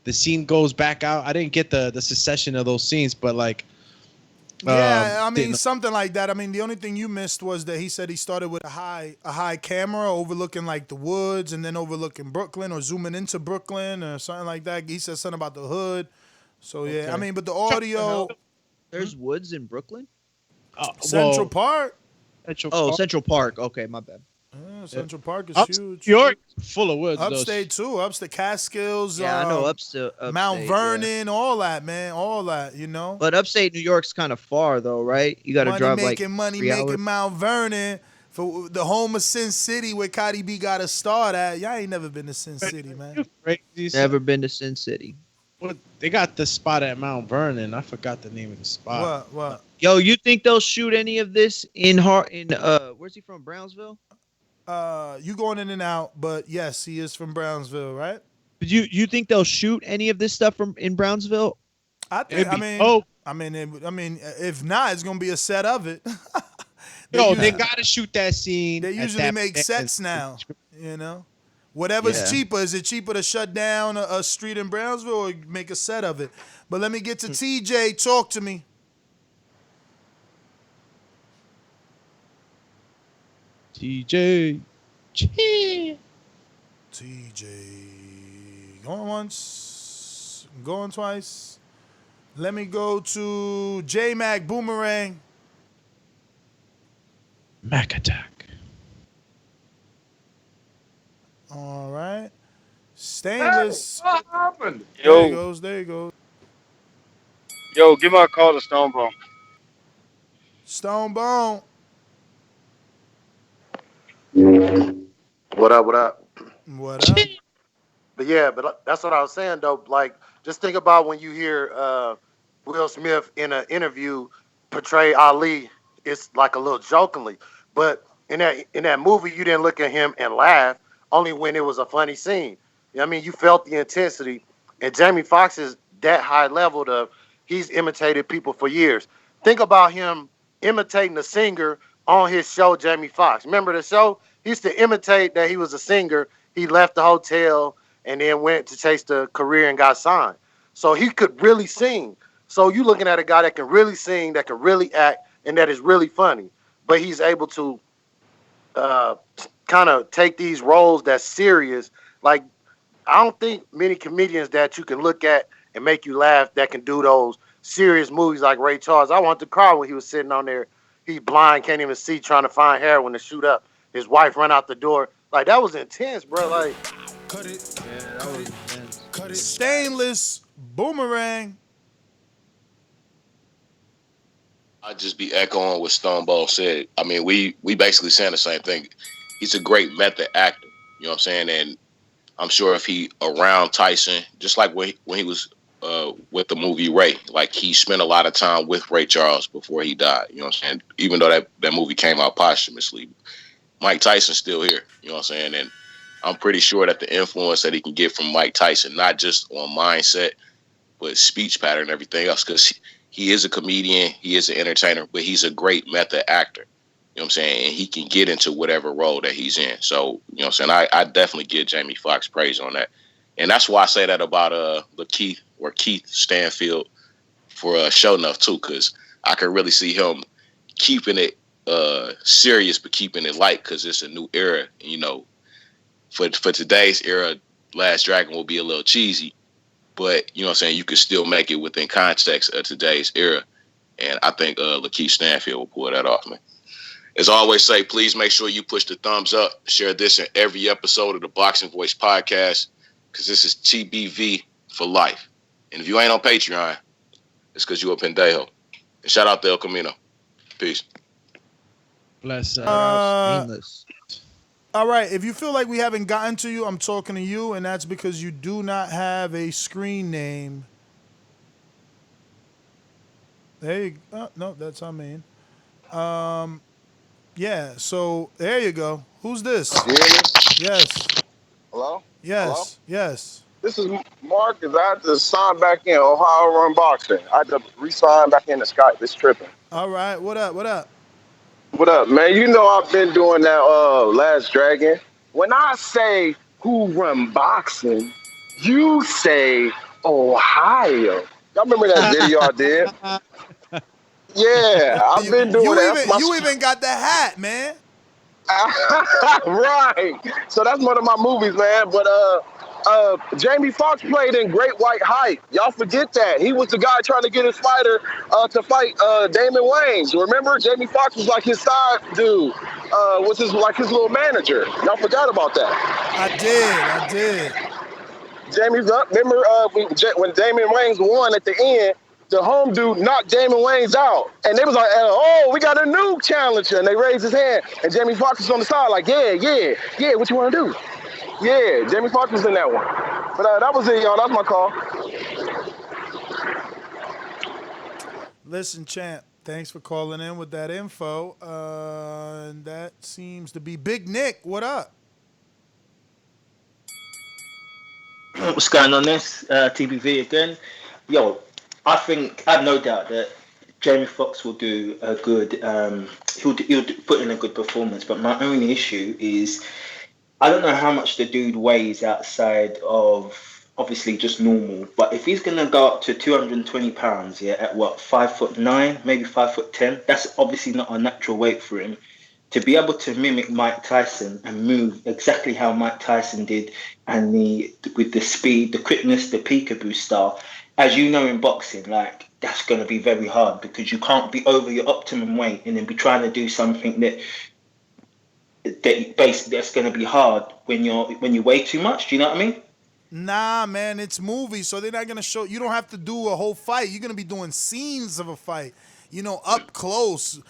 the scene goes back out? I didn't get the succession of those scenes, but like, yeah, I mean something like that. I mean, the only thing you missed was that he said he started with a high camera overlooking like the woods, and then overlooking Brooklyn or zooming into Brooklyn or something like that. He said something about the hood. So yeah, okay. I mean, but the audio. There's woods in Brooklyn. Central Park. Central Park. Okay, my bad. Yeah, Central Park is huge. New York, full of woods. Upstate too. Upstate Catskills. Yeah, I know upstate. Mount Vernon, all that, man, all that. But upstate New York's kind of far, though, right? You got to drive like 3 making Mount Vernon for the home of Sin City, where Cardi B got a start at. Y'all ain't never been to Sin City, man. Never been to Sin City. Well, they got the spot at Mount Vernon. I forgot the name of the spot. What? Yo, you think they'll shoot any of this in where's he from? Brownsville? You going in and out, but yes, he is from Brownsville, right? But you think they'll shoot any of this stuff in Brownsville? I think. I mean, if not, it's gonna be a set of it. They gotta shoot that scene. They usually make sets now. Whatever's cheaper. Is it cheaper to shut down a street in Brownsville or make a set of it? But let me get to TJ. Talk to me. TJ. Going once. Going twice. Let me go to J-Mac Boomerang. Mac Attack. All right. Stainless. Hey, what happened? There he goes. Yo, give my call to Stonebone. Stonebone. What up? What up? But yeah, that's what I was saying though. Like, just think about when you hear Will Smith in an interview portray Ali. It's like a little jokingly, but in that movie, you didn't look at him and laugh. Only when it was a funny scene. I mean, you felt the intensity. And Jamie Foxx is that high level he's imitated people for years. Think about him imitating a singer on his show, Jamie Foxx. Remember the show? He used to imitate that he was a singer. He left the hotel and then went to chase the career and got signed. So he could really sing. So you looking at a guy that can really sing, that can really act, and that is really funny. But he's able to kind of take these roles that's serious. Like, I don't think many comedians that you can look at and make you laugh that can do those serious movies like Ray Charles. I wanted to cry when he was sitting on there. He's blind, can't even see, trying to find heroin to shoot up. His wife run out the door. Like, that was intense, bro. Like, cut it. Yeah, that was intense. Cut it. Stainless Boomerang. I'd just be echoing what Stoneball said. I mean, we basically saying the same thing. He's a great method actor. You know what I'm saying? And I'm sure if he around Tyson, just like when he was with the movie Ray, like he spent a lot of time with Ray Charles before he died. You know what I'm saying? Even though that movie came out posthumously, Mike Tyson's still here. You know what I'm saying? And I'm pretty sure that the influence that he can get from Mike Tyson, not just on mindset, but speech pattern and everything else, because he is a comedian, he is an entertainer, but he's a great method actor. You know what I'm saying? And he can get into whatever role that he's in. So, you know what I'm saying? I definitely give Jamie Foxx praise on that. And that's why I say that about Lakeith or Keith Stanfield for Show Enough too, because I can really see him keeping it serious but keeping it light, because it's a new era. You know, for today's era, Last Dragon will be a little cheesy, but you know what I'm saying, you can still make it within context of today's era. And I think Lakeith Stanfield will pull that off, man. As I always say, please make sure you push the thumbs up. Share this in every episode of the Boxing Voice podcast, because this is TBV for life. And if you ain't on Patreon, it's because you a pendejo. And shout out to El Camino. Peace. Bless. Shameless. All right. If you feel like we haven't gotten to you, I'm talking to you, and that's because you do not have a screen name. There you go. No, that's I mean. Yeah, so there you go. Who's this? You hear me? Yes. Hello? Yes. Hello? Yes. This is Marcus. I had to sign back in Ohio Run Boxing. I had to re-sign back in the Skype. It's tripping. All right. What up? What up? What up, man? You know I've been doing that Last Dragon. When I say who run boxing, you say Ohio. Y'all remember that video I did? Yeah, I've been doing that. You even got the hat, man. Right. So that's one of my movies, man. But Jamie Foxx played in Great White Hype. Y'all forget that. He was the guy trying to get his fighter to fight Damon Wayans. Remember, Jamie Foxx was like his side dude. Was his little manager. Y'all forgot about that. I did. Jamie's up. Remember when Damon Wayans won at the end? The home dude knocked Damon Wayans out. And they was like, oh, we got a new challenger. And they raised his hand. And Jamie Foxx was on the side like, yeah, what you want to do? Yeah, Jamie Foxx was in that one. But that was it, y'all. That's my call. Listen, champ, thanks for calling in with that info. And that seems to be Big Nick. What up? What's going on this? TBV again. Yo, I think I have no doubt that Jamie Foxx will do a good. He'll put in a good performance. But my only issue is I don't know how much the dude weighs outside of obviously just normal. But if he's gonna go up to 220 pounds, yeah, at what 5'9", maybe 5'10", that's obviously not a natural weight for him. To be able to mimic Mike Tyson and move exactly how Mike Tyson did, and with the speed, the quickness, the peekaboo style. As you know in boxing, like that's going to be very hard because you can't be over your optimum weight and then be trying to do something that's going to be hard when you weigh too much. Do you know what I mean? Nah, man, it's movies, so they're not gonna show. You don't have to do a whole fight. You're gonna be doing scenes of a fight. Up close,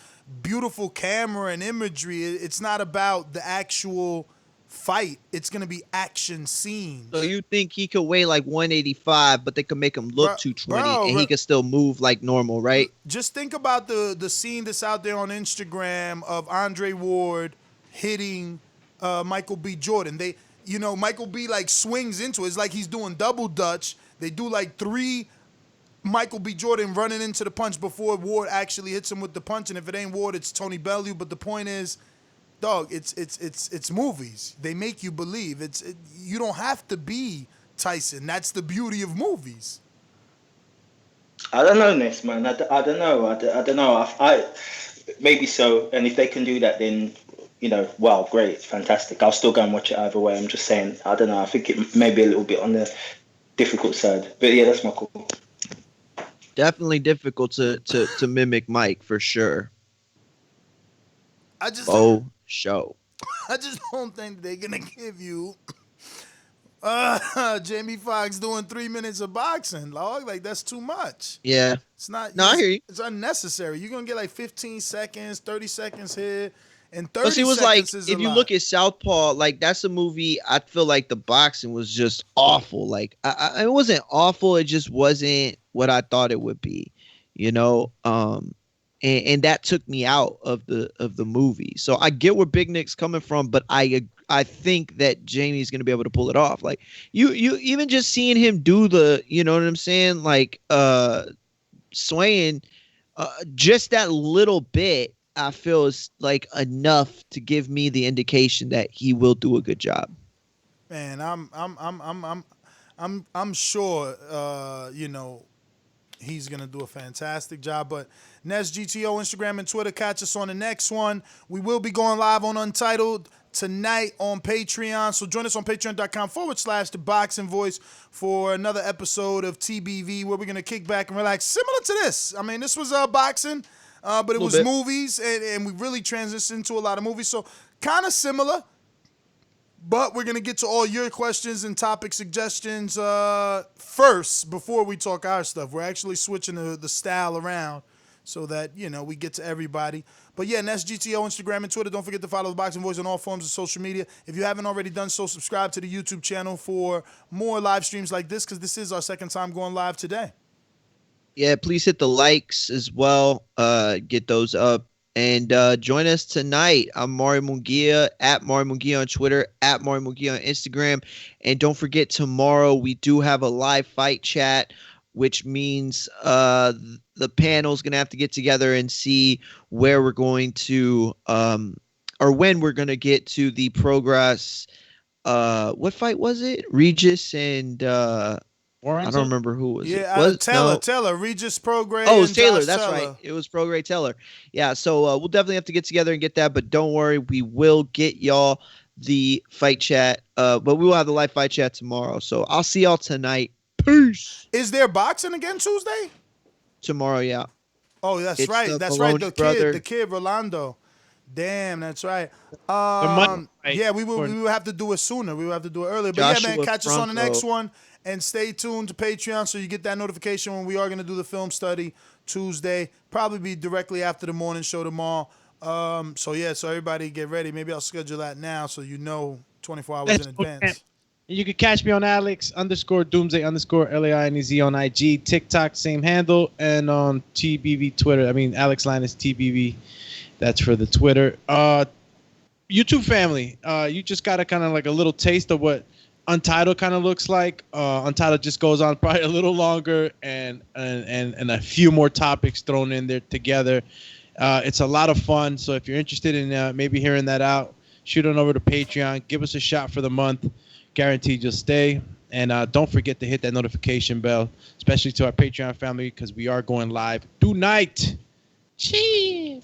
beautiful camera and imagery. It's not about the actual fight. It's gonna be action scenes. So you think he could weigh like 185, but they could make him look 220, and he could still move like normal, right? Just think about the scene that's out there on Instagram of Andre Ward hitting Michael B. Jordan. Michael B. like swings into it. It's like he's doing double dutch. They do like 3 Michael B. Jordan running into the punch before Ward actually hits him with the punch. And if it ain't Ward, it's Tony Bellew. But the point is, dog, it's movies. They make you believe. You don't have to be Tyson. That's the beauty of movies. I don't know, Ness, man. I don't know. I don't know. I maybe so. And if they can do that, then wow, great, fantastic. I'll still go and watch it either way. I'm just saying, I don't know. I think it may be a little bit on the difficult side, but yeah, that's my call. Definitely difficult to mimic Mike for sure. I just don't think they're gonna give you Jamie Foxx doing 3 minutes of boxing, dog. Like that's too much. Yeah, it's not. No, I hear you. It's unnecessary. You're gonna get like 15 seconds, 30 seconds here, and 30 But see, it was seconds like is if a you lot. look at Southpaw, like that's a movie. I feel like the boxing was just awful. Like it wasn't awful. It just wasn't what I thought it would be. And that took me out of the movie. So I get where Big Nick's coming from, but I think that Jamie's gonna be able to pull it off. Like you even just seeing him do the, you know what I'm saying, like swaying, just that little bit, I feel is like enough to give me the indication that he will do a good job. Man, I'm sure he's gonna do a fantastic job. But Ness GTO, Instagram and Twitter. Catch us on the next one. We will be going live on Untitled tonight on Patreon. So join us on patreon.com/The Boxing Voice for another episode of TBV, where we're gonna kick back and relax, similar to this. I mean, this was boxing, but it was movies, and we really transitioned into a lot of movies. So kind of similar. But we're going to get to all your questions and topic suggestions first before we talk our stuff. We're actually switching the style around so that, we get to everybody. But yeah, that's GTO, Instagram, and Twitter. Don't forget to follow The Boxing Voice on all forms of social media. If you haven't already done so, subscribe to the YouTube channel for more live streams like this, because this is our second time going live today. Yeah, please hit the likes as well. Get those up. And join us tonight. I'm Mario Munguia, at Mario Munguia on Twitter, at Mario Munguia on Instagram. And don't forget, tomorrow we do have a live fight chat, which means the panel's going to have to get together and see where we're going to or when we're going to get to the Progress. What fight was it? Regis and I don't remember who was it. Was Taylor, Regis Prograis. Oh, it was Taylor. Josh That's Taylor. right. It was Prograis Taylor. Yeah, so we'll definitely have to get together and get that, but don't worry, we will get y'all the fight chat. But we will have the live fight chat tomorrow. So I'll see y'all tonight. Peace. Is there boxing again Tuesday? Tomorrow, yeah. Oh, that's right. That's Maloney right. brother. The kid Rolando. Damn, that's right. Yeah, we will have to do it sooner. We will have to do it earlier. But yeah, man, catch us on the next one. And stay tuned to Patreon so you get that notification when we are going to do the film study Tuesday. Probably be directly after the morning show tomorrow. So everybody get ready. Maybe I'll schedule that now so 24 hours in advance. You can catch me on Alex_Doomsday_LAINEZ on IG, TikTok, same handle, and on TBV Twitter. I mean, Alex Linus TBV. That's for the Twitter. YouTube family, you just got a kind of like a little taste of what Untitled kind of looks like. Untitled just goes on probably a little longer and a few more topics thrown in there together. It's a lot of fun. So if you're interested in maybe hearing that out, shoot on over to Patreon. Give us a shot for the month. Guaranteed you'll stay. And don't forget to hit that notification bell, especially to our Patreon family, because we are going live tonight. Cheers.